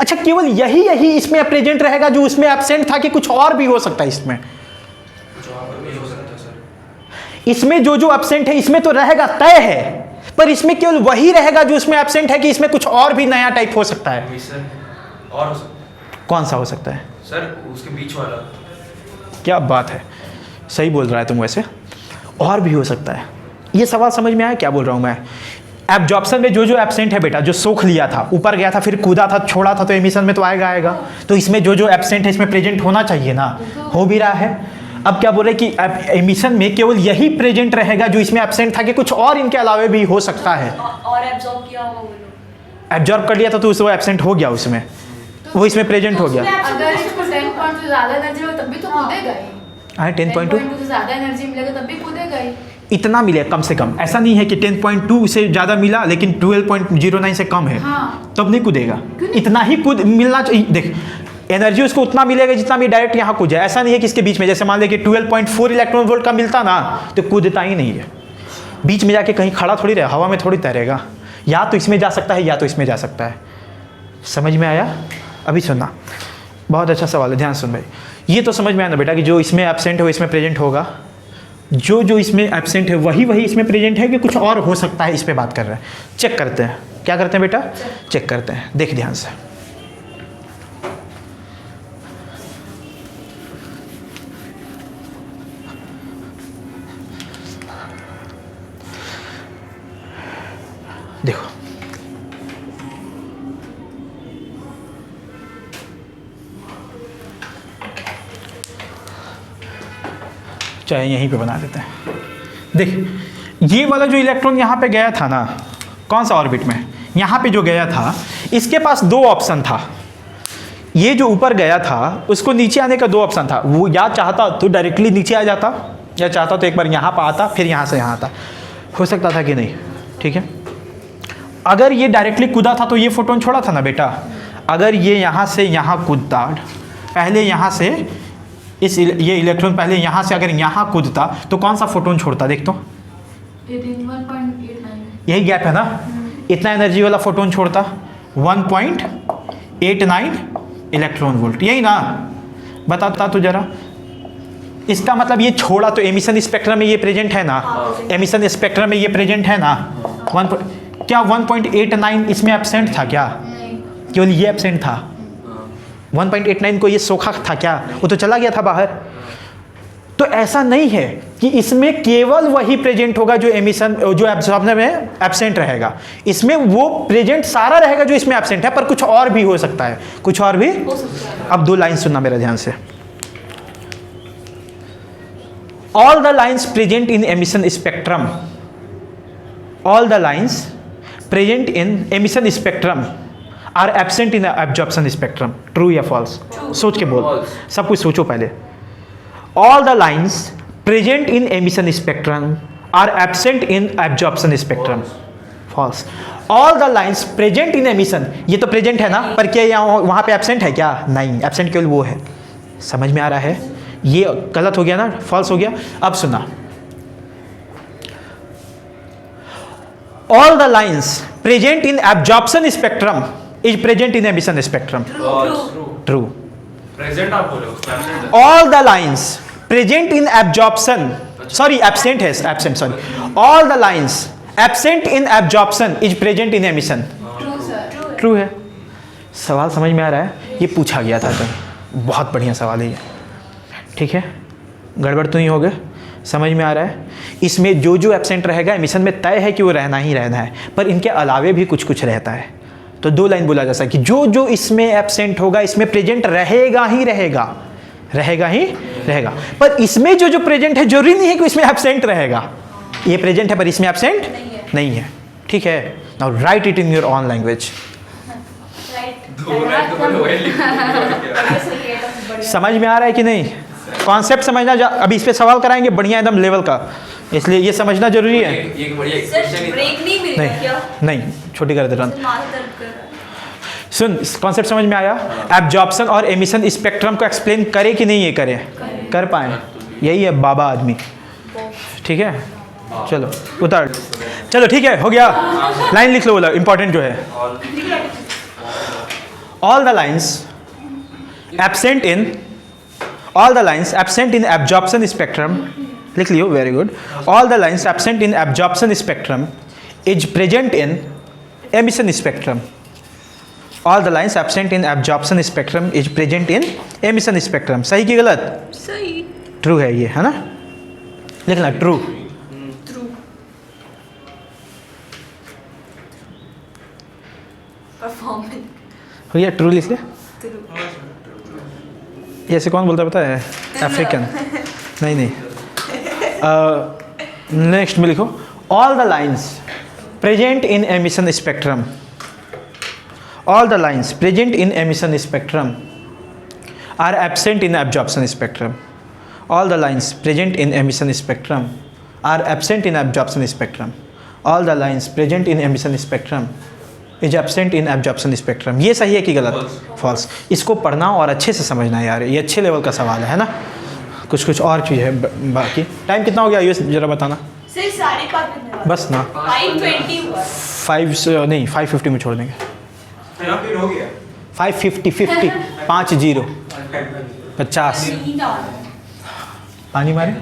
अच्छा, केवल यही इसमें प्रेजेंट रहेगा जो उसमें एब्सेंट था, कि कुछ और भी हो सकता है इसमें? कुछ और भी हो सकता है सर। इसमें जो एब्सेंट है इसमें तो रहेगा, तय है, पर इसमें केवल वही रहेगा जो उसमें एब्सेंट है, कि इसमें कुछ और भी नया टाइप हो सकता है? एमिशन और हो सकता है। कौन सा हो सकता है सर? उसके बीच वाला। क्या बात है, सही बोल रहा है तुम। वैसे और भी हो सकता है। ये सवाल समझ में आया क्या बोल रहा हूँ मैं? एब्जॉर्प्शन में जो एब्सेंट है बेटा, जो सोख लिया था, ऊपर गया था, फिर कूदा था, छोड़ा था, तो एमिशन में तो आएगा। तो इसमें जो एब्सेंट है इसमें प्रेजेंट होना चाहिए ना, हो भी रहा है। अब क्या बोल रहे हैं कि एमिशन में केवल यही प्रेजेंट रहेगा जो इसमें एब्सेंट था, कि कुछ और इनके अलावे भी हो सकता है। और एब्जॉर्ब किया होगा वो लोग, एब्जॉर्ब कर लिया था तो वो एब्सेंट हो गया, उसमें वो इसमें प्रेजेंट हो गया। अगर इसको 10 पॉइंट से ज़्यादा एनर्जी हो तब भी तो कूदेगा ही। हाँ, 10.2 से ज़्यादा एनर्जी मिलेगा तब भी कूदेगा ही। इतना मिले कम से कम, ऐसा नहीं है कि 10.2 से ज़्यादा मिला लेकिन 12.09 से कम है, हाँ। तब नहीं कूदेगा। इतना ही कूद मिलना चाहिए। देख, एनर्जी उसको उतना मिलेगा जितना भी डायरेक्ट यहाँ कूद जाए। ऐसा नहीं है कि इसके बीच में, जैसे मान ले कि 12.4 इलेक्ट्रॉन वोल्ट का मिलता ना, तो कूदता ही नहीं है। बीच में जाके कहीं खड़ा थोड़ी रहे, हवा में थोड़ी तैरेगा। या तो इसमें जा सकता है या तो इसमें जा सकता है। समझ में आया? अभी सुनना, बहुत अच्छा सवाल है, ध्यान सुन भाई। ये तो समझ में आया ना बेटा कि जो इसमें एब्सेंट है वो इसमें प्रेजेंट होगा, जो इसमें एब्सेंट है वही इसमें प्रेजेंट है, कि कुछ और हो सकता है, इस पे बात कर रहे हैं। चेक करते हैं, क्या करते हैं बेटा? चेक करते हैं। देख ध्यान से, देखो, चाहे यहीं पे बना देते हैं। देख, ये वाला जो इलेक्ट्रॉन यहाँ पे गया था ना, कौन सा ऑर्बिट में, यहाँ पे जो गया था, इसके पास दो ऑप्शन था। ये जो ऊपर गया था उसको नीचे आने का दो ऑप्शन था। वो या चाहता तो डायरेक्टली नीचे आ जाता, या चाहता तो एक बार यहाँ पर आता, फिर यहाँ से यहाँ आता। हो सकता था कि नहीं? ठीक है, अगर ये डायरेक्टली कूदा था तो ये फोटोन छोड़ा था ना बेटा। अगर ये यहाँ से यहाँ कूदता, पहले यहाँ से ये इलेक्ट्रॉन पहले यहाँ से अगर यहाँ कूदता तो कौन सा फोटोन छोड़ता? देख तो, 1.89। यही गैप है ना। इतना एनर्जी वाला फोटोन छोड़ता 1.89 इलेक्ट्रॉन वोल्ट, यही ना? बताता तो जरा। इसका मतलब ये छोड़ा तो एमिशन स्पेक्ट्रम में ये प्रेजेंट है ना, एमिशन स्पेक्ट्रम में ये प्रेजेंट है ना। क्या 1.89 इसमें एब्सेंट था क्या? केवल ये एब्सेंट था। 1.89 को ये सोखा था क्या? वो तो चला गया था बाहर। तो ऐसा नहीं है कि इसमें केवल वही प्रेजेंट होगा जो एमिशन, जो एब्जॉर्प्शन में एब्सेंट रहेगा। इसमें वो प्रेजेंट सारा रहेगा जो इसमें एब्सेंट है, पर कुछ और भी हो सकता है, कुछ और भी हो सकता है। अब दो लाइन सुनना मेरा ध्यान से। All the lines present in emission spectrum, all the lines present in emission spectrum are absent in absorption spectrum. True या फॉल्स? सोच के बोल, सब कुछ सोचो पहले। All the lines present in emission spectrum are absent in absorption spectrum. False. All the lines present in emission, ये तो प्रेजेंट है ना, पर क्या यहाँ वहाँ पे एब्सेंट है क्या? नहीं, एब्सेंट केवल वो है। समझ में आ रहा है? ये गलत हो गया ना, फॉल्स हो गया। अब सुना, all the lines present in absorption spectrum is present in emission spectrum. True. Present आप बोले, उसमें absent है। All the lines present in absorption, sorry absent है, absent sorry. All the lines absent in absorption is present in emission. True sir. True है। सवाल समझ में आ रहा है? ये पूछा गया था कहीं, बहुत बढ़िया सवाल है ये। ठीक है, गड़बड़ तो नहीं हो गए? समझ में आ रहा है? इसमें जो एब्सेंट रहेगा एमिशन में तय है कि वो रहना ही रहना है, पर इनके अलावे भी कुछ कुछ रहता है। तो दो लाइन बोला जा सकता है कि जो इसमें एब्सेंट होगा इसमें प्रेजेंट रहेगा ही रहेगा, रहेगा ही रहेगा। पर इसमें जो प्रेजेंट है जरूरी नहीं है कि इसमें एब्सेंट रहेगा। ये प्रेजेंट है पर इसमें एब्सेंट नहीं है। ठीक है, now right it in your on language. दो लाइन तो बोलो वही लिख दो। समझ में आ रहा है कि नहीं? कॉन्सेप्ट समझना अभी इस पे सवाल कराएंगे बढ़िया एकदम लेवल का, इसलिए ये समझना जरूरी है। एक बढ़िया सर क्वेश्चन ब्रेक नहीं मिलेगा नहीं क्या? नहीं, छोटी कर दे रहा हूं। माथा दर्द कर रहा है। सुन, कॉन्सेप्ट समझ में आया? एब्जॉर्प्शन और एमिशन स्पेक्ट्रम को एक्सप्लेन करे कि नहीं ये करे? कर पाए, यही है बाबा आदमी। ठीक है, चलो उतार, चलो ठीक है, हो गया। लाइन लिख लो, बोला इंपॉर्टेंट जो है। All the lines absent in absorption spectrum, लिख लियो, very good. All the lines absent in absorption spectrum is present in emission spectrum. All the lines absent in absorption spectrum is present in emission spectrum. सही कि गलत? सही। True है ये, है ना? लिखना ट्रू। ट्रू। परफॉर्मेंस। हो गया, ट्रू लिख ले। ट्रू। ऐसे कौन बोलता है पता है? अफ्रीकन। नहीं नहीं, नेक्स्ट में लिखो all the lines present in emission spectrum. All the lines present in emission spectrum are absent in absorption spectrum. All the lines present in emission spectrum are absent in absorption spectrum. All the lines present in emission spectrum is absent in absorption spectrum. ये सही है कि गलत? False. इसको पढ़ना और अच्छे से समझना यार, ये अच्छे लेवल का सवाल है ना? कुछ और चीज़ है बाकी। टाइम कितना हो गया ये जरा बताना। सिर्फ 5:30 बस ना, 5:20 हुआ। 5 से नहीं 5:50 में छोड़ देंगे। यहाँ पे हो गया 5:50 50 50 50। नींद आ रहा है। पानी मारे?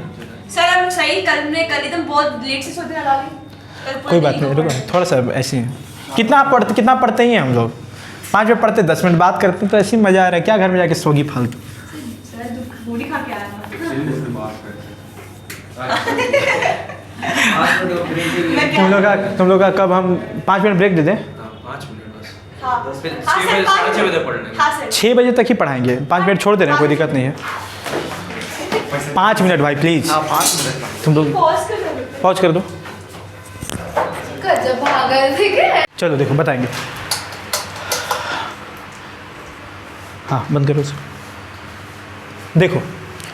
सर हम सही कल एकदम बहुत लेट से सोते हैं कल। कोई बात नहीं, रुको थोड़ा सा ऐसे ही। कितना पढ़ते ही हैं हम लोग? 5 मिनट पढ़ते, 10 मिनट बात करते, तो ऐसे ही मज़ा आ रहा है। क्या घर में जाके सोगी फालतू? सर बूढ़ी खा के आया था। तुम लोग का कब हम 5 मिनट ब्रेक दे दें? 5 मिनट बस। हाँ। बस फिर हाँ 6 सर, बजे 5 6:30 बजे मिनट। पढ़ लेंगे। हाँ सर। 6 बजे तक ही पढ़ाएंगे, 5 मिनट छोड़ दे रहे हैं, कोई दिक्कत नहीं है। 5 मिनट भाई प्लीज़। हाँ 5 मिनट। तुम लोग पॉज कर दो। पॉज कर दो। गजब भागा, ठीक है। चलो देखो बताएंगे। हाँ बंद करो उसको। देखो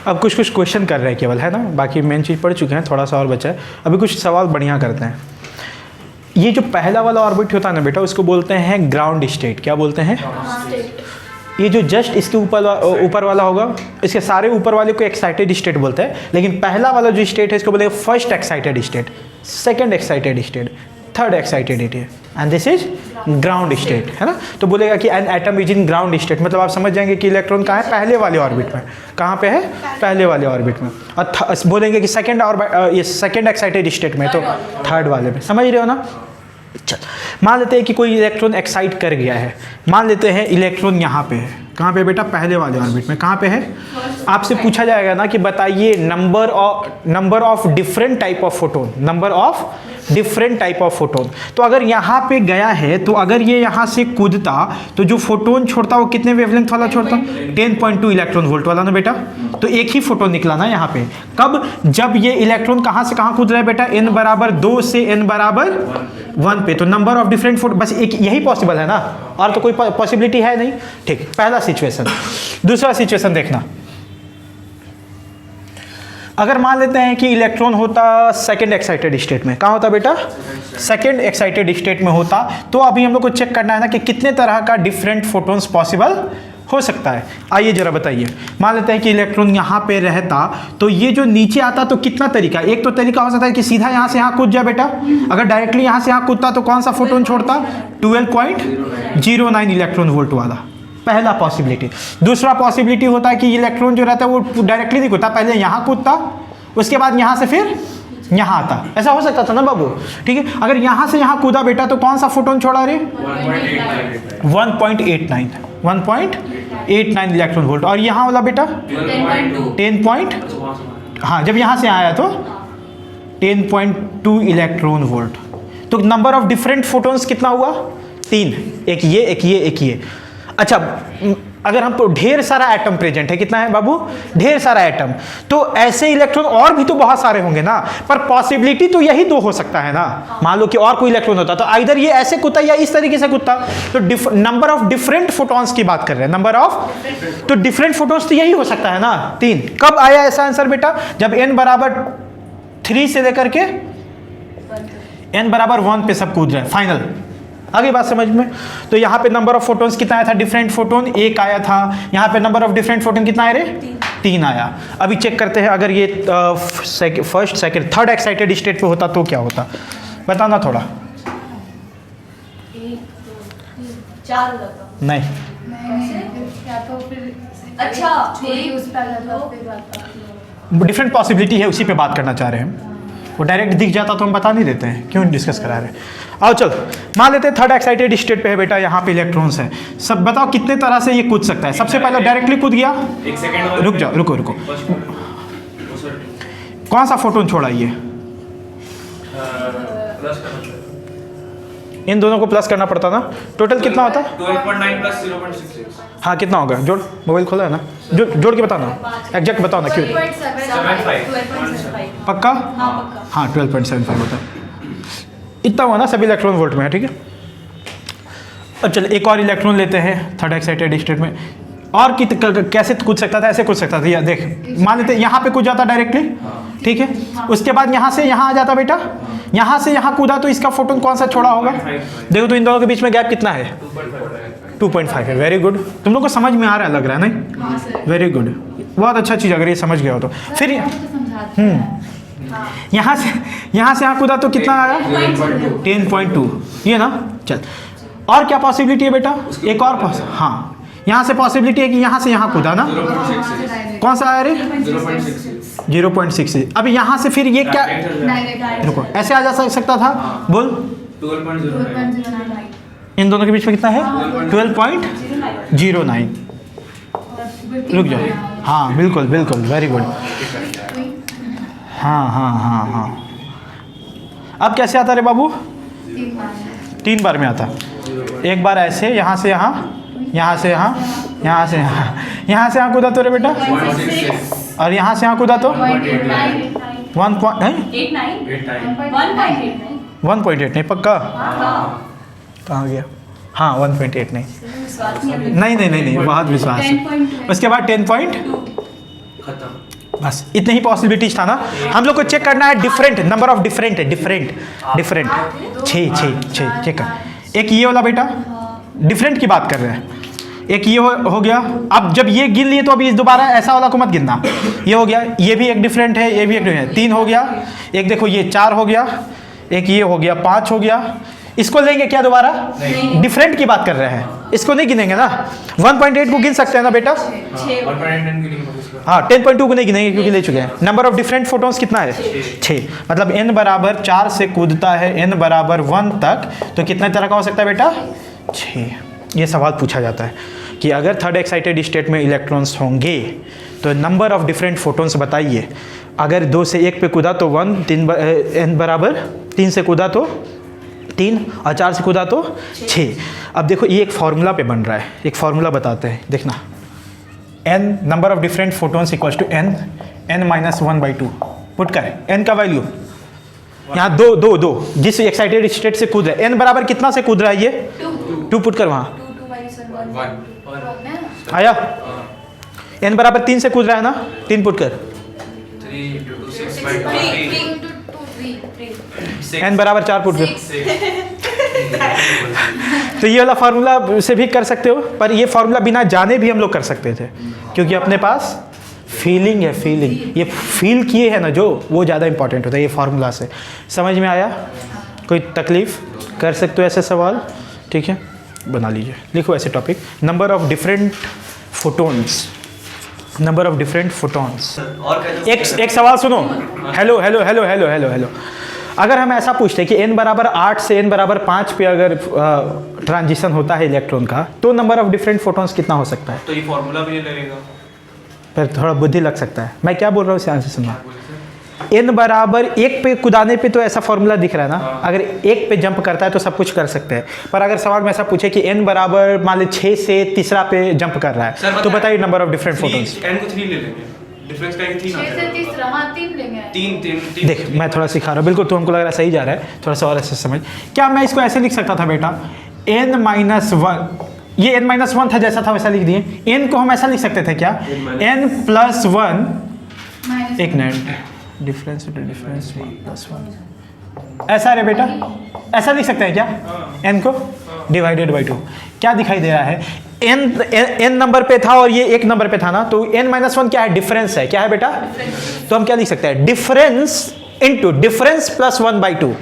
अब कुछ क्वेश्चन कर रहे हैं केवल, है ना? बाकी मेन चीज़ पढ़ चुके हैं, थोड़ा सा और बचा है। अभी कुछ सवाल बढ़िया करते हैं। ये जो पहला वाला ऑर्बिट होता है ना बेटा, उसको बोलते हैं ग्राउंड स्टेट। क्या बोलते हैं? ये जो जस्ट इसके ऊपर वाला होगा, इसके सारे ऊपर वाले को एक्साइटेड स्टेट बोलते हैं, लेकिन पहला वाला जो स्टेट है इसको बोलेंगे first excited state, second excited state, third excited state, and this is ground state, है ना? तो बोलेगा कि an atom is in ground state, मतलब आप समझ जाएंगे कि इलेक्ट्रॉन कहाँ है? पहले वाले ऑर्बिट में। कहाँ पे है? पहले वाले ऑर्बिट में। और बोलेंगे कि ये सेकंड एक्साइटेड स्टेट में, तो थर्ड वाले में। समझ रहे हो ना? चल मान लेते हैं कि कोई इलेक्ट्रॉन एक्साइट कर गया है। मान लेते हैं इलेक्ट्रॉन यहाँ पे है। कहाँ पे बेटा? पहले वाले ऑर्बिट में। कहाँ पे है? आपसे पूछा जाएगा ना कि बताइए number of different type of photon, number of different type of photon. तो अगर यहाँ पे गया है, तो अगर ये यहाँ से कूदता तो जो फोटोन छोड़ता वो कितने वेवलेंथ वाला छोड़ता? 10.2 इलेक्ट्रॉन वोल्ट वाला ना बेटा? तो एक ही फोटोन निकला ना यहाँ पे। कब? जब ये इलेक्ट्रॉन कहाँ से कहाँ कूद रहा है बेटा? n बराबर 2 से n बराबर 1 पे। तो नंबर ऑफ डिफरेंट फोटोन, बस एक यही पॉसिबल है ना, और तो कोई पॉसिबिलिटी है नहीं। ठीक, पहला सिचुएशन। दूसरा सिचुएशन देखना। अगर मान लेते हैं कि इलेक्ट्रॉन होता सेकंड एक्साइटेड स्टेट में। कहाँ होता बेटा? सेकंड एक्साइटेड स्टेट में होता। तो अभी हम लोग को चेक करना है ना कि कितने तरह का डिफरेंट फोटोन्स पॉसिबल हो सकता है। आइए जरा बताइए। मान लेते हैं कि इलेक्ट्रॉन यहाँ पे रहता, तो ये जो नीचे आता तो कितना तरीका? एक तो तरीका हो सकता है कि सीधा यहाँ से यहाँ कूद जाए बेटा। अगर डायरेक्टली यहाँ से यहाँ कूदता तो कौन सा फोटोन छोड़ता? 12.09 इलेक्ट्रॉन वोल्ट वाला, पहला पॉसिबिलिटी। दूसरा पॉसिबिलिटी होता है कि इलेक्ट्रॉन जो रहता है वो डायरेक्टली नहीं कूदता, पहले यहाँ कूदता, उसके बाद यहाँ से फिर यहाँ आता। ऐसा हो सकता था ना बाबू? ठीक है, अगर यहाँ से यहाँ कूदा बेटा तो कौन सा फोटोन छोड़ा रे? 1.89 इलेक्ट्रॉन वोल्ट। और यहाँ वाला बेटा 10. हाँ, जब यहाँ से आया तो 10.2 इलेक्ट्रॉन वोल्ट। तो नंबर ऑफ डिफरेंट फोटोन्स कितना हुआ? 3। एक ये, एक ये, एक ये। अच्छा अगर हम ढेर सारा एटम प्रेजेंट है, कितना है बाबू, ढेर सारा एटम, तो ऐसे इलेक्ट्रॉन और भी तो बहुत सारे होंगे ना, पर पॉसिबिलिटी तो यही दो हो सकता है ना। मान लो कि और कोई इलेक्ट्रॉन होता तो आइदर ये ऐसे कूदता या इस तरीके से कूदता। तो नंबर ऑफ डिफरेंट फोटॉन्स की बात कर रहे हैं, नंबर ऑफ, तो डिफरेंट फोटॉन्स तो यही हो सकता है ना 3। कब आया ऐसा आंसर बेटा, जब n बराबर 3 से लेकर के n बराबर 1 पे सब कूद रहे हैं फाइनल। आगे बात समझ में। तो यहाँ पे नंबर ऑफ फोटोन्स कितना आया था, डिफरेंट फोटोन 1 आया था। यहाँ पे नंबर ऑफ डिफरेंट फोटोन कितना आया रे, 3 आया। अभी चेक करते हैं अगर ये first second third excited state पे होता तो क्या होता, बताना थोड़ा। 1 2 3 4 होता। नहीं, या तो फिर अच्छा, छोटी उस पे आ जाता, फिर आता। डिफरेंट पॉसिबिलिटी है, उसी पे बात करना चाह रहे हैं। वो डायरेक्ट दिख जाता तो हम बता नहीं देते हैं, क्यों डिस्कस करा रहे हैं। आओ चल मान लेते हैं थर्ड एक्साइटेड स्टेट पे है बेटा, यहाँ पे इलेक्ट्रॉन्स है। सब बताओ कितने तरह से ये कूद सकता है। सबसे पहले डायरेक्टली कूद गया, एक सेकंड रुक जाओ, रुको रुको, कौन सा फोटोन छोड़ा ये, इन दोनों को प्लस करना पड़ता ना। टोटल कितना होता है, 12.9 प्लस 0.66। हाँ कितना होगा, जोड़, मोबाइल खोला है ना, जोड़ के बताना, एग्जैक्ट बताओ ना क्यों। 12.75 पक्का, हाँ पक्का। हाँ 12.75 होता है, इतना हुआ ना सभी इलेक्ट्रॉन वोल्ट में है, ठीक है। अब चल एक और इलेक्ट्रॉन लेते हैं थर्ड एक्साइटेड स्टेट में, और कैसे कूद सकता था, ऐसे कूद सकता था। या देख मान लेते यहाँ पे कूद जाता डायरेक्टली, ठीक है। उसके बाद यहाँ से यहाँ आ जाता बेटा, यहाँ से यहाँ कूदा तो इसका फोटोन कौन सा छोड़ा होगा, देखो तो इन दोनों के बीच में गैप कितना है, 2.5 है। वेरी गुड, तुम लोग को समझ में आ रहा है लग रहा है नहीं, वेरी गुड, बहुत अच्छा चीज़ अगर ये समझ गया हो तो। फिर यहाँ से यहाँ कूदा तो कितना आया, 10.2, ये ना। चल और क्या पॉसिबिलिटी है बेटा, एक और हाँ यहाँ से पॉसिबिलिटी है कि यहाँ से यहाँ कूदा ना, कौन सा आया रे, 0.6। अब यहाँ से फिर ये क्या, रुको ऐसे आ जा सकता था, बोल 12.09। इन दोनों के बीच में कितना है, 12.09। रुक जाओ, हाँ बिल्कुल बिल्कुल, वेरी गुड। हाँ हाँ हाँ हाँ, अब कैसे आता रे बाबू, 3 बार में आता। एक बार ऐसे यहाँ से यहाँ, यहाँ से यहाँ, यहाँ से यहाँ, यहाँ से यहाँ कूदा तो रे बेटा, और यहाँ से यहाँ कूदा तो 1.8 नहीं पक्का, कहाँ गया, हाँ 1.8 नहीं, बहुत विश्वास है। उसके बाद 10.2, बस इतने ही पॉसिबिलिटीज था ना। हम लोग को चेक करना है डिफरेंट, नंबर ऑफ डिफरेंट है, डिफरेंट 6 चेक कर। एक ये वाला बेटा डिफरेंट की बात कर रहे हैं, एक ये हो गया। अब जब ये गिन लिए तो अभी दोबारा ऐसा वाला को मत गिनना, ये हो गया, ये भी एक डिफरेंट है, ये भी एक डिफरेंट है, 3 हो गया। एक देखो ये 4 हो गया, एक ये हो गया 5 हो गया। इसको लेंगे क्या दोबारा, डिफरेंट की बात कर रहे हैं, इसको नहीं गिनेंगे ना। 1.8 को गिन सकते हैं ना बेटा, हाँ 10.2 को नहीं गिनेंगे क्योंकि ले चुके हैं। नंबर ऑफ डिफरेंट फोटोन्स कितना है, 6, मतलब n बराबर 4 से कूदता है n बराबर 1 तक, तो कितने तरह का हो सकता है बेटा, 6। ये सवाल पूछा जाता है कि अगर थर्ड एक्साइटेड स्टेट में इलेक्ट्रॉन्स होंगे तो नंबर ऑफ डिफरेंट फोटोन्स बताइए। अगर 2 से 1 पे कूदा तो 1, n बराबर 3 से कूदा तो 3, और 4 से कूदा तो 6। अब देखो ये एक फार्मूला पे बन रहा है, एक फार्मूला बताते हैं, देखना। n number of different photons equals to n minus 1/2। Put कर n का वैल्यू यहाँ 2 जिस एक्साइटेड स्टेट से कूद रहा है, n बराबर कितना से कूद रहा है ये, 2 पुट कर वहाँ, आया। n बराबर 3 से कूद रहा है ना, 3 पुट कर, n बराबर 4 पुट कर। तो ये वाला फार्मूला से भी कर सकते हो, पर ये फार्मूला बिना जाने भी हम लोग कर सकते थे, क्योंकि अपने पास फीलिंग है, फीलिंग, ये फील किए है ना जो, वो ज़्यादा इंपॉर्टेंट होता है ये फार्मूला से। समझ में आया, कोई तकलीफ, कर सकते हो ऐसे सवाल, ठीक है, बना लीजिए, लिखो ऐसे topic, number of different photons, number of different photons. एक सवाल सुनो, हेलो, अगर हम ऐसा पूछते कि n बराबर 8 से n बराबर 5 पे अगर ट्रांजिशन होता है इलेक्ट्रॉन का, तो नंबर ऑफ डिफरेंट फोटोन्स कितना हो सकता है, तो ये फॉर्मूला भी नहीं लगेगा, पर थोड़ा बुद्धि लग सकता है। मैं क्या बोल रहा हूँ, ध्यान से सुनना। n बराबर 1 पे कुदाने पे तो ऐसा फॉर्मूला दिख रहा है ना, अगर 1 पे जंप करता है तो सब कुछ कर सकते हैं। पर अगर सवाल में ऐसा पूछे कि n बराबर मान ली 6 से तीसरा पे जंप कर रहा है तो बताइए number of different photons. n को 3 ले लेंगे, डिफरेंस का 3 6 से तीसरा, हाँ 3 लेंगे। 3 देख मैं थोड़ा सिखा रहा हूँ, बिल्कुल तुमको लग रहा है सही जा रहा है, थोड़ा सा और ऐसे समझ। क्या मैं इसको ऐसे लिख सकता था बेटा, n-1, ये n-1 था जैसा था वैसा लिख दिए। n को हम ऐसा लिख सकते थे क्या, n+1, एक मिनट, डिफरेंस डिफरेंस 1+1, ऐसा रे बेटा, ऐसा लिख सकते हैं क्या, n को डिवाइडेड बाई 2। क्या दिखाई दे रहा है, n नंबर पे था और ये 1 नंबर पे था ना, तो n-1 क्या है, डिफरेंस है। क्या है बेटा, तो हम क्या लिख सकते हैं, डिफरेंस इनटू डिफरेंस प्लस 1/2।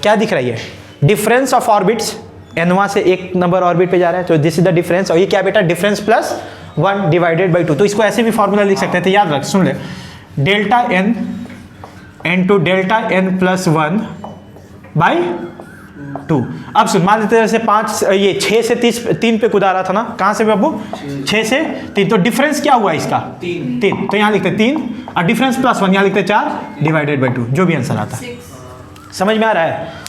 क्या दिख रही है, डिफरेंस ऑफ ऑर्बिट्स, n से 1 नंबर ऑर्बिट पे जा रहा है तो दिस इज द डिफरेंस, और ये क्या बेटा, डिफरेंस प्लस 1 डिवाइडेड बाई 2। तो इसको ऐसे भी फॉर्मूला लिख सकते हैं, तो याद रख, सुन ले, delta n into delta n+1 by 2। अब सुन, मान लेते हैं जैसे 5 ये 6 से 3 पे कुदा रहा था ना, कहाँ से बाबू, 6 से 3, तो डिफरेंस क्या हुआ इसका, 3, तो यहाँ लिखते 3 और डिफरेंस प्लस 1 यहाँ लिखते 4 डिवाइडेड बाई 2, जो भी आंसर आता है। समझ में आ रहा है,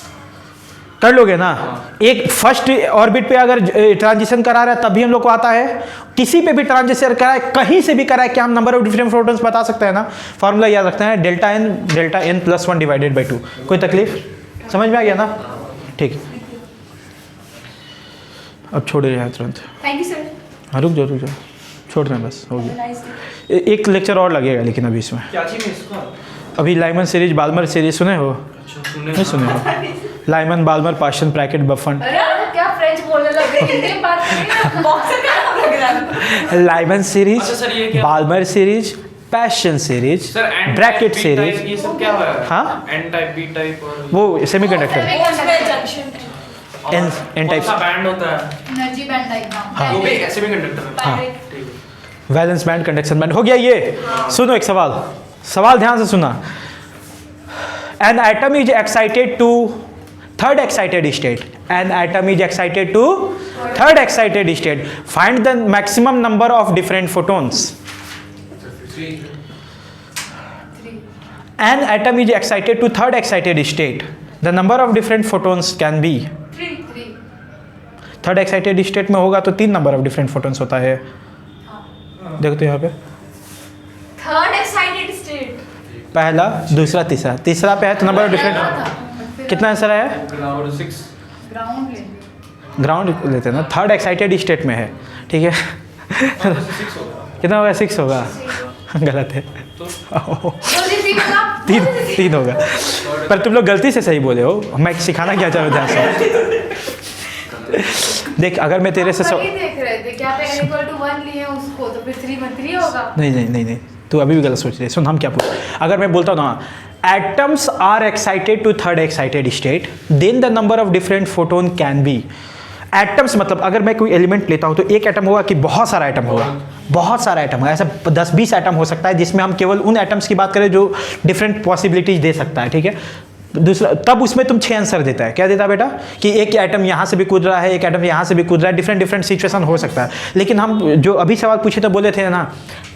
कर लोगे ना। एक फर्स्ट ऑर्बिट पे अगर ट्रांजिशन करा रहा है तब भी हम लोग को आता है, किसी पे भी ट्रांजिशन करा है, कहीं से भी करा है, क्या हम नंबर ऑफ डिफरेंट फोटोन्स बता सकते हैं ना। फॉर्मूला याद रखते हैं, डेल्टा n+1 डिवाइडेड बाई 2। कोई तकलीफ, समझ में आ गया ना, ठीक। अब छोड़ रहे हैं तुरंत, थैंक यू सर। हाँ रुक जाओ छोड़ रहे हैं, बस हो गया। एक लेक्चर और लगेगा लेकिन अभी इसमें, क्या चीज है इसका? अभी लाइमन सीरीज, बाल्मर सीरीज सुने हो, नहीं सुने हो, लाइमन बाल्मर पाशन ब्रैकेट बफन, अरे क्या फ्रेंच बोलने लग गए, हिंदी में बात करिए ना। बॉक्सर का नाम लग रहा है। लाइमन सीरीज, अच्छा सर, ये क्या? Balmer series, Paschen series, sir n bracket type, series, ये सब क्या है? हाँ? n टाइप, b टाइप और वो सेमीकंडक्टर, Semiconductor junction। n कौन टाइप, सा बैंड होता है? Energy band diagram. हाँ। वो भी सेमीकंडक्टर है। हाँ। ठीक है। वैलेंस बैंड, कंडक्शन बैंड, हो गया ये। सुनो एक सवाल ध्यान से सुना। An atom is excited to third excited state, an atom is excited to third excited state, find the maximum number of different photons. An atom is excited to third excited state. The number of different photons can be 3 third excited state में होगा तो 3 number of different photons होता है। देखो तो यहाँ पे third excited state. पहला, दूसरा, तीसरा पे है तो नंबर ऑफ डिफरेंट, कितना आंसर आया, ग्राउंड 6 ग्राउंड लेंगे। ग्राउंड लेते हैं ना, थर्ड एक्साइटेड स्टेट में है, ठीक है। 6 होगा। कितना होगा, 6 होगा, गलत है, जल्दी 3 होगा। 3 होगा, पर तुम लोग गलती से सही बोले हो, मैं सिखाना क्या चाह रहा था। देख अगर मैं तेरे से वही देख रहे थे क्या पे n = 1 लिए उसको, तो फिर 3 होगा। नहीं, तू अभी भी गलत सोच रही है। सुन हम क्या पूछ, अगर मैं बोलता हूँ ना, atoms are excited to third excited state, then the number of different photon can be. Atoms मतलब अगर मैं कोई एलिमेंट लेता हूँ तो एक एटम होगा कि बहुत सारा एटम होगा, बहुत सारा एटम होगा, ऐसा 10-20 एटम हो सकता है, जिसमें हम केवल उन एटम्स की बात करें जो डिफरेंट पॉसिबिलिटीज दे सकता है, ठीक है। दूसरा, तब उसमें तुम 6 आंसर देता है, क्या देता है बेटा, कि एक एटम यहाँ से भी कूद रहा है, एक एटम यहाँ से भी कूद रहा है, डिफरेंट सिचुएशन हो सकता है। लेकिन हम जो अभी सवाल पूछे तो बोले थे ना,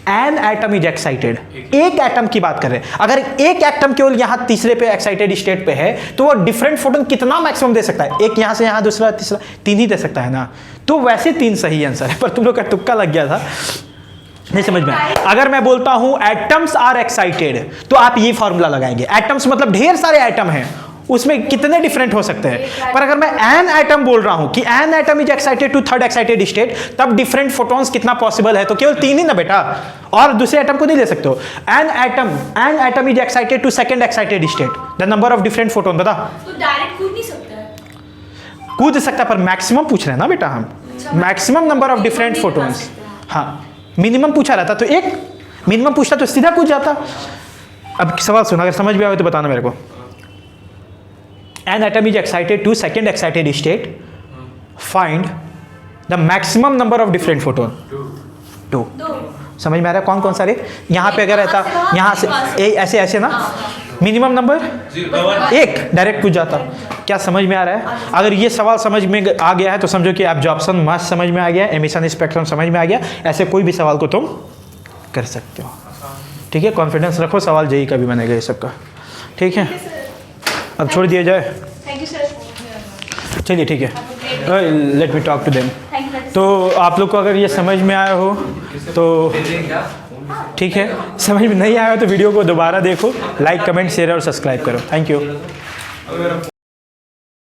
एन एटम इज एक्साइटेड, एक एटम की बात कर रहे हैं। अगर एक एटम केवल यहाँ तीसरे पे एक्साइटेड स्टेट पे है तो वो डिफरेंट फोटोन कितना मैक्सिमम दे सकता है, एक यहाँ से यहाँ, दूसरा, तीसरा, 3 ही दे सकता है ना। तो वैसे 3 सही आंसर है, पर तुम लोग का तुक्का लग गया था, नहीं समझ में। अगर मैं बोलता हूं एटम्स आर एक्साइटेड तो आप ये फॉर्मूला लगाएंगे, एटम्स मतलब ढेर सारे एटम हैं, उसमें कितने डिफरेंट हो सकते हैं। पर अगर मैं एन एटम बोल रहा हूं कि an atom is excited to third excited state, तब डिफरेंट फोटॉन्स कितना पॉसिबल है, तो केवल 3 ही ना बेटा, और दूसरे एटम को नहीं ले सकते हो। An atom is excited to second excited state, the number of different photon बता। तो डायरेक्ट कूद नहीं सकता है। कूद सकता, पर मैक्सिमम पूछ रहे हैं ना बेटा हम, maximum number of different photons. हाँ, मिनिमम पूछा रहता तो एक मिनिमम पूछता तो सीधा कूद जाता। अब सवाल सुना, अगर समझ में आए तो बताना मेरे को। An atom is excited to second excited state, find the maximum number of different photon. 2 समझ में आ रहा है, कौन कौन सा रे, यहाँ पे अगर रहता, यहाँ से ऐसे ऐसे ना, मिनिमम नंबर 1 डायरेक्ट कूद जाता। क्या समझ में आ रहा है? अगर ये सवाल समझ में आ गया है तो समझो कि एब्जॉर्प्शन मास समझ में आ गया, एमिशन स्पेक्ट्रम समझ में आ गया, ऐसे कोई भी सवाल को तुम कर सकते हो, ठीक है, कॉन्फिडेंस रखो, सवाल जेई का भी बनेगा ये सबका, ठीक है। अब छोड़ दिया जाए, थैंक यू सर। चलिए ठीक है, let me talk to them. Thank you. तो आप लोग को अगर ये समझ में आया हो तो ठीक है, समझ में नहीं आया हो तो वीडियो को दोबारा देखो, लाइक कमेंट शेयर और सब्सक्राइब करो। Thank you.